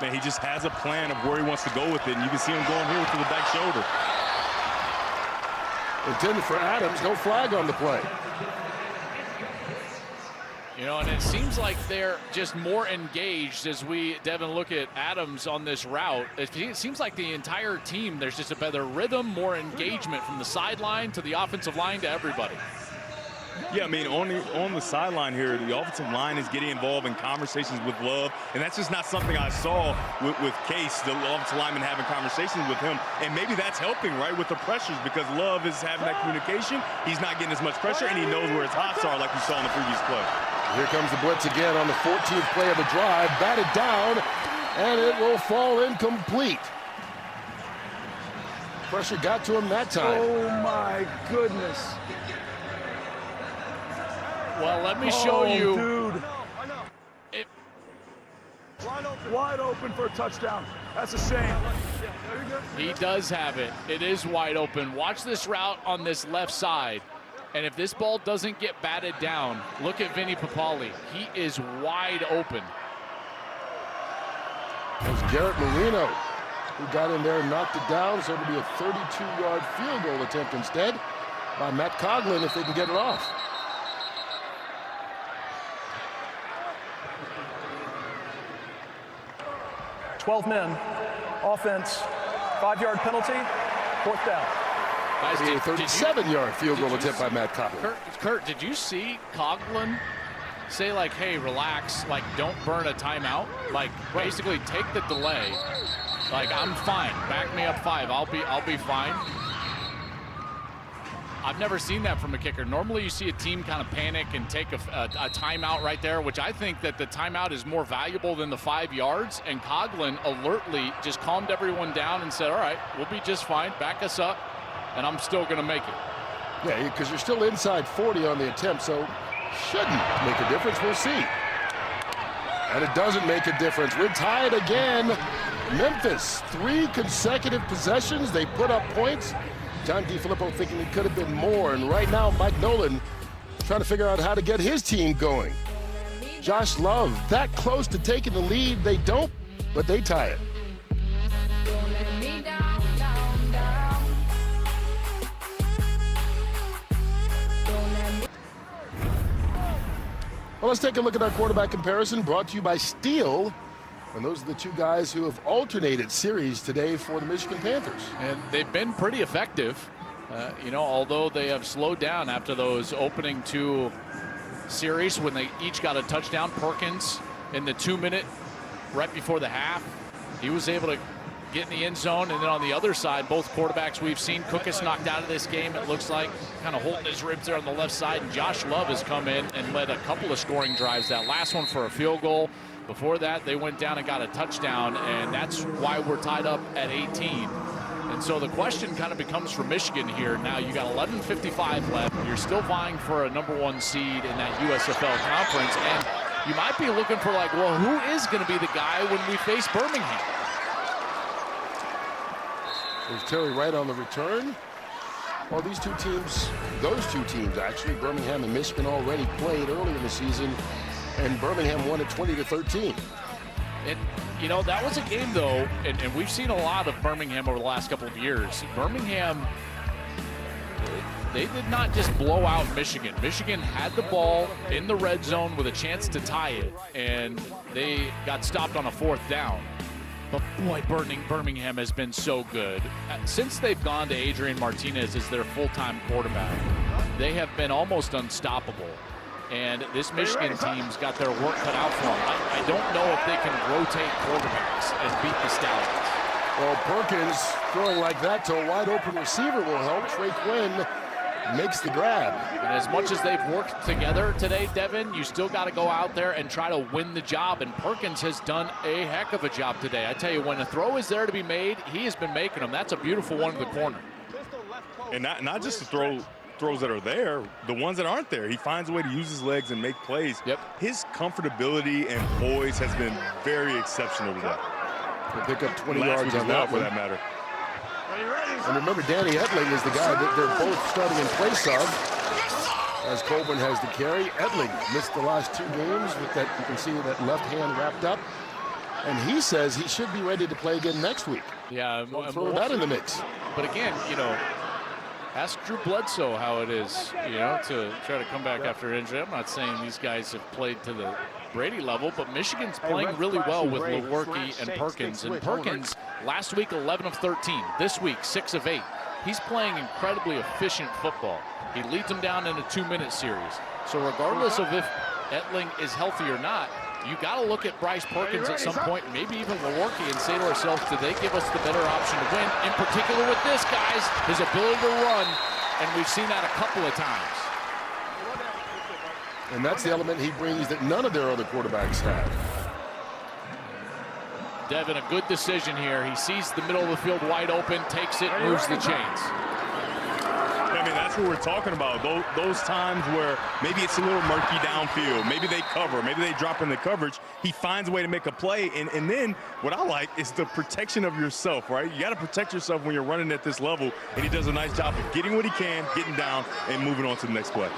Man, he just has a plan of where he wants to go with it, and you can see him going here to the back shoulder. Intended for Adams, no flag on the play. You know, and it seems like they're just more engaged as we, Devin, look at Adams on this route. It seems like the entire team, there's just a better rhythm, more engagement from the sideline to the offensive line to everybody. Yeah, I mean, on the sideline here, the offensive line is getting involved in conversations with Love, and that's just not something I saw with Case, the offensive lineman having conversations with him. And maybe that's helping, right, with the pressures, because Love is having that communication. He's not getting as much pressure, and he knows where his hots are, like we saw in the previous play. Here comes the blitz again on the 14th play of the drive. Batted down, and it will fall incomplete. Pressure got to him that time. Oh, my goodness. Well, let me show you. Dude. Wide open for a touchdown. That's a shame. He does have it. It is wide open. Watch this route on this left side. And if this ball doesn't get batted down, look at Vinny Papali. He is wide open. It was Garrett Marino who got in there and knocked it down, so it'll be a 32-yard field goal attempt instead by Matt Coughlin if they can get it off. $12 men, offense, 5-yard penalty, 4th down. Guys, a 37-yard field goal attempt by Matt Coughlin. Kurt, did you see Coughlin say, like, hey, relax, like, don't burn a timeout? Like, basically take the delay. Like, I'm fine. Back me up 5. I'll be fine. I've never seen that from a kicker. Normally you see a team kind of panic and take a timeout right there, which I think that the timeout is more valuable than the 5 yards. And Coughlin alertly just calmed everyone down and said, all right, we'll be just fine. Back us up, and I'm still going to make it. Yeah, because you're still inside 40 on the attempt, so shouldn't make a difference. We'll see. And it doesn't make a difference. We're tied again. Memphis, 3 consecutive possessions. They put up points. John DeFilippo thinking it could have been more. And right now, Mike Nolan trying to figure out how to get his team going. Josh Love, that close to taking the lead. They don't, but they tie it. Well, let's take a look at our quarterback comparison brought to you by Steel. And those are the 2 guys who have alternated series today for the Michigan Panthers. And they've been pretty effective, you know, although they have slowed down after those opening 2 series when they each got a touchdown. Perkins in the 2-minute right before the half, he was able to get in the end zone. And then on the other side, both quarterbacks we've seen, Cookus knocked out of this game, it looks like, kind of holding his ribs there on the left side. And Josh Love has come in and led a couple of scoring drives. That last one for a field goal. Before that, they went down and got a touchdown, and that's why we're tied up at 18. And so the question kind of becomes for Michigan here. Now you got 11:55 left. You're still vying for a #1 seed in that USFL conference, and you might be looking for, like, well, who is going to be the guy when we face Birmingham? There's Terry Wright on the return. Well, those two teams actually, Birmingham and Michigan, already played early in the season, and Birmingham won it 20-13. And, you know, that was a game, though, and we've seen a lot of Birmingham over the last couple of years. Birmingham, they did not just blow out Michigan. Michigan had the ball in the red zone with a chance to tie it, and they got stopped on a 4th down. But, boy, Birmingham has been so good. Since they've gone to Adrian Martinez as their full-time quarterback, they have been almost unstoppable. And this Michigan team's got their work cut out for them. I don't know if they can rotate quarterbacks and beat the Stallions. Well, Perkins throwing like that to a wide open receiver will help. Trey Quinn makes the grab. And as much as they've worked together today, Devin, you still got to go out there and try to win the job. And Perkins has done a heck of a job today. I tell you, when a throw is there to be made, he has been making them. That's a beautiful one to the corner. And not just the throws that are there, the ones that aren't there. He finds a way to use his legs and make plays. Yep. His comfortability and poise has been very exceptional today. He'll pick up 20 yards on that for one. that matter. And remember, Danny Etling is the guy that they're both starting in place of, as Colburn has the carry. Etling missed the last 2 games with that. You can see that left hand wrapped up. And he says he should be ready to play again next week. Yeah. Throw that in the mix. But again, you know, ask Drew Bledsoe how it is, you know, to try to come back after injury. I'm not saying these guys have played to the Brady level, but Michigan's playing really well with Lewerke and Perkins. And Perkins, last week, 11 of 13. This week, 6 of 8. He's playing incredibly efficient football. He leads them down in a 2-minute series. So regardless of if Etling is healthy or not, you got to look at Bryce Perkins at some point, maybe even Lewerke, and say to ourselves, do they give us the better option to win? In particular with this, guys, his ability to run, and we've seen that a couple of times. And that's the element he brings that none of their other quarterbacks have. Devin, a good decision here. He sees the middle of the field wide open, takes it, moves the chains. I mean, that's what we're talking about. Those times where maybe it's a little murky downfield. Maybe they cover. Maybe they drop in the coverage. He finds a way to make a play. And then what I like is the protection of yourself, right? You got to protect yourself when you're running at this level. And he does a nice job of getting what he can, getting down, and moving on to the next play.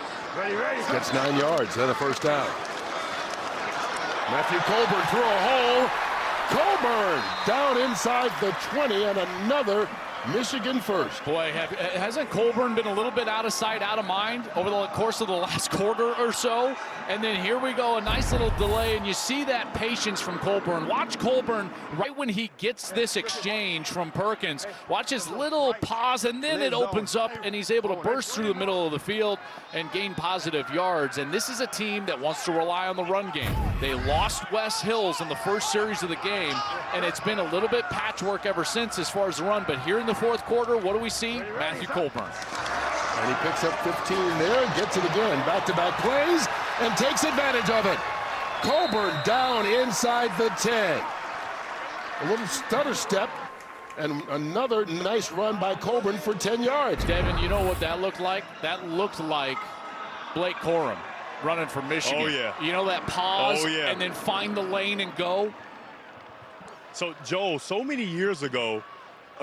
Gets 9 yards, then a first down. Matthew Colburn through a hole. Colburn down inside the 20, and another Michigan first. Boy, hasn't Colburn been a little bit out of sight, out of mind over the course of the last quarter or so? And then here we go, a nice little delay, and you see that patience from Colburn. Watch Colburn right when he gets this exchange from Perkins. Watch his little pause, and then it opens up, and he's able to burst through the middle of the field and gain positive yards. And this is a team that wants to rely on the run game. They lost Wes Hills in the first series of the game, and it's been a little bit patchwork ever since as far as the run. But here in the fourth quarter, what do we see? Matthew Colburn. And he picks up 15 there, gets it again. Back-to-back plays, and takes advantage of it. Colburn down inside the 10. A little stutter step, and another nice run by Colburn for 10 yards. Devin, you know what that looked like? That looked like Blake Corum running for Michigan. Oh, yeah. You know that pause Oh, yeah. and then find the lane and go? So, Joel, so many years ago,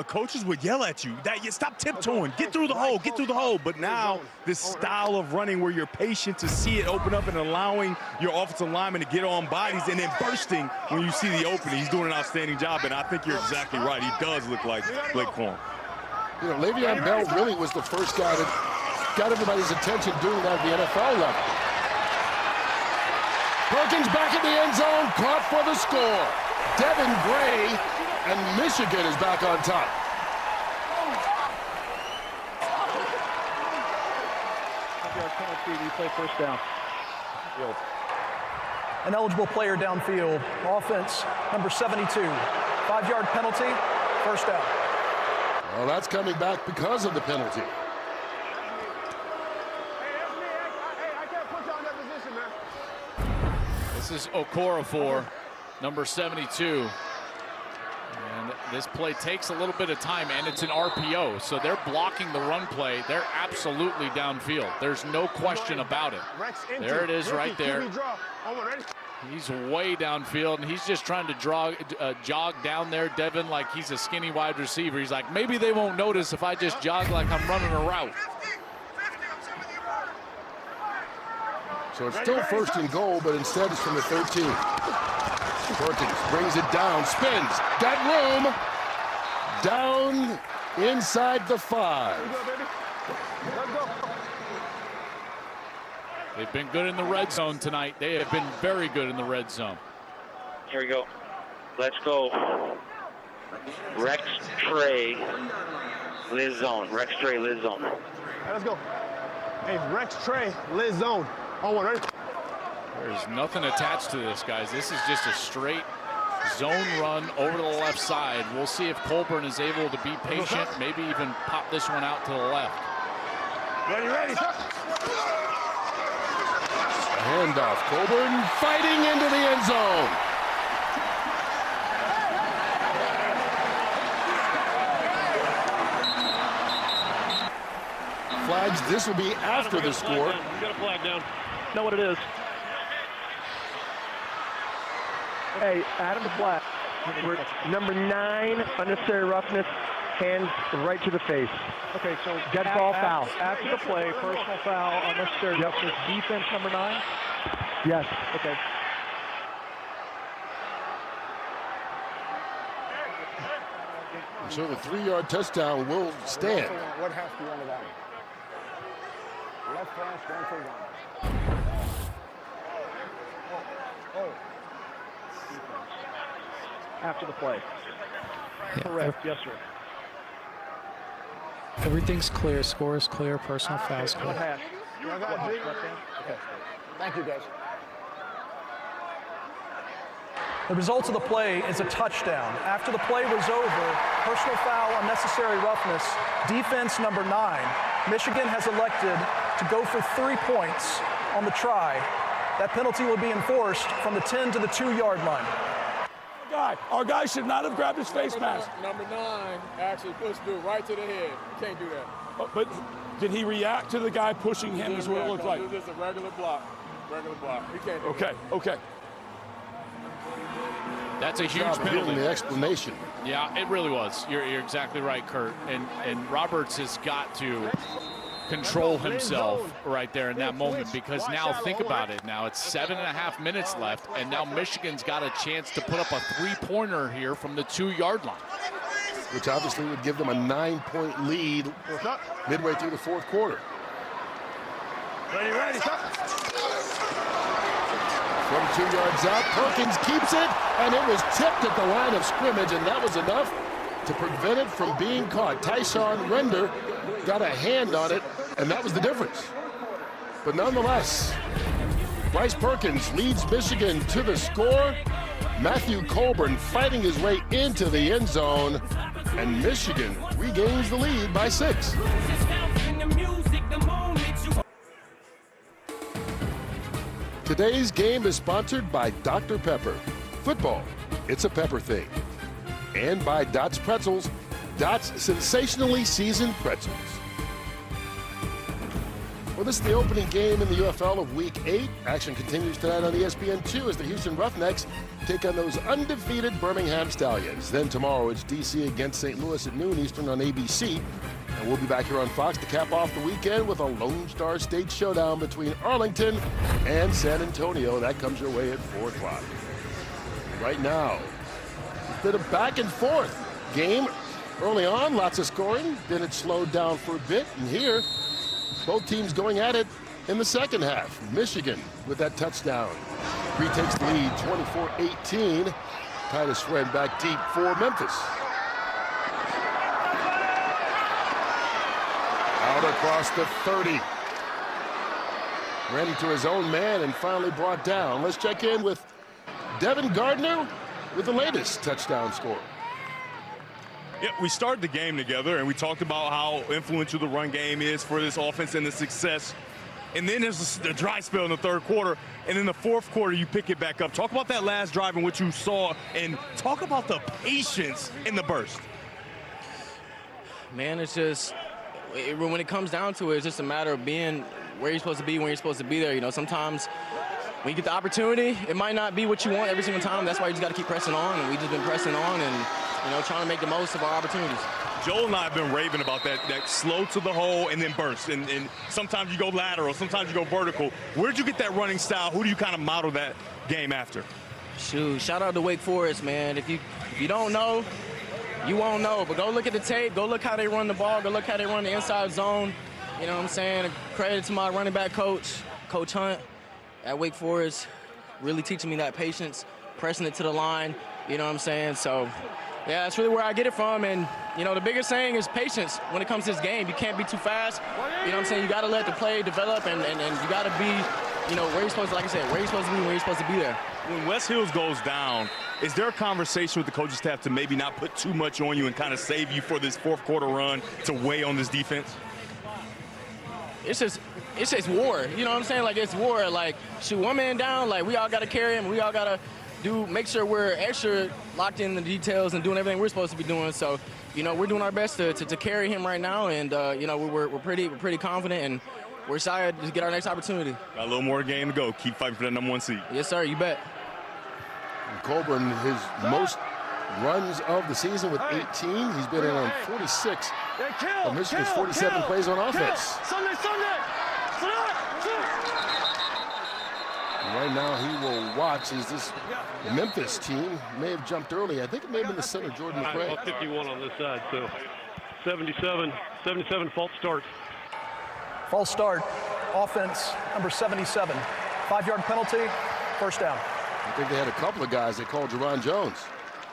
coaches would yell at you, that you stop tiptoeing, get through the hole, get through the hole. But now this style of running where you're patient to see it open up and allowing your offensive lineman to get on bodies and then bursting when you see the opening. He's doing an outstanding job, and I think you're exactly right. He does look like Blake Corum. You know, Le'Veon Bell really was the first guy that got everybody's attention doing that at the NFL level. Perkins back in the end zone, caught for the score. Devin Gray, and Michigan is back on top. Penalty, we play first down. An eligible player downfield. Offense, number 72. 5-yard penalty, first down. Well, that's coming back because of the penalty. This is Okorafor, number 72. And this play takes a little bit of time, and it's an RPO. So they're blocking the run play. They're absolutely downfield. There's no question about it. There it is right there. He's way downfield, and he's just trying to jog down there, Devin, like he's a skinny wide receiver. He's like, maybe they won't notice if I just jog like I'm running a route. So it's still first and goal, but instead it's from the 13. Perkins brings it down, spins, got room, down inside the 5. They've been good in the red zone tonight. They have been very good in the red zone. Here we go. Let's go. Rex Trey, Liz zone. Rex Trey, Liz zone. Right, let's go. Hey, Rex Trey, Liz zone. On one, ready? There's nothing attached to this, guys. This is just a straight Zone run over to the left side. We'll see if Colburn is able to be patient, maybe even pop this one out to the left. Ready. Handoff. Colburn fighting into the end zone. Flags. This will be after the score. You got a flag down. Know what it is. Hey, Adam the flag. We're number 9, unnecessary roughness, hands right to the face. Okay, so dead ball foul. After the play, personal foul, unnecessary roughness, defense number 9? Yes. Okay. So the 3-yard touchdown will stand. What half do you want to that? Left pass, going for 1. After the play. Correct, yes, sir. Everything's clear. Score is clear. Personal foul's clear. Hash. Okay. Thank you, guys. The results of the play is a touchdown. After the play was over, personal foul, unnecessary roughness, defense number 9. Michigan has elected to go for 3 points on the try. That penalty will be enforced from the 10 to the 2-yard line. Our guy should not have grabbed his face mask. Number 9 actually pushed dude right to the head. You can't do that. But did he react to the guy pushing him? Is what it looked like. This is a regular block. Regular block. You can't do that. Okay. That's a huge penalty. The explanation. Yeah, it really was. You're exactly right, Kurt. And Roberts has got to control himself right there in that moment, because now think about it. Now it's 7.5 minutes left, and now Michigan's got a chance to put up a 3-pointer here from the 2-yard line, which obviously would give them a 9-point lead midway through the 4th quarter. Ready, From 2 yards out, Perkins keeps it, and it was tipped at the line of scrimmage, and that was enough to prevent it from being caught. Tyshawn Render got a hand on it, and that was the difference. But nonetheless, Bryce Perkins leads Michigan to the score. Matthew Colburn fighting his way into the end zone, and Michigan regains the lead by 6. Today's game is sponsored by Dr. Pepper. Football, it's a pepper thing. And by Dots Pretzels, Dots sensationally seasoned pretzels. Well, this is the opening game in the UFL of Week 8. Action continues tonight on ESPN2 as the Houston Roughnecks take on those undefeated Birmingham Stallions. Then tomorrow it's DC against St. Louis at noon Eastern on ABC. And we'll be back here on Fox to cap off the weekend with a Lone Star State showdown between Arlington and San Antonio. That comes your way at 4 o'clock. Right now, a bit of back and forth game. Early on, lots of scoring. Then it slowed down for a bit. And here, both teams going at it in the second half. Michigan with that touchdown retakes the lead 24-18. Titus Red back deep for Memphis. Out across the 30. Ran into his own man and finally brought down. Let's check in with Devin Gardner with the latest touchdown score. Yeah, we started the game together, and we talked about how influential the run game is for this offense and the success. And then there's the dry spell in the 3rd quarter, and in the 4th quarter, you pick it back up. Talk about that last drive and what you saw, and talk about the patience in the burst. Man, it's just, when it comes down to it, it's just a matter of being where you're supposed to be when you're supposed to be there. You know, sometimes when you get the opportunity, it might not be what you want every single time. That's why you just got to keep pressing on, and we've just been pressing on and, you know, trying to make the most of our opportunities. Joel and I have been raving about that slow to the hole and then burst. And sometimes you go lateral, sometimes you go vertical. Where'd you get that running style? Who do you kind of model that game after? Shoot, shout out to Wake Forest, man. If you don't know, you won't know. But go look at the tape. Go look how they run the ball. Go look how they run the inside zone. You know what I'm saying? Credit to my running back coach, Coach Hunt at Wake Forest, really teaching me that patience, pressing it to the line. You know what I'm saying? So, yeah, that's really where I get it from. And, you know, the biggest thing is patience when it comes to this game. You can't be too fast. You know what I'm saying? You got to let the play develop, and you got to be you know, where you're supposed to, like I said, where you're supposed to be when you're supposed to be there. When Wes Hills goes down, is there a conversation with the coaching staff to maybe not put too much on you and kind of save you for this fourth quarter run to weigh on this defense? It's just war. You know what I'm saying? Like, it's war. Like, shoot one man down, like, we all got to carry him. We all got to make sure we're extra locked in the details and doing everything we're supposed to be doing. So, you know, we're doing our best to carry him right now, and you know, we're pretty confident, and we're excited to get our next opportunity. Got a little more game to go. Keep fighting for that #1 seed. Yes, sir. You bet. And Colburn, his most runs of the season with 18. He's been in on 46 of Michigan's 47 plays on offense. Sunday. And right now he will watch as the Memphis team may have jumped early. I think it may have been the center, Jordan McRae. 51 on this side, so 77 false start. False start, offense number 77. 5-yard penalty, first down. I think they had a couple of guys they called Jerron Jones.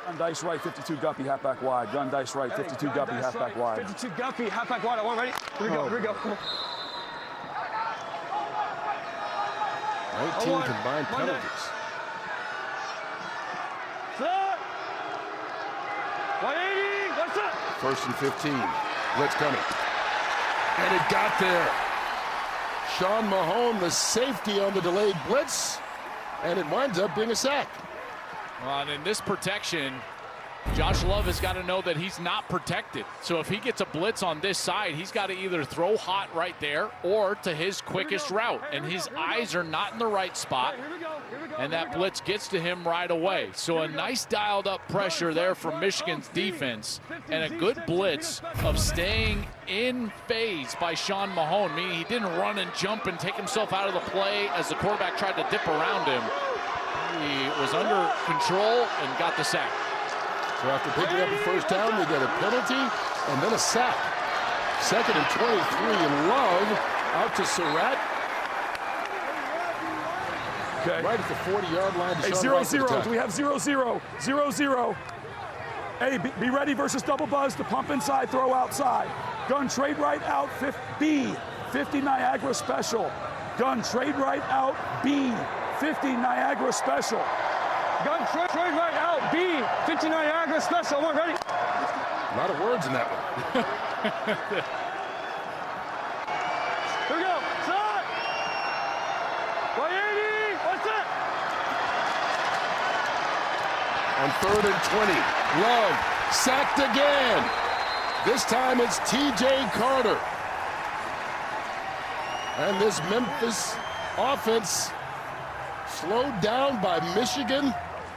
Gun dice right, 52 Guppy, halfback wide. Gun dice right, 52 Guppy, halfback wide. 52 Guppy, halfback wide. I want ready. Here we go. Come on. 19 combined penalties. Set. 180. What's up? First and 15. Blitz coming. And it got there. Sean Mahone, the safety on the delayed blitz, and it winds up being a sack. Well, and in this protection, Josh Love has got to know that he's not protected. So if he gets a blitz on this side, he's got to either throw hot right there or to his quickest route. And his eyes are not in the right spot. And that blitz gets to him right away. So a nice dialed up pressure there from Michigan's defense, and a good blitz of staying in phase by Sean Mahone, meaning he didn't run and jump and take himself out of the play as the quarterback tried to dip around him. He was under control and got the sack. So after picking up a first down, we get a penalty and then a sack. 2nd and 23, and Love out to Surratt. Okay. Right at the 40-yard line. Hey, 0-0. Do we have 0-0? 0-0. Hey, be ready versus double buzz to pump inside, throw outside. Gun trade right out, B. 50 Niagara special. Gun trade right out, B. 50 Niagara special. Gun trade right out, B. 50 Niagara special. One ready. A lot of words in that one. Here we go. Set. 180. What's it? On 3rd and 20, Love sacked again. This time it's T.J. Carter. And this Memphis offense slowed down by Michigan,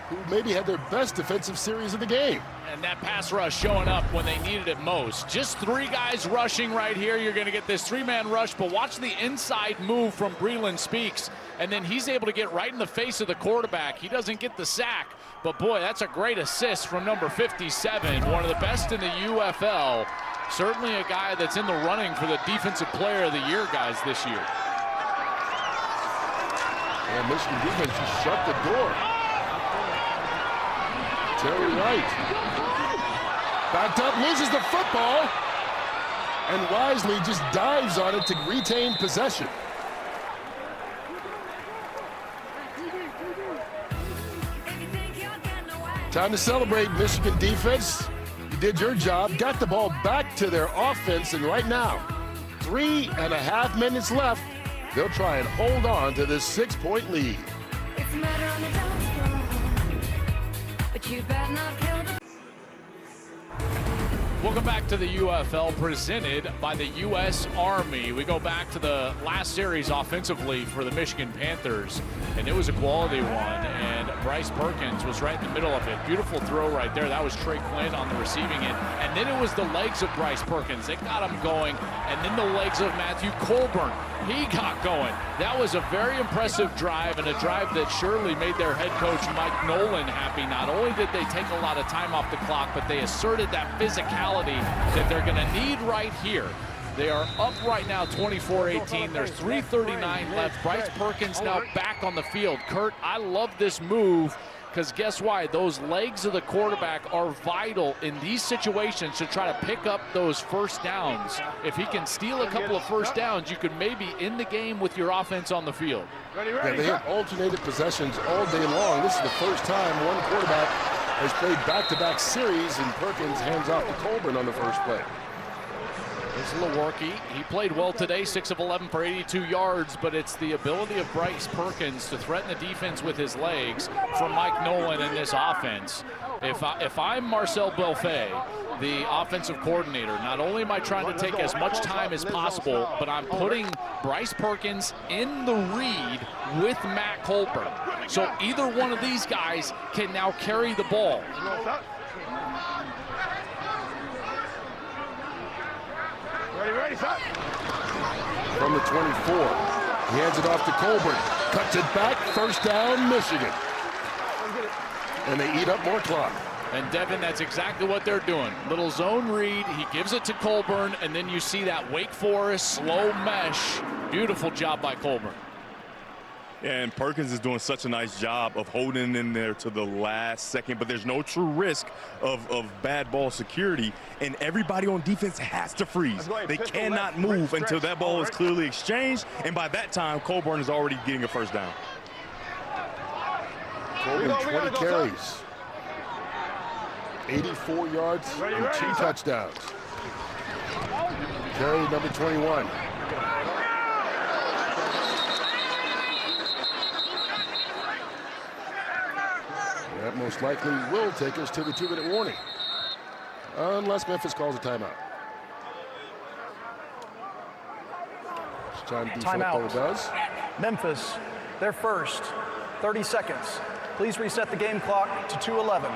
who maybe had their best defensive series of the game. And that pass rush showing up when they needed it most. Just 3 guys rushing right here. You're going to get this 3-man rush, but watch the inside move from Breland Speaks, and then he's able to get right in the face of the quarterback. He doesn't get the sack, but boy, that's a great assist from number 57, one of the best in the UFL. Certainly a guy that's in the running for the Defensive Player of the Year guys this year. And Michigan defense just shut the door. Terry Wright backed up, loses the football, and wisely just dives on it to retain possession. Time to celebrate, Michigan defense. You did your job, got the ball back to their offense, and right now, 3.5 minutes left. They'll try and hold on to this 6-point lead. It's a matter on the dance floor, but you better not kill the... Welcome back to the UFL, presented by the U.S. Army. We go back to the last series offensively for the Michigan Panthers, and it was a quality one, and Bryce Perkins was right in the middle of it. Beautiful throw right there. That was Trey Quinn on the receiving end, and then it was the legs of Bryce Perkins that got him going, and then the legs of Matthew Colburn. He got going. That was a very impressive drive, and a drive that surely made their head coach Mike Nolan happy. Not only did they take a lot of time off the clock, but they asserted that physicality that they're going to need right here. They are up right now 24-18. There's 3:39 left. Bryce Perkins now back on the field. Kurt, I love this move because guess why? Those legs of the quarterback are vital in these situations to try to pick up those first downs. If he can steal a couple of first downs, you could maybe end the game with your offense on the field. Yeah, they have alternated possessions all day long. This is the first time one quarterback has played back-to-back series, and Perkins hands off to Colburn on the first play. There's Lewerke. He played well today, 6 of 11 for 82 yards, but it's the ability of Bryce Perkins to threaten the defense with his legs from Mike Nolan in this offense. If I'm Marcel Belfait, the offensive coordinator, not only am I trying to take as much time as possible, but I'm putting Bryce Perkins in the read with Matt Colburn. So either one of these guys can now carry the ball. Ready, set. From the 24, he hands it off to Colburn. Cuts it back, first down, Michigan. And they eat up more clock. And Devin, that's exactly what they're doing. Little zone read, he gives it to Colburn, and then you see that Wake Forest slow mesh. Beautiful job by Colburn. Yeah, and Perkins is doing such a nice job of holding in there to the last second, but there's no true risk of bad ball security, and everybody on defense has to freeze. They cannot move until that ball is clearly exchanged, and by that time, Colburn is already getting a first down. Colburn, 20 carries, 84 yards, and 2 touchdowns. Carry number 21. That most likely will take us to the 2-minute warning, unless Memphis calls a timeout. Timeout does. Memphis, their first, 30 seconds. Please reset the game clock to 2:11.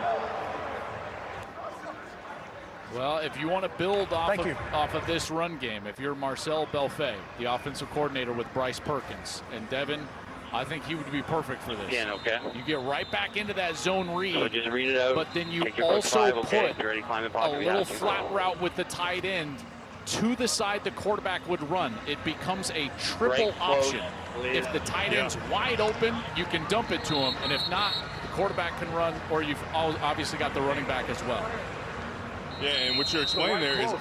Well, if you want to build off of this run game, if you're Marcel Belfait, the offensive coordinator with Bryce Perkins, and Devin, I think he would be perfect for this. Yeah, okay. You get right back into that zone read, So just read it out. but then you Take your first also 5, okay. put Get ready, climb the a pocket, little yeah. flat route with the tight end to the side the quarterback would run. It becomes a triple Right, close, option. lead. If the tight end's wide open, you can dump it to him, and if not, the quarterback can run, or you've obviously got the running back as well. Yeah, and what you're explaining there is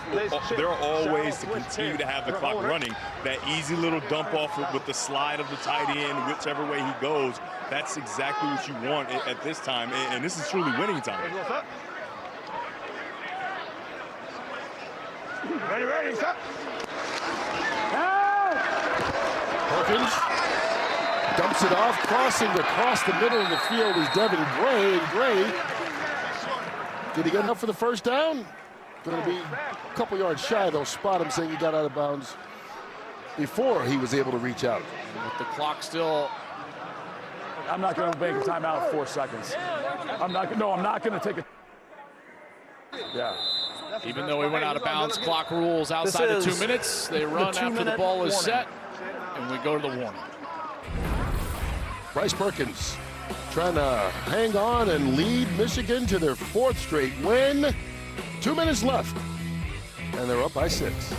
there are all ways to continue to have the clock running. That easy little dump off with the slide of the tight end, whichever way he goes, that's exactly what you want at this time, and this is truly winning time. Ready, set. Perkins dumps it off, crossing across the middle of the field is Devin Gray. And Gray, did he get enough for the first down? Going to be a couple yards shy. They'll spot him saying he got out of bounds before he was able to reach out. With the clock still. I'm not going to make a timeout 4 seconds. I'm not going to take a. Yeah. Even though we went out of bounds, clock rules outside of 2 minutes. They run after the ball is set, and we go to the warning. Bryce Perkins trying to hang on and lead Michigan to their 4th straight win. 2 minutes left, and they're up by 6.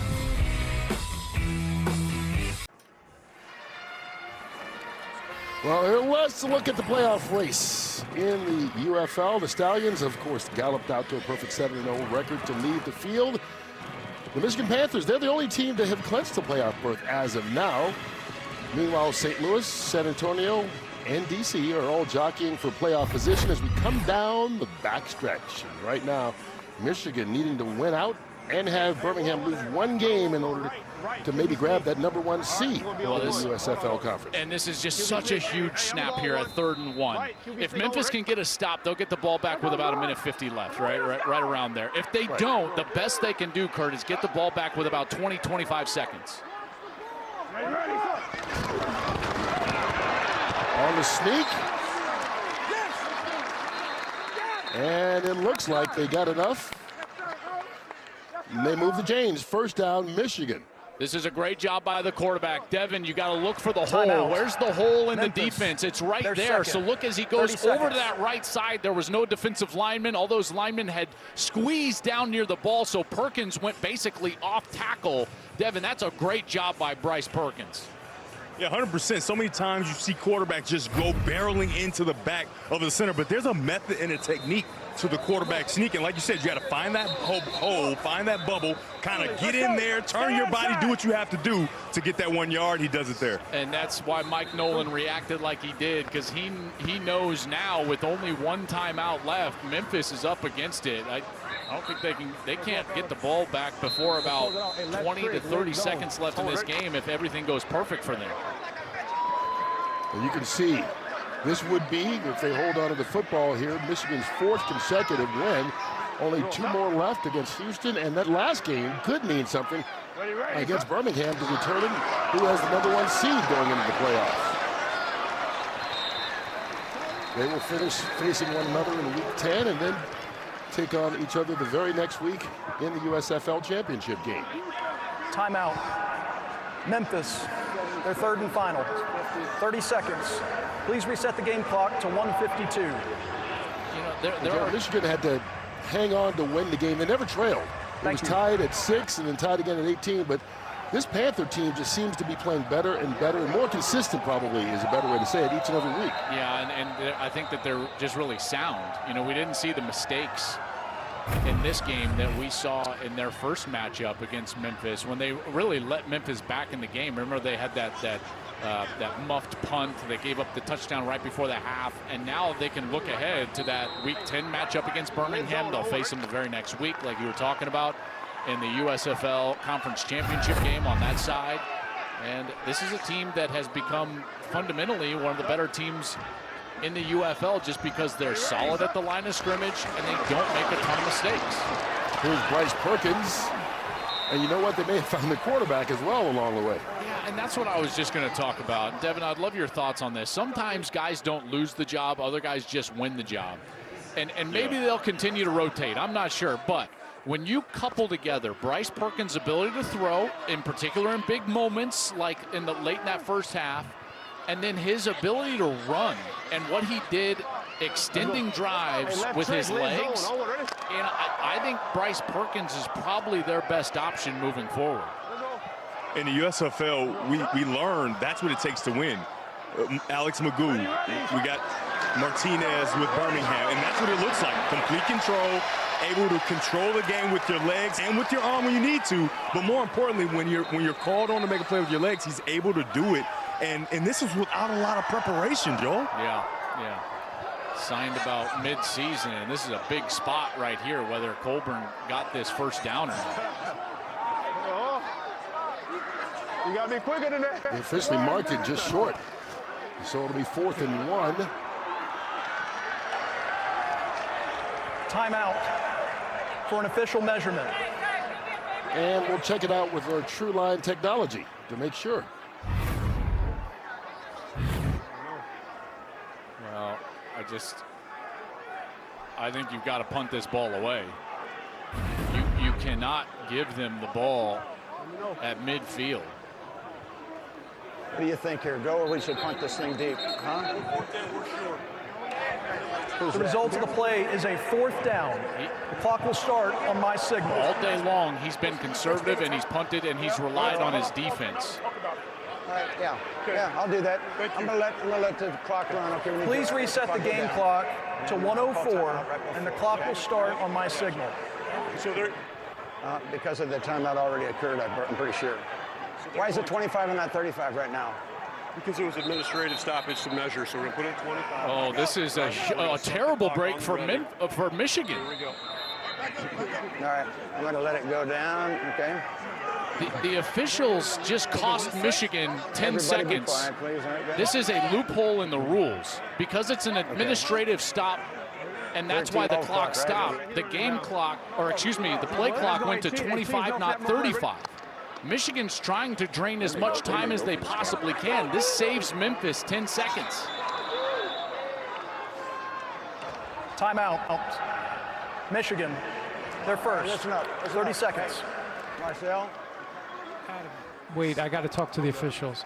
Well, let's look at the playoff race in the UFL. The Stallions, of course, galloped out to a perfect 7-0 record to lead the field. The Michigan Panthers, they're the only team to have clinched the playoff berth as of now. Meanwhile, St. Louis, San Antonio, and DC are all jockeying for playoff position as we come down the backstretch. And right now, Michigan needing to win out and have Birmingham lose 1 game in order to maybe grab that #1 seed in the USFL conference. And this is just such a huge snap here at 3rd and 1. If Memphis can get a stop, they'll get the ball back with about 1:50 left, right around there. If they don't, the best they can do, Kurt, is get the ball back with about 20, 25 seconds. On the sneak. And it looks like they got enough. And they move the chains. First down, Michigan. This is a great job by the quarterback. Devin, you got to look for the hole. Where's the hole in Memphis, the defense? It's right there. second. So look as he goes over to that right side. There was no defensive lineman. All those linemen had squeezed down near the ball, so Perkins went basically off tackle. Devin, that's a great job by Bryce Perkins. Yeah, 100%. So many times you see quarterbacks just go barreling into the back of the center, but there's a method and a technique to the quarterback sneak. And like you said, you got to find that hole, find that bubble, kind of get in there, turn your body, do what you have to do to get that 1 yard. He does it there. And that's why Mike Nolan reacted like he did, because he knows now with only one timeout left, Memphis is up against it. I don't think they can't get the ball back before about 20 to 30 seconds left in this game if everything goes perfect for them. And you can see this would be, if they hold on to the football here, Michigan's 4th consecutive win. Only 2 more left against Houston, and that last game could mean something against Birmingham to determine who has the #1 seed going into the playoffs. They will finish facing one another in week 10 and then take on each other the very next week in the USFL championship game. Timeout. Memphis, their 3rd and final. 30 seconds. Please reset the game clock to 1:52. Michigan had to hang on to win the game. They never trailed. It was tied at 6 and then tied again at 18. But this Panther team just seems to be playing better and better and more consistent, probably is a better way to say it, each and every week. Yeah, and I think that they're just really sound. You know, we didn't see the mistakes in this game that we saw in their first matchup against Memphis when they really let Memphis back in the game. Remember, they had that muffed punt. They gave up the touchdown right before the half, and now they can look ahead to that Week 10 matchup against Birmingham. They'll face them the very next week, like you were talking about, in the USFL Conference Championship game on that side. And this is a team that has become fundamentally one of the better teams in the UFL just because they're solid at the line of scrimmage and they don't make a ton of mistakes. Here's Bryce Perkins. And you know what? They may have found the quarterback as well along the way. Yeah, and that's what I was just going to talk about. Devin, I'd love your thoughts on this. Sometimes guys don't lose the job. Other guys just win the job. And maybe they'll continue to rotate. I'm not sure. But when you couple together Bryce Perkins' ability to throw, in particular in big moments like late in that first half, and then his ability to run and what he did extending drives with his legs, and I think Bryce Perkins is probably their best option moving forward. In the USFL, we learned that's what it takes to win. Alex Magoo, we got Martinez with Birmingham, and that's what it looks like. Complete control, able to control the game with your legs and with your arm when you need to, but more importantly, when you're called on to make a play with your legs, he's able to do it. And this is without a lot of preparation, Joel. Yeah. Signed about mid-season, and this is a big spot right here, whether Colburn got this first down or not. You got to be quicker than that. They officially marked it just short. So it'll be 4th and 1. Timeout for an official measurement. And we'll check it out with our True Line technology to make sure. Well, I think you've got to punt this ball away. You cannot give them the ball at midfield. What do you think here? Go or we should punt this thing deep? Huh? The result of the play is a 4th down. The clock will start on my signal. All day long, he's been conservative and he's punted and he's relied on his defense. All right, yeah, I'll do that. I'm gonna let the clock run. Okay, Please reset the game clock to 1:04, and the clock will start on my signal. So there, because of the time that already occurred, I'm pretty sure. Why is it 25 and not 35 right now? Because it was administrative stoppage to measure, so we're going to put it at 25. Oh, this is a terrible break for Michigan. Here we go. All right, I'm going to let it go down, okay? The officials just cost Michigan 10 seconds. Quiet, please. Right, this is a loophole in the rules. Because it's an administrative stop, and that's why the clock stopped. The game clock, or excuse me, the play clock went to 25, not 35. Michigan's trying to drain as much time as they possibly can. This saves Memphis 10 seconds. Timeout. Michigan, they're first. Listen up. 30 seconds. Marcel? Wait, I got to talk to the officials.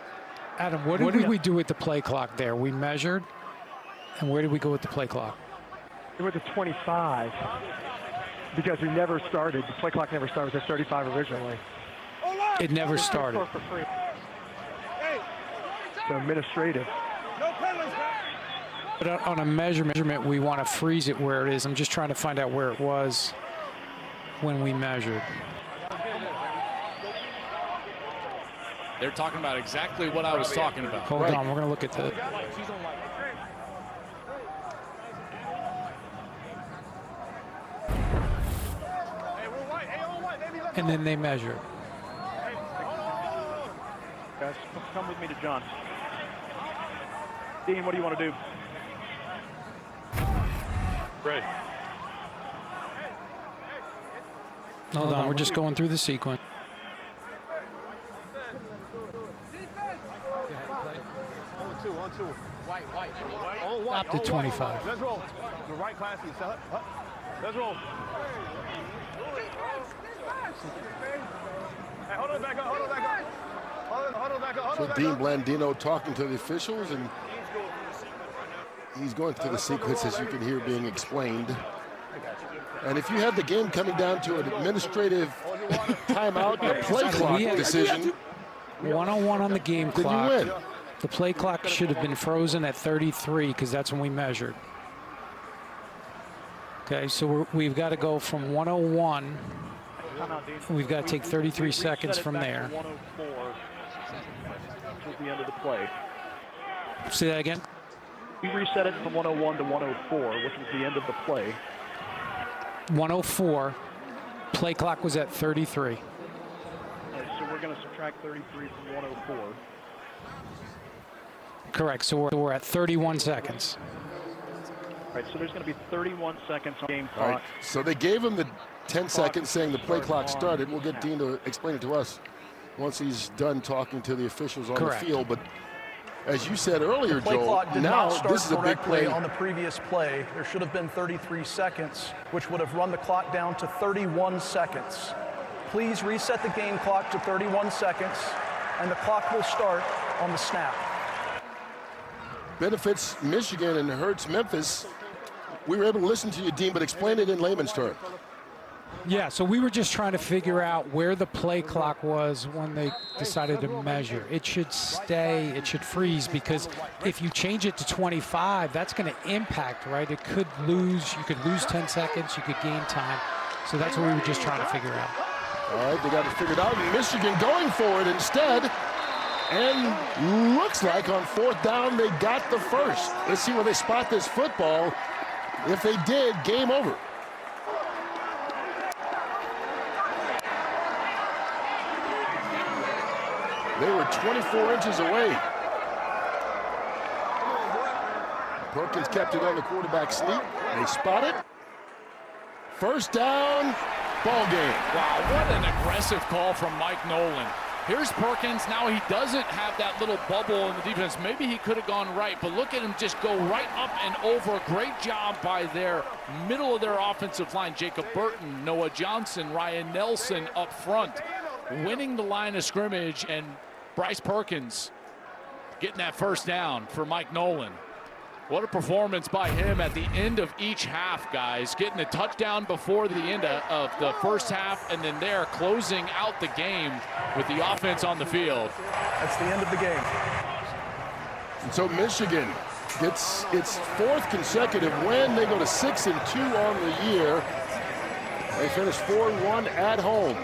Adam, what did we do with the play clock there? We measured, and where did we go with the play clock? We went to 25 because we never started. The play clock never started. It was at 35 originally. It never started. So administrative. But on a measurement, we want to freeze it where it is. I'm just trying to find out where it was when we measured. They're talking about exactly what I was talking about. Hold on, we're going to look at the... And then they measured. Guys, come with me to John. Dean, what do you want to do? Ready. Hold on, we're just going through the sequence. Up to 25. Let's roll. The right class. Let's roll. Hey, hold on back up. Hold on back up. Hold on back up. So Dean Blandino talking to the officials, and he's going through the sequence, as you can hear, being explained. And if you had the game coming down to an administrative timeout, a play clock decision, 101 on the game then clock. you win. The play clock should have been frozen at 33 because that's when we measured. Okay, so we've got to go from 101. We've got to take 33 seconds from there. 104 was the end of the play. Say that again. We reset it from 101 to 104, which was the end of the play. 104. Play clock was at 33. All right, so we're going to subtract 33 from 104. Correct. So we're at 31 seconds. All right, so there's going to be 31 seconds on game All clock. right, so they gave him the 10 seconds saying the play clock started. We'll get Dean to explain it to us once he's done talking to the officials on Correct. the field. But as you said earlier, The play Joel, clock did now not start this is a big correctly play. on the previous play. There should have been 33 seconds, which would have run the clock down to 31 seconds. Please reset the game clock to 31 seconds, and the clock will start on the snap. Benefits Michigan and hurts Memphis. We were able to listen to you, Dean, but explain it in layman's terms. Yeah, so we were just trying to figure out where the play clock was when they decided to measure. It should stay, it should freeze, because if you change it to 25, that's going to impact, right? It could lose, you could lose 10 seconds, you could gain time. So that's what we were just trying to figure out. All right, they got it figured out. Michigan going for it instead. And looks like on fourth down, they got the first. Let's see where they spot this football. If they did, game over. They were 24 inches away. Perkins kept it on the quarterback sneak. They spot it. First down, ball game. Wow, what an aggressive call from Mike Nolan. Here's Perkins. Now he doesn't have that little bubble in the defense. Maybe he could have gone right, but look at him just go right up and over. Great job by their middle of their offensive line. Jacob Burton, Noah Johnson, Ryan Nelson up front, winning the line of scrimmage, and Bryce Perkins getting that first down for Mike Nolan. What a performance by him at the end of each half, guys. Getting a touchdown before the end of the first half, and then they're closing out the game with the offense on the field. That's the end of the game. And so Michigan gets its fourth consecutive win. They go to 6-2 on the year. They finish 4-1 at home.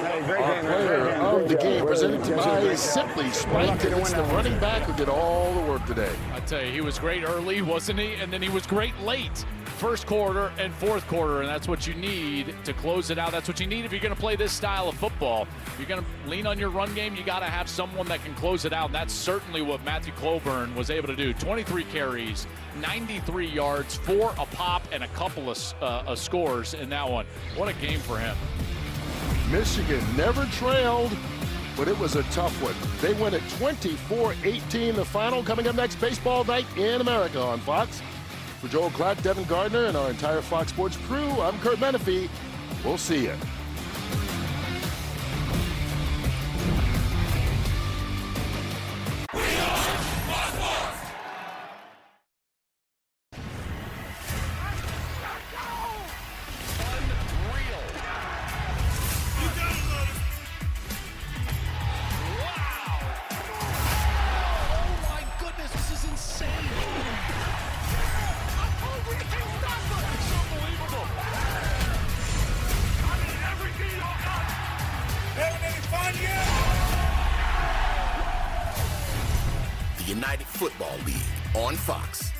Our player of the game presented to by Simply Spiked, and it's the running back who did all the work today. I tell you, he was great early, wasn't he? And then he was great late. First quarter and fourth quarter, and that's what you need to close it out. That's what you need if you're going to play this style of football. If you're going to lean on your run game, you got to have someone that can close it out, and that's certainly what Matthew Cloburn was able to do. 23 carries, 93 yards, 4 a pop, and a couple of scores in that one. What a game for him. Michigan never trailed, but it was a tough one. They win at 24-18. The final coming up next, baseball night in America on Fox. For Joel Klatt, Devin Gardner, and our entire Fox Sports crew, I'm Kurt Menefee. We'll see you. United Football League on Fox.